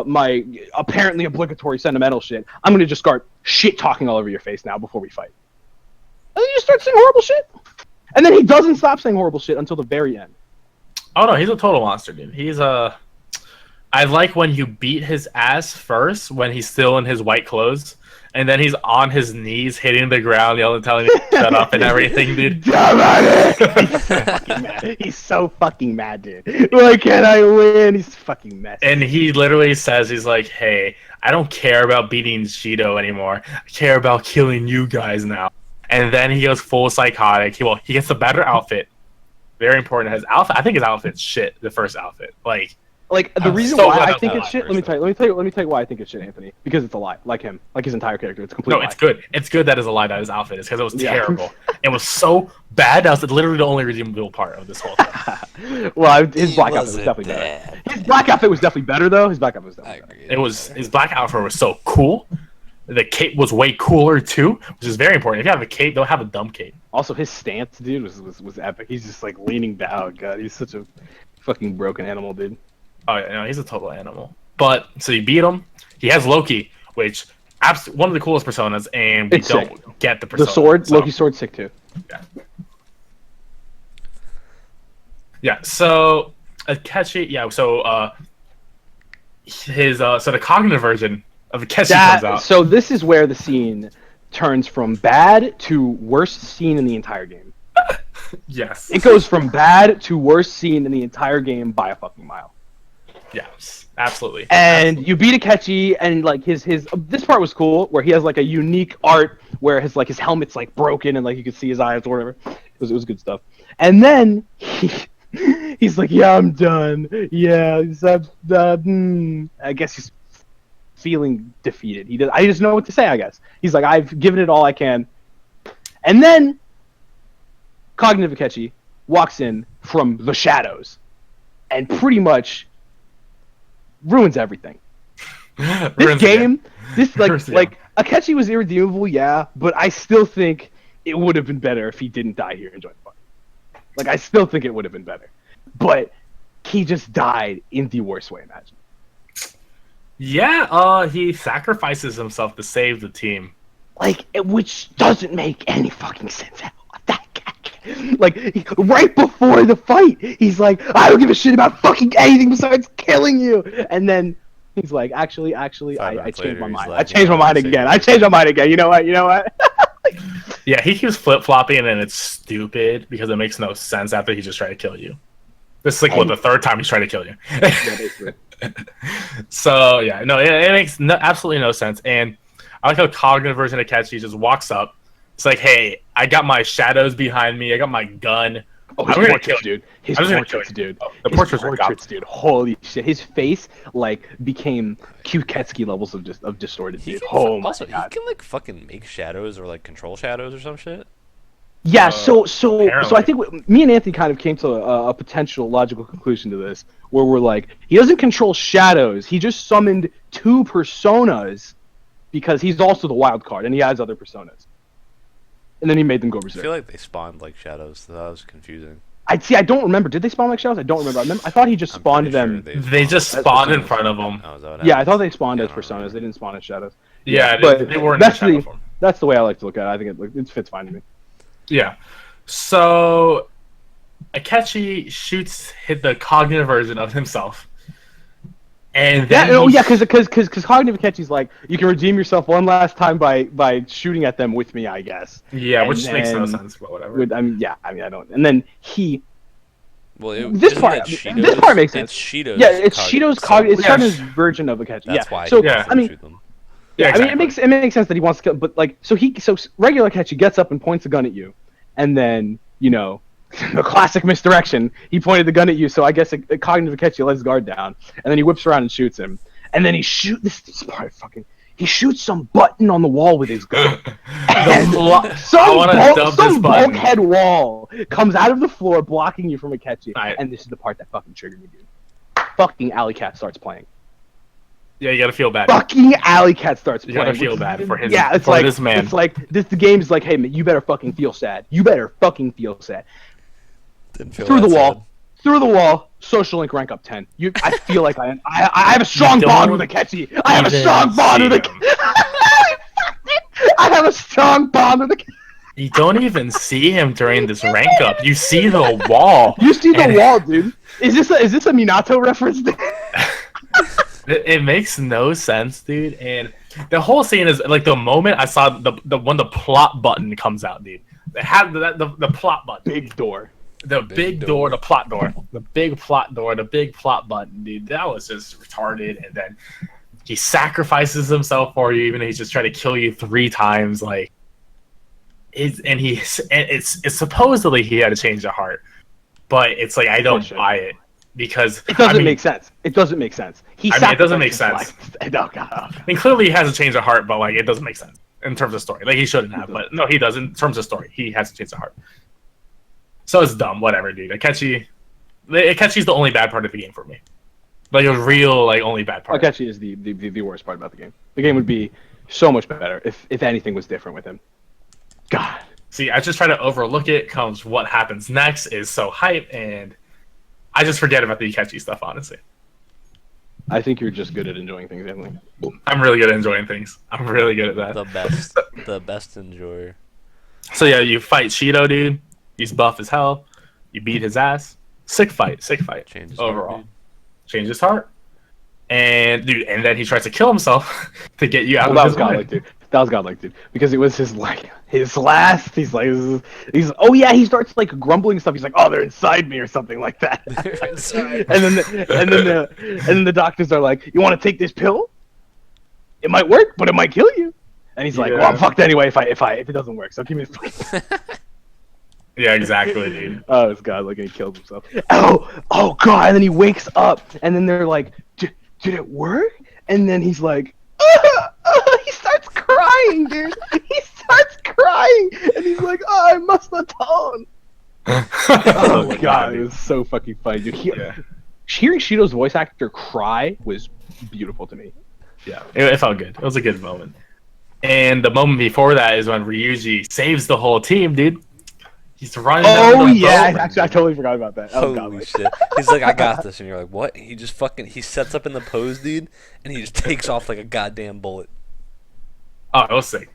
my apparently obligatory sentimental shit, I'm gonna just start shit talking all over your face now before we fight. And then you just start saying horrible shit. And then he doesn't stop saying horrible shit until the very end. Oh no, he's a total monster, dude. He's I like when you beat his ass first when he's still in his white clothes, and then he's on his knees hitting the ground, yelling, telling me to shut up and everything, dude. He's so fucking mad. He's so fucking mad, dude. Why can't I win? He's fucking messy. And he literally says, he's like, hey, I don't care about beating Shido anymore. I care about killing you guys now. And then he goes full psychotic. He gets a better outfit. Very important. His outfit, I think his outfit's shit, the first outfit. The reason why I think it's shit. Let me tell you why I think it's shit, Anthony. Because it's a lie, like him, like his entire character. It's a complete. No, lie. it's good. It's good that is a lie that his outfit is because it was terrible. It was so bad. That was literally the only redeemable part of this whole thing. Well, his black outfit was definitely better. His black outfit was definitely better, though. His black outfit was definitely better. It was his black outfit was so cool. The cape was way cooler too, which is very important. If you have a cape, don't have a dumb cape. Also, his stance, dude, was epic. He's just leaning down. God, he's such a fucking broken animal, dude. Oh yeah, no, he's a total animal. But so you beat him. He has Loki, which one of the coolest personas, and we don't get the persona. The sword, Loki's sword's sick too. Yeah. Yeah. So Akechi, yeah. So so the cognitive version of Akechi comes out. So this is where the scene turns from bad to worst scene in the entire game. Yes. It goes from bad to worst scene in the entire game by a fucking mile. Yes, absolutely. And you beat Akechi, and his this part was cool, where he has a unique art where his helmet's broken and you can see his eyes or whatever. It was good stuff. And then he's like, yeah, I'm done. Yeah, I guess he's feeling defeated. I just know what to say. I guess he's like, I've given it all I can. And then Cognitive Akechi walks in from the shadows, and pretty much ruins everything. This game, Akechi was irredeemable, yeah, but I still think it would have been better if he didn't die here and join the party. I still think it would have been better. But he just died in the worst way imaginable. Yeah, he sacrifices himself to save the team. Which doesn't make any fucking sense at all. Right before the fight, he's like, I don't give a shit about fucking anything besides killing you. And then he's like, actually, I changed my mind. I changed my mind again. You know what? Yeah, he keeps flip-flopping, and it's stupid because it makes no sense after he just tried to kill you. This is the third time he's trying to kill you. So, yeah, no, it makes absolutely no sense. And I like how cognitive version of Akechi just walks up. It's like, hey, I got my shadows behind me. I got my gun. Oh, I'm his gonna portraits, kill dude. His I'm just gonna portraits, kill you. dude. Oh, the His portraits are portraits, dude. Holy shit. His face, like, became Kuketsky levels of distorted, He dude. can Oh, my also he God. can like fucking make shadows or like control shadows or some shit. Yeah, so I apparently. think me and Anthony kind of came to a potential logical conclusion to this, where we're like, he doesn't control shadows. He just summoned 2 personas because he's also the wild card and he has other personas. And then he made them go I berserk. feel like they spawned like shadows, so that was confusing. I don't remember. Did they spawn like shadows? I don't remember. I thought he just I'm spawned pretty sure them. They just As spawned in personas. front of them. Oh, is that what Yeah, I happened? thought they spawned Yeah, as I don't personas. remember. They didn't spawn as shadows. Yeah, but they weren't in that's shadow the form. that's the way I like to look at it. I think it fits fine to me. Yeah. So Akechi hit the cognitive version of himself. And then because cognitive Akechi's like, you can redeem yourself one last time by shooting at them with me, I guess. yeah, which and makes no then sense, but whatever. I don't. And then he Well, this isn't part it this Shido's? part makes sense. It's Shido's. Yeah, it's Shido's it's Yeah, Shido's version of Akechi. That's Yeah. why. So he Yeah. wants to I mean, shoot them. Yeah, I mean, exactly. it makes sense that he wants to, but like, so regular Akechi gets up and points a gun at you, and then the classic misdirection. He pointed the gun at you, so I guess a cognitive Akechi lets his guard down, and then he whips around and shoots him, and then he he shoots some button on the wall with his gun. And I wanna dub this some button. bulkhead wall comes out of the floor, blocking you from Akechi, Right. and this is the part that fucking triggered me, dude. Fucking Alley Cat starts playing. Yeah, you gotta feel bad. Fucking Alley Cat starts You playing. gotta feel which is bad even- for his yeah, it's for like this man. It's like the game is like, hey man, you better fucking feel sad. You better fucking feel sad. Didn't feel Through that the wall. sad. Through the wall. Social link rank up 10. I feel like I have a strong You bond don't with Akechi. I have a even strong bond with see him. I have a strong bond with Akechi. You don't even see him during this rank up. You see the wall. You see the And wall, dude. Is this a Minato reference? It makes no sense, dude. And the whole scene is like the moment I saw the when the plot button comes out, dude. They had the plot button. Big door. The big door, the plot door, the big plot door, the big plot button, dude. That was just retarded. And then he sacrifices himself for you, even though he's just trying to kill you 3 times. Like, it's supposedly he had to change the heart, but it's like I don't Bullshit. buy it because It doesn't I mean, make sense. It doesn't make sense. it doesn't make sense. Oh, God. I mean, clearly he hasn't changed the heart, but like it doesn't make sense in terms of story. Like he shouldn't have, but no, he does in terms of story. He hasn't changed the heart. So it's dumb. Whatever, dude. Akechi's the only bad part of the game for me. Like a real, like only bad part. Akechi is the worst part about the game. The game would be so much better if anything was different with him. God. See, I just try to overlook it. Comes what happens next is so hype, and I just forget about the Akechi stuff. Honestly, I think you're just good at enjoying things, Emily. I'm really good at enjoying things. I'm really good at that. The best enjoyer. So yeah, you fight Shido, dude. He's buff as hell. You beat his ass. Sick fight. Changes overall. heart, Change his heart. And dude, and then he tries to kill himself to get you out Well, that of was his mind. godlike, dude. That was godlike, dude. Because it was his last. He's like, oh yeah. He starts like grumbling stuff. He's like, oh, they're inside me or something like that. Inside. and then the doctors are like, you want to take this pill? It might work, but it might kill you. And he's like, well, I'm Yeah. fucked anyway if it doesn't work. So give me this. Yeah, exactly, dude. Oh, it's godlike, and he kills himself. Oh god! And then he wakes up, and then they're like, did it work? And then he's like, he starts crying, dude. He starts crying, and he's like, oh, I must atone. Oh my god, it dude. was so fucking funny, dude. Yeah. Hearing Shido's voice actor cry was beautiful to me. Yeah, it felt good. It was a good moment. And the moment before that is when Ryuji saves the whole team, dude. He's running. Oh down the yeah, boat. actually, I totally forgot about that. Oh god, Holy shit. He's like, I got this. And you're like, what? He just he sets up in the pose, dude, and he just takes off like a goddamn bullet. Oh, it was sick.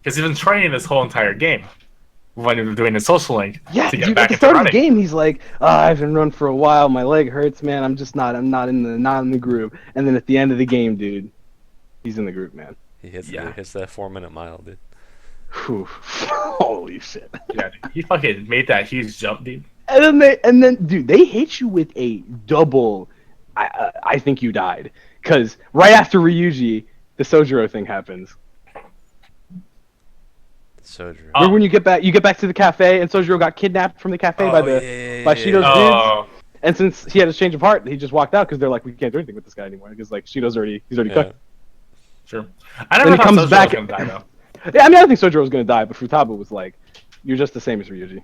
Because he's been training this whole entire game when he was doing his social link yeah, to get dude. back At the into start of the running. game, he's like, I haven't run for a while. My leg hurts, man. I'm not in the groove. And then at the end of the game, dude, he's in the groove, man. He hits Yeah. that 4-minute mile, dude. Whew. Holy shit. Yeah, dude. He fucking made that huge jump, dude. And then, dude, they hit you with a double. I think you died, because right after Ryuji, the Sojiro thing happens. Sojiro. Oh. Remember when you get back to the cafe and Sojiro got kidnapped from the cafe by Shido's dudes? Oh, And since he had a change of heart, he just walked out because they're like, we can't do anything with this guy anymore because like he's already cooked. sure. I never Then he thought comes Sojiro back- was gonna die though. Yeah, I mean I don't think Sojiro was gonna die, but Futaba was like, you're just the same as Ryuji.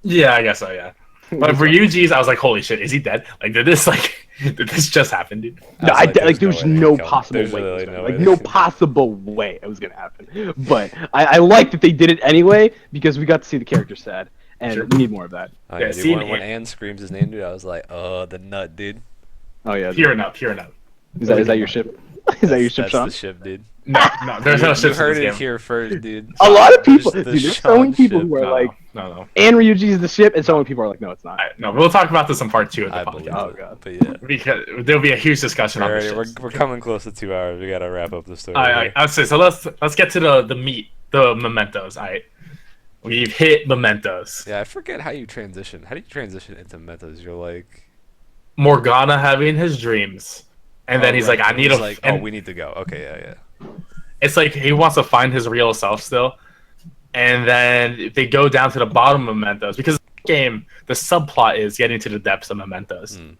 Yeah, I guess so. Yeah. But for Ryuji's, I was like, holy shit, is he dead? Like, did this just happen, dude? No, I was like, there was way they no could kill him. possible There's way. literally It was no gonna, way like they no could- possible way it was gonna happen. But I like that they did it anyway because we got to see the character sad, and Sure. we need more of that. Oh, Yeah, yeah, dude, seeing when Ann- Anne screams his name, dude, I was like, oh, the nut, dude. Oh yeah, Pure enough. is that your ship? Is that your ship, That's Sean? the ship, dude. No, there's no You ships in heard this it game. here first, dude. A lot of people, There's the dude. There's so many Sean people ship. who are No, like, no. and Ryuji is the ship, and so many people are like, no, it's not. No, we'll talk about this in part 2 of the I believe podcast. Oh, it. God. But yeah. Because there'll be a huge discussion on Alrighty, this. we're coming close to 2 hours. We gotta wrap up the story. I would say so. Let's get to the meat, the mementos. All right, we've hit mementos. Yeah, I forget how you transition. How do you transition into metas? You're like, Morgana having his dreams, and then oh, he's right. like, I need He's a. like, and we need to go. Okay, yeah. it's like he wants to find his real self still, and then they go down to the bottom of mementos because the game, the subplot is getting to the depths of mementos. Mm.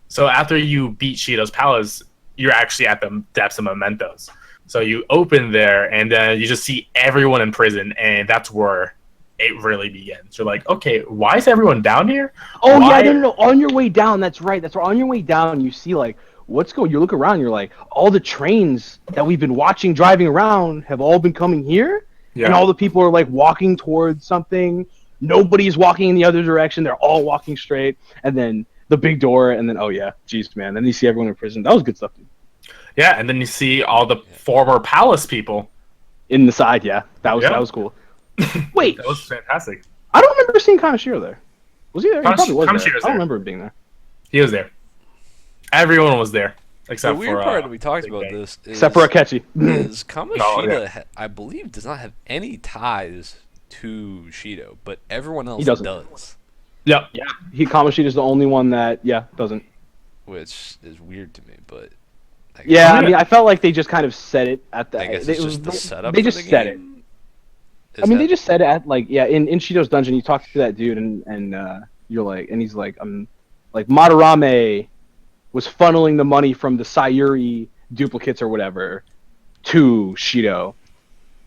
So after you beat Shido's palace, you're actually at the depths of mementos. So you open there, and then you just see everyone in prison, and that's where it really begins. You're like, okay, why is everyone down here? Oh Why- yeah, no. On your way down, that's right. That's right. On your way down, you see like what's going. You look around, you're like, all the trains that we've been watching driving around have all been coming here, Yeah. and all the people are like walking towards something. Nobody's walking in the other direction. They're all walking straight, and then the big door, and then oh yeah, jeez man. Then you see everyone in prison. That was good stuff, dude. Yeah, and then you see all the former palace people. In the side, yeah, that was Yeah. cool. Wait, That was fantastic. I don't remember seeing Kanashiro there. Was he there? He probably was there. Kanashiro's I there. don't remember him being there. He was there. Everyone was there except The weird for part we talked Big about Bang. this is, Except for Akechi. is Kamoshida, No, yeah. I believe, does not have any ties to Shido, but everyone else doesn't. does, Yep. Yeah, Kamoshida's the only one that doesn't. which is weird to me. But I guess- Yeah, I mean, I felt like they just kind of said it at the. I guess they, it's just the setup. They for just the said it. game. I mean, they just said it at like in Shido's dungeon. You talk to that dude and you're like, and he's like, like Madarame was funneling the money from the Sayuri duplicates or whatever to Shido,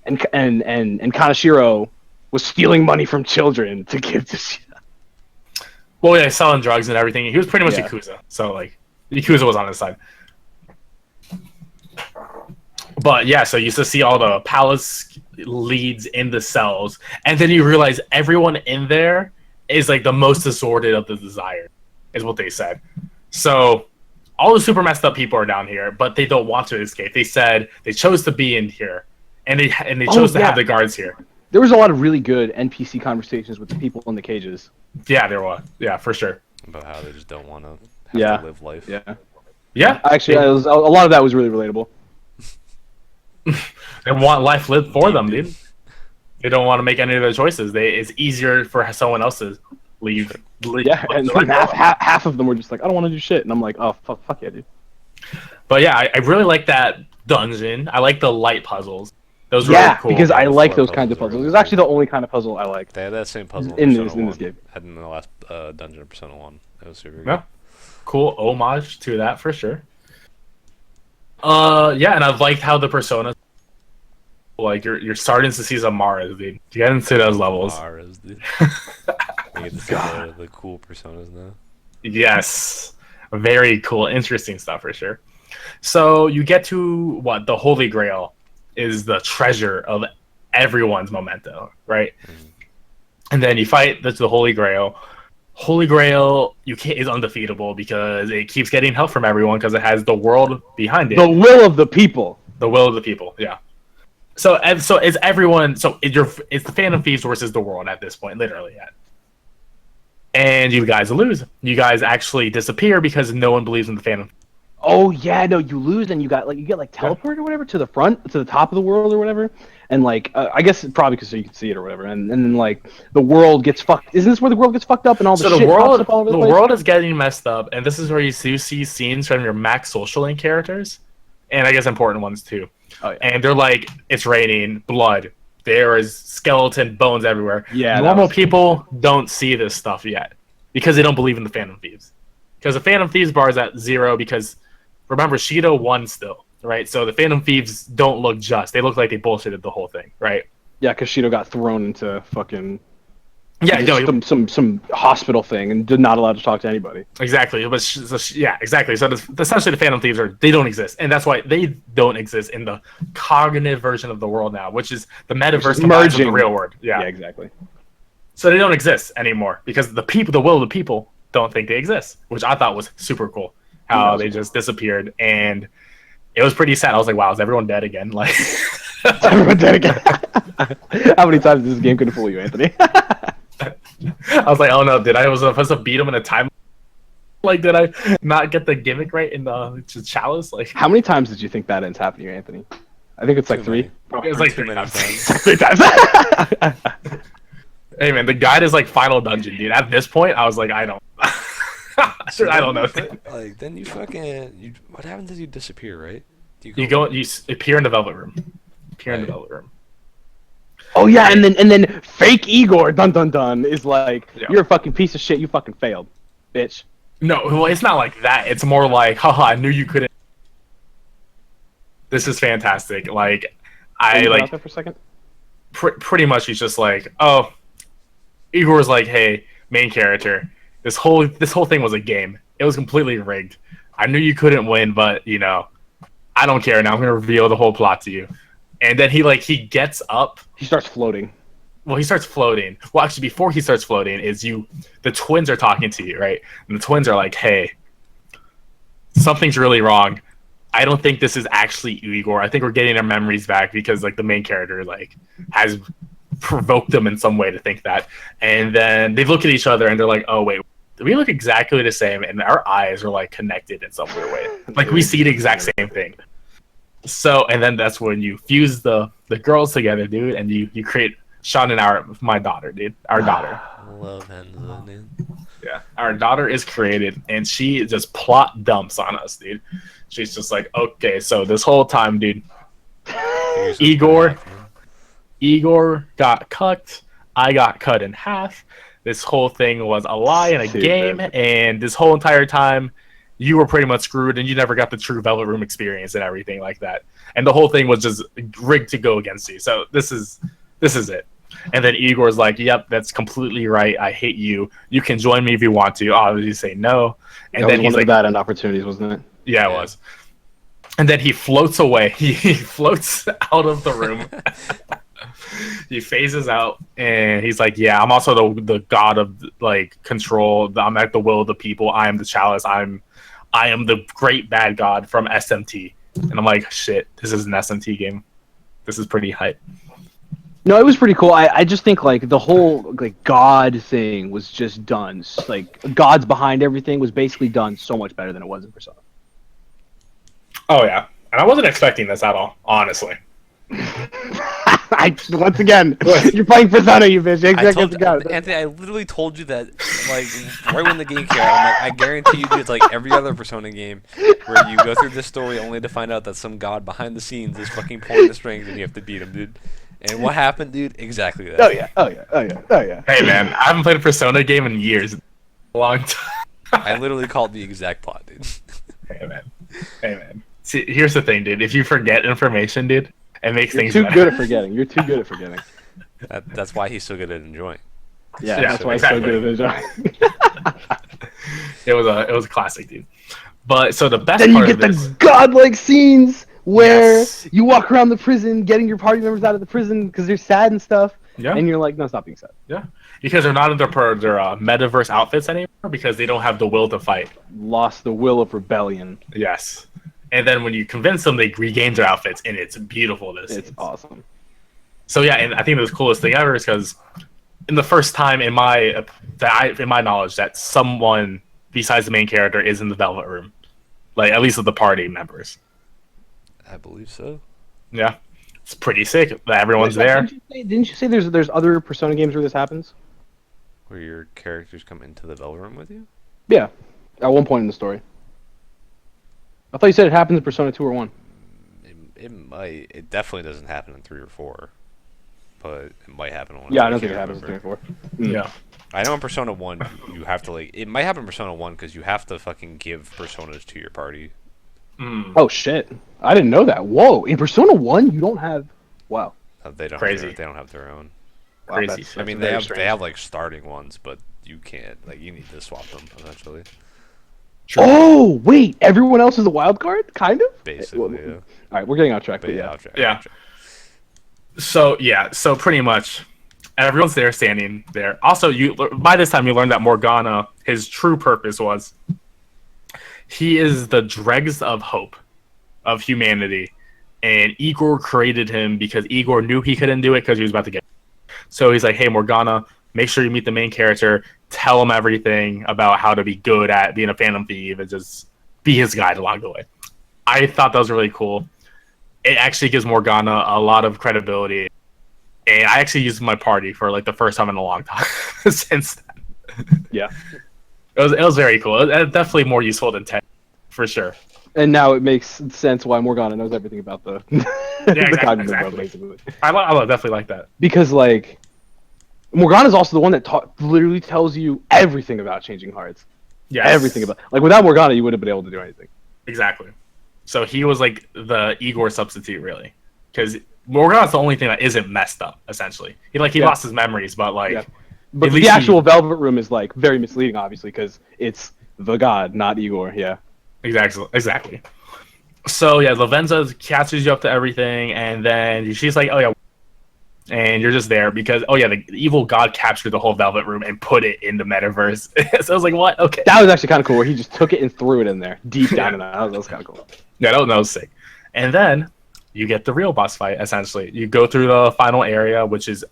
and Kanashiro was stealing money from children to give to Shido. Well, yeah, selling drugs and everything. He was pretty much Yeah. Yakuza. So, like, Yakuza was on his side. But, yeah, so you used to see all the palace leads in the cells. And then you realize everyone in there is, like, the most assorted of the desire, is what they said. So, all the super messed up people are down here, but they don't want to escape. They said they chose to be in here. And they chose to yeah. have the guards here. There was a lot of really good NPC conversations with the people in the cages. Yeah, there was. Yeah, for sure. about how they just don't want to Yeah. to live life. Yeah. Yeah. Actually, a lot of that was really relatable. They want life lived for them, dude. They don't want to make any of their choices. It's easier for someone else to leave. Yeah, and half of them were just like, I don't want to do shit, and I'm like, oh fuck yeah, dude. But yeah, I really like that dungeon. I like the light puzzles. Those were really Yeah, cool. because I The like floor those kinds of puzzles are puzzles. really It's actually the only kind of puzzle I like. They had that same puzzle In Persona this- in this 1. game. Had in the last dungeon of Persona 1. That was super good. Yeah. Cool homage to that for sure. Yeah, and I've liked how the Persona, like you're starting to see some Maras, dude. You get into those levels. Maras, dude. We get to see the cool personas now. Yes. Very cool, interesting stuff for sure. So you get to what the Holy Grail is the treasure of everyone's memento, right? And then you fight the Holy Grail. Holy Grail is undefeatable because it keeps getting help from everyone because it has the world behind it. The will of the people. The will of the people, yeah. So it's everyone. So it's the Phantom Thieves versus the world at this point, literally. Yeah. And you guys lose. You guys actually disappear because no one believes in the Phantom. Oh yeah, no, you lose and you get teleported or whatever to the front, to the top of the world or whatever, and like I guess probably because so you can see it or whatever, and then like the world gets fucked. Isn't this where the world gets fucked up and all the So shit the pops world, up all over the the place? world is getting messed up, and this is where you see scenes from your max social link characters, and I guess important ones too. Oh yeah. And they're like, it's raining blood, There is skeleton bones everywhere. Yeah, that Normal was- people don't see this stuff yet because they don't believe in the Phantom Thieves. Because the Phantom Thieves bar is at 0 because remember Shido won still, right? So the Phantom Thieves don't look just. They look like they bullshitted the whole thing, right? Yeah, because Shido got thrown into fucking Yeah, no, some hospital thing and did not allowed to talk to anybody. exactly. But yeah, exactly. So essentially, the Phantom Thieves they don't exist, and that's why they don't exist in the cognitive version of the world now, which is the metaverse combined with the merging. real world. Yeah, Yeah. exactly. So they don't exist anymore because the will of the people don't think they exist, which I thought was super cool. How they just disappeared, and it was pretty sad. I was like, "Wow, is everyone dead again?" Like, Everyone dead again. How many times is this game gonna fool you, Anthony? I was like, "Oh no, did I was supposed to beat him in a time? Like, did I not get the gimmick right in the chalice? Like, How many times did you think that ends happening, Anthony? I think it's like Too 3. many. it was like Too 3 many times. times. 3 times. Hey man, the guide is like final dungeon, dude. At this point, I was like, I don't, I don't know. Like then you fucking what happens is you disappear, right? Do You appear in the velvet room. Appear in the Right. velvet room. Oh yeah, and then fake Igor, dun dun dun, is like, Yeah. you're a fucking piece of shit. You fucking failed, bitch. No, well, it's not like that. It's more like, haha, I knew you couldn't. This is fantastic. Like, Can I you put out like there for a second. pretty much. He's just like, oh, Igor's like, hey, main character. This whole thing was a game. It was completely rigged. I knew you couldn't win, but you know, I don't care. Now I'm gonna reveal the whole plot to you. And then he gets up. He starts floating. Well, he starts floating. Well, actually, before he starts floating, the twins are talking to you, right? And the twins are like, "Hey, something's really wrong. I don't think this is actually Igor. I think we're getting our memories back because like the main character like has provoked them in some way to think that." And then they look at each other and they're like, "Oh wait, we look exactly the same, and our eyes are like connected in some weird way. Like we see the exact same thing." So, and then that's when you fuse the girls together, dude, and you create Sean and my daughter, dude. Our daughter. love Enzo, dude. Yeah. Our daughter is created and she just plot dumps on us, dude. She's just like, okay, so this whole time, dude, Igor got cut. I got cut in half. This whole thing was a lie and a Stupid. game, and this whole entire time you were pretty much screwed and you never got the true Velvet Room experience and everything like that. And the whole thing was just rigged to go against you. So this is it. And then Igor's like, yep, that's completely right. I hate you. You can join me if you want to. Obviously say no. And That then was he's one like, of the bad end opportunities, wasn't it? yeah, it Yeah. was. And then he floats away. He floats out of the room. He phases out, and he's like, "Yeah, I'm also the god of like control. I'm at the will of the people. I am the chalice. I am the great bad god from SMT." And I'm like, "Shit, this is an SMT game. This is pretty hype." No, it was pretty cool. I just think like the whole like God thing was just done. Like God's behind everything was basically done so much better than it was in Persona. Oh yeah, and I wasn't expecting this at all, honestly. Once again, you're playing Persona, you bitch. Anthony, I literally told you that, like, right when the game came out, I'm like, I guarantee you, it's like every other Persona game where you go through this story only to find out that some god behind the scenes is fucking pulling the strings and you have to beat him, dude. And what happened, dude? Exactly that. Oh yeah, oh yeah, oh yeah, oh yeah. Hey man, I haven't played a Persona game in years. A long time. I literally called the exact plot, dude. Hey man. See, here's the thing, dude. If you forget information, dude, it makes You're things too better. good at forgetting. You're too good at forgetting. That's why he's so good at enjoying. Yeah, Yeah, that's why exactly. it's so good at enjoying. It was a classic, dude. But so the best Then you part get of this, the godlike scenes where Yes. you walk around the prison, getting your party members out of the prison because they're sad and stuff, yeah, and you're like, no, stop being sad. because they're not in their metaverse outfits anymore because they don't have the will to fight. Lost the will of rebellion. Yes, and then when you convince them, they regain their outfits, and it's beautiful. It's awesome. So yeah, and I think the coolest thing ever is because in the first time in my knowledge that someone besides the main character is in the Velvet Room, like at least of the party members. I believe so. Yeah, it's pretty sick that everyone's there. Didn't you say there's other Persona games where this happens? Where your characters come into the Velvet Room with you? Yeah, at one point in the story. I thought you said it happens in Persona 2 or 1. It might. It definitely doesn't happen in 3 or 4. but it might happen on. Yeah, I don't think it happens in remember. 24. Yeah. I know in Persona 1 you have to like. It might happen in Persona 1 because you have to fucking give personas to your party. Mm. Oh shit! I didn't know that. Whoa! In Persona 1, you don't have. Wow. They don't. Crazy. They don't have their own. Wow, Crazy. that's- I that's mean, very they have strange. like starting ones, but you can't. Like, you need to swap them eventually. Oh wait! Everyone else is a wild card, kind of. Basically, yeah. All right, we're getting off track, But but yeah, yeah. I'll try. Yeah. So pretty much, everyone's there, standing there. Also, by this time you learned that Morgana, his true purpose was, he is the dregs of hope, of humanity, and Igor created him because Igor knew he couldn't do it because he was about to get. So he's like, hey Morgana, make sure you meet the main character, tell him everything about how to be good at being a Phantom Thief, and just be his guide along the way. I thought that was really cool. It actually gives Morgana a lot of credibility, and I actually used my party for like the first time in a long time since then. Yeah. It was very cool. It was definitely more useful than 10, for sure. And now it makes sense why Morgana knows everything about the exactly, cognitive exactly. world, basically. I definitely like that. Because like Morgana's also the one that literally tells you everything about changing hearts. Yes. Everything about like without Morgana, you wouldn't have been able to do anything. Exactly. So he was like the Igor substitute, really, because Morgana's the only thing that isn't messed up. Essentially, he Yeah. lost his memories, but like, Yeah. But at the least actual Velvet Room is like very misleading, obviously, because it's the god, not Igor. Yeah. Exactly. So yeah, Lavenza catches you up to everything, and then she's like, "Oh yeah," and you're just there because the evil god captured the whole Velvet Room and put it in the metaverse. So I was like, "What? Okay." That was actually kind of cool. Where he just took it and threw it in there, deep down in that. That was kind of cool. Yeah, that was sick. And then you get the real boss fight. Essentially, you go through the final area, which is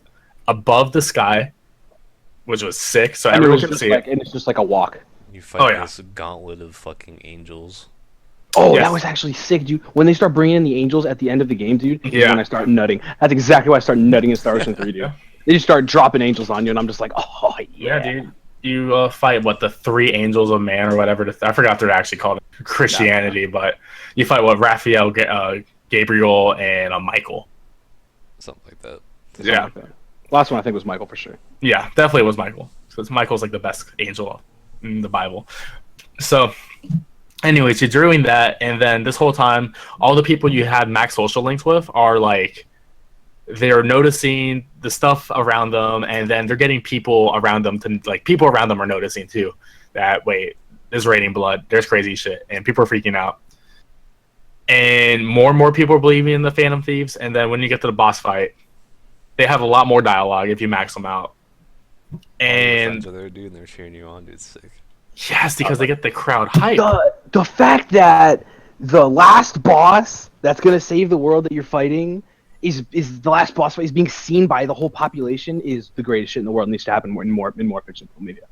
above the sky, which was sick. So And everyone can see it. and it's just like a walk. You fight Oh, yeah. this gauntlet of fucking angels. Oh, Yes. that was actually sick, dude. When they start bringing in the angels at the end of the game, dude, is Yeah. when I start nutting. That's exactly why I start nutting in Star Ocean 3, dude. They just start dropping angels on you, and I'm just like, oh, Yeah, dude. You fight the 3 angels of man or whatever. I forgot what they're actually called in Christianity, but you fight Raphael, Gabriel, and Michael. Something like that. Something Yeah. like that. Last one, I think, was Michael for sure. Yeah, definitely was Michael. Because Michael's like the best angel in the Bible. So, anyways, you're doing that, and then this whole time, all the people you had max social links with are like, they're noticing the stuff around them, and then they're getting people around them to like, people around them are noticing too that wait, there's raining blood, there's crazy shit, and people are freaking out. And more people are believing in the Phantom Thieves, and then when you get to the boss fight, they have a lot more dialogue if you max them out. Your And friends are there, dude, and they're cheering you on, dude. It's sick. yes, because they get the crowd hype. The fact that the last boss that's gonna save the world that you're fighting is the last boss fight is being seen by the whole population is the greatest shit in the world. It needs to happen more in more fiction media.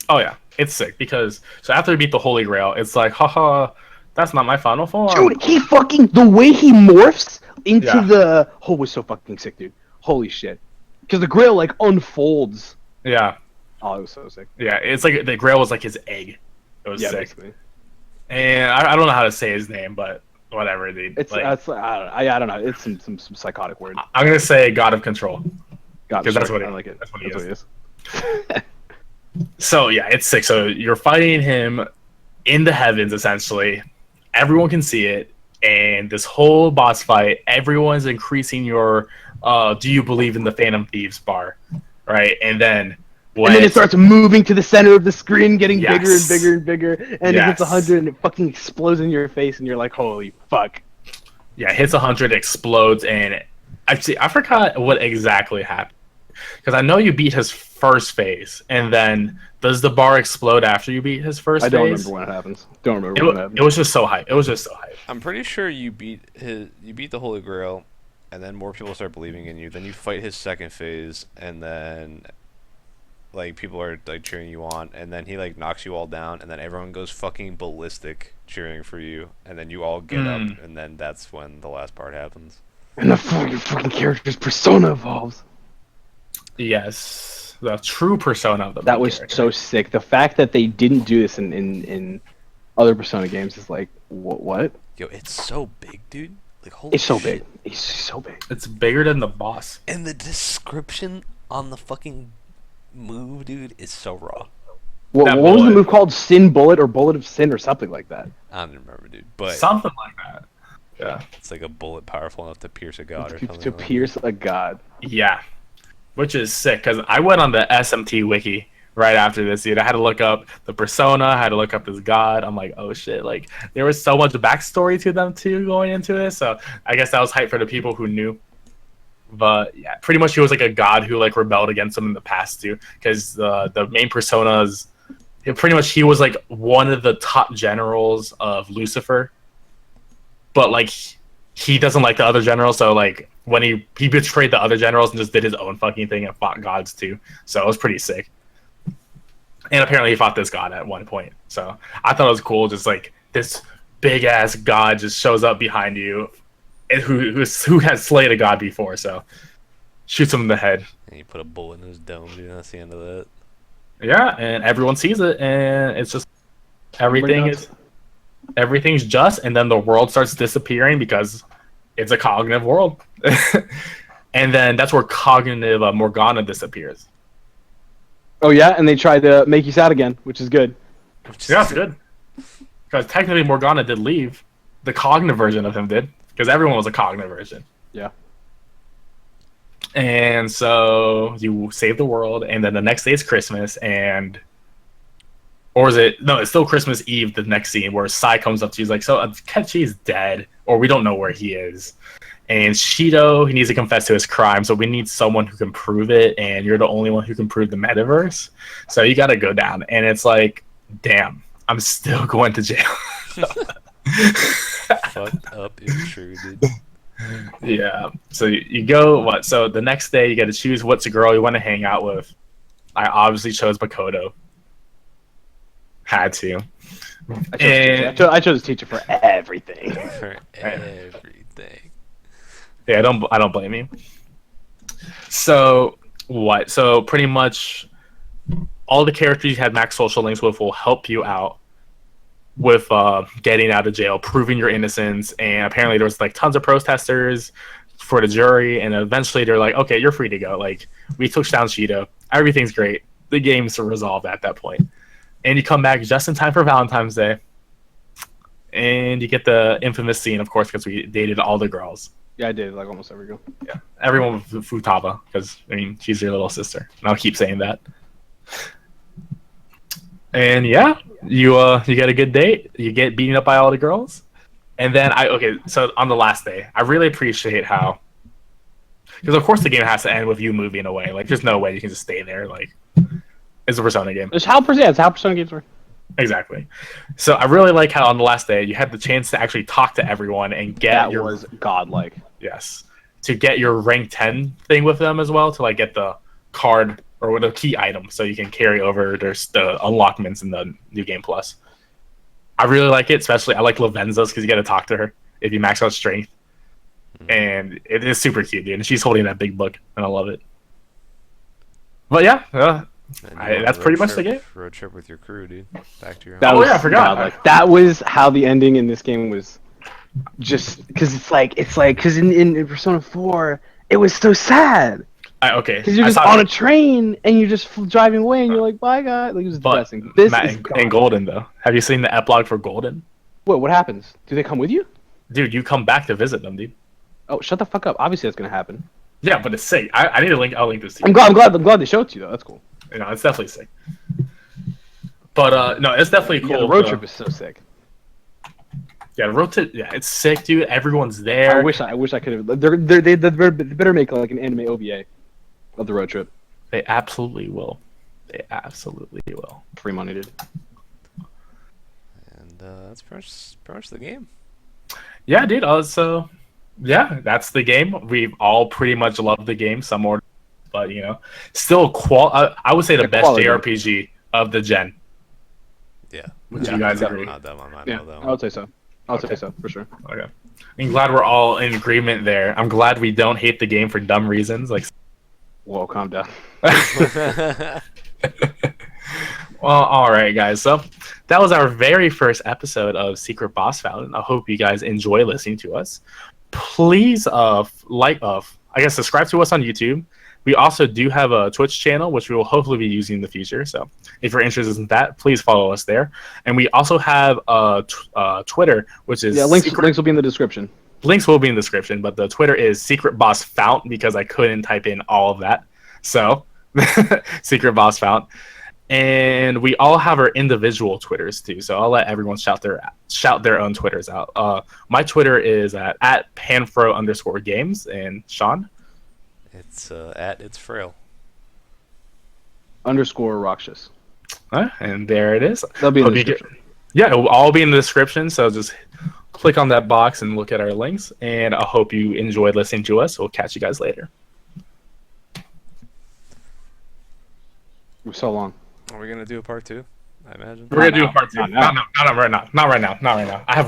Oh yeah, it's sick because so after you beat the Holy Grail, it's like, haha, that's not my final form. Dude, he fucking the way he morphs into Yeah. the was so fucking sick, dude. Holy shit! Because the Grail like unfolds. Yeah, Oh, it was so sick. yeah, it's like the Grail was like his egg. It was Yeah, sick. basically. And I don't know how to say his name, but whatever, dude. It's Like, I don't know. It's some psychotic word. I'm gonna say God of Control. God, 'Cause that's what I it- like it. that's what he That's what is. it is. So yeah, it's sick. So you're fighting him in the heavens, essentially. Everyone can see it, and this whole boss fight, everyone's increasing your do you believe in the Phantom Thieves bar, right? And then when And then it starts moving to the center of the screen, getting bigger and Yes. bigger and bigger, and it hits Yes. 100 and it fucking explodes in your face, and you're like, holy fuck. yeah, it hits 100, explodes, and I forgot what exactly happened because I know you beat his first phase, and then does the bar explode after you beat his first I don't phase? remember when it happens. Don't remember It, when it wa- happens. it was just so hype. It was just so hype. I'm pretty sure you beat the Holy Grail, and then more people start believing in you. Then you fight his second phase, and then like people are like cheering you on, and then he like knocks you all down, and then everyone goes fucking ballistic cheering for you, and then you all get up, and then that's when the last part happens. And the fucking character's persona evolves. Yes, the true persona of the That main was character. so sick. The fact that they didn't do this in other Persona games is like, what? Yo, it's so big, dude. Like holy It's so shit. big. He's so big. It's bigger than the boss. And the description on the fucking on the fucking move, dude, is so raw. What, That what was the bullet. move called? Sin Bullet or Bullet of Sin or something like that? I don't remember, dude, but Something like that. Yeah. it's like a bullet powerful enough to pierce a god or To, something. to like that. pierce a god. Yeah. Which is sick because I went on the SMT wiki right after this, dude. I had to look up the persona, I had to look up this god. I'm like, oh shit, like there was so much backstory to them too going into it. So I guess that was hype for the people who knew. But yeah, pretty much he was like a god who like rebelled against them in the past too, because the main personas, pretty much he was like one of the top generals of Lucifer, but like he doesn't like the other generals, so like when he betrayed the other generals and just did his own fucking thing and fought gods too. So it was pretty sick. And apparently he fought this god at one point. So I thought it was cool, just like this big ass god just shows up behind you, and who has slayed a god before, so shoots him in the head. And you put a bullet in his dome, dude. That's the end of that. Yeah, and everyone sees it, and it's just everything's just, and then the world starts disappearing because it's a cognitive world. And then that's where cognitive Morgana disappears. Oh yeah, and they tried to make you sad again, which is good. Which is Yeah, that's good. Because technically Morgana did leave. The cognitive version of him did. Because everyone was a cognitive version. Yeah. And so you save the world, and then the next day is Christmas, and... Or is it... No, it's still Christmas Eve, the next scene, where Sai comes up to you, he's like, so Ketchi is dead, or we don't know where he is. And Shido, he needs to confess to his crime, so we need someone who can prove it, and you're the only one who can prove the metaverse. So you gotta go down. And it's like, damn, I'm still going to jail. fucked up if true, dude. Yeah. So you go, what? So the next day you gotta choose what's a girl you want to hang out with. I obviously chose Makoto. Had to. I chose teacher for everything. For everything. Yeah, I don't blame you. So what? So pretty much all the characters you had max social links with will help you out with getting out of jail, proving your innocence, and apparently there was like tons of protesters for the jury, and eventually they're like, okay, you're free to go. Like we took down Shido, everything's great. The game's resolved at that point, and you come back just in time for Valentine's Day, and you get the infamous scene, of course, because we dated all the girls. Yeah, I did like almost every girl. Yeah, everyone with Futaba, because I mean she's your little sister, and I'll keep saying that. And yeah, you get a good date. You get beaten up by all the girls, and then so on the last day, I really appreciate how, because of course the game has to end with you moving away. Like there's no way you can just stay there. Like it's a Persona game. It's how Persona games work. Exactly. So I really like how on the last day you had the chance to actually talk to everyone and get That your was godlike. yes, to get your rank 10 thing with them as well, to like get the card or the key item so you can carry over there's the unlockments in the new game plus. I really like it, especially I like Lavenza's because you get to talk to her if you max out strength, and it is super cute, dude. And she's holding that big book, and I love it. But yeah, that's pretty much the game. Road trip with your crew, dude. Back to your home. That Oh, was yeah, I forgot. godlike. That was how the ending in this game was. Just because it's like because in Persona 4 it was so sad Okay, because you're I just saw on a it. train and you're just driving away and you're like, bye guys. Like it was But depressing. This Matt is and Golden though. Have you seen the epilogue for Golden? what happens? Do they come with you? Dude, you come back to visit them, dude. Oh, shut the fuck up. Obviously that's gonna happen. Yeah, but it's sick. I need to link. I'll link this to you. I'm glad they showed it to you though. That's cool. You know, it's definitely sick. But no, it's definitely cool. Yeah, the road trip is so sick. Yeah, the road trip. Yeah, it's sick, dude. Everyone's there. I wish I could have. They better make like an anime OVA of the road trip. They absolutely will. They absolutely will. Free money, dude. And that's pretty much the game. Yeah, dude. So, yeah, that's the game. We've all pretty much loved the game, some more, but you know, still I would say the best quality. JRPG of the gen. Yeah. Would Yeah, you guys definitely. agree? Not that one. Yeah, Not that I one. would say so. I would Okay. say so for sure. Okay. I'm glad we're all in agreement there. I'm glad we don't hate the game for dumb reasons. Like, Whoa, calm down. well, all right, guys. So that was our very first episode of Secret Boss Fountain. I hope you guys enjoy listening to us. please I guess subscribe to us on YouTube. We also do have a Twitch channel, which we will hopefully be using in the future. So if you're interested in that, please follow us there. And we also have Twitter, which is links will be in the description. Links will be in the description, but the Twitter is Secret Boss Fount because I couldn't type in all of that. So Secret Boss Fount. And we all have our individual Twitters too. So I'll let everyone shout their own Twitters out. My Twitter is at @panfro_games. And Sean? It's it's frail. _Rakshas. And there it is. That'll be in the Hope description. Yeah, it will all be in the description. So just click on that box and look at our links. And I hope you enjoyed listening to us. We'll catch you guys later. It was so long. Are we gonna do a part 2? I imagine. We're gonna do a part 2. Not now. Not right now. Not right now. I have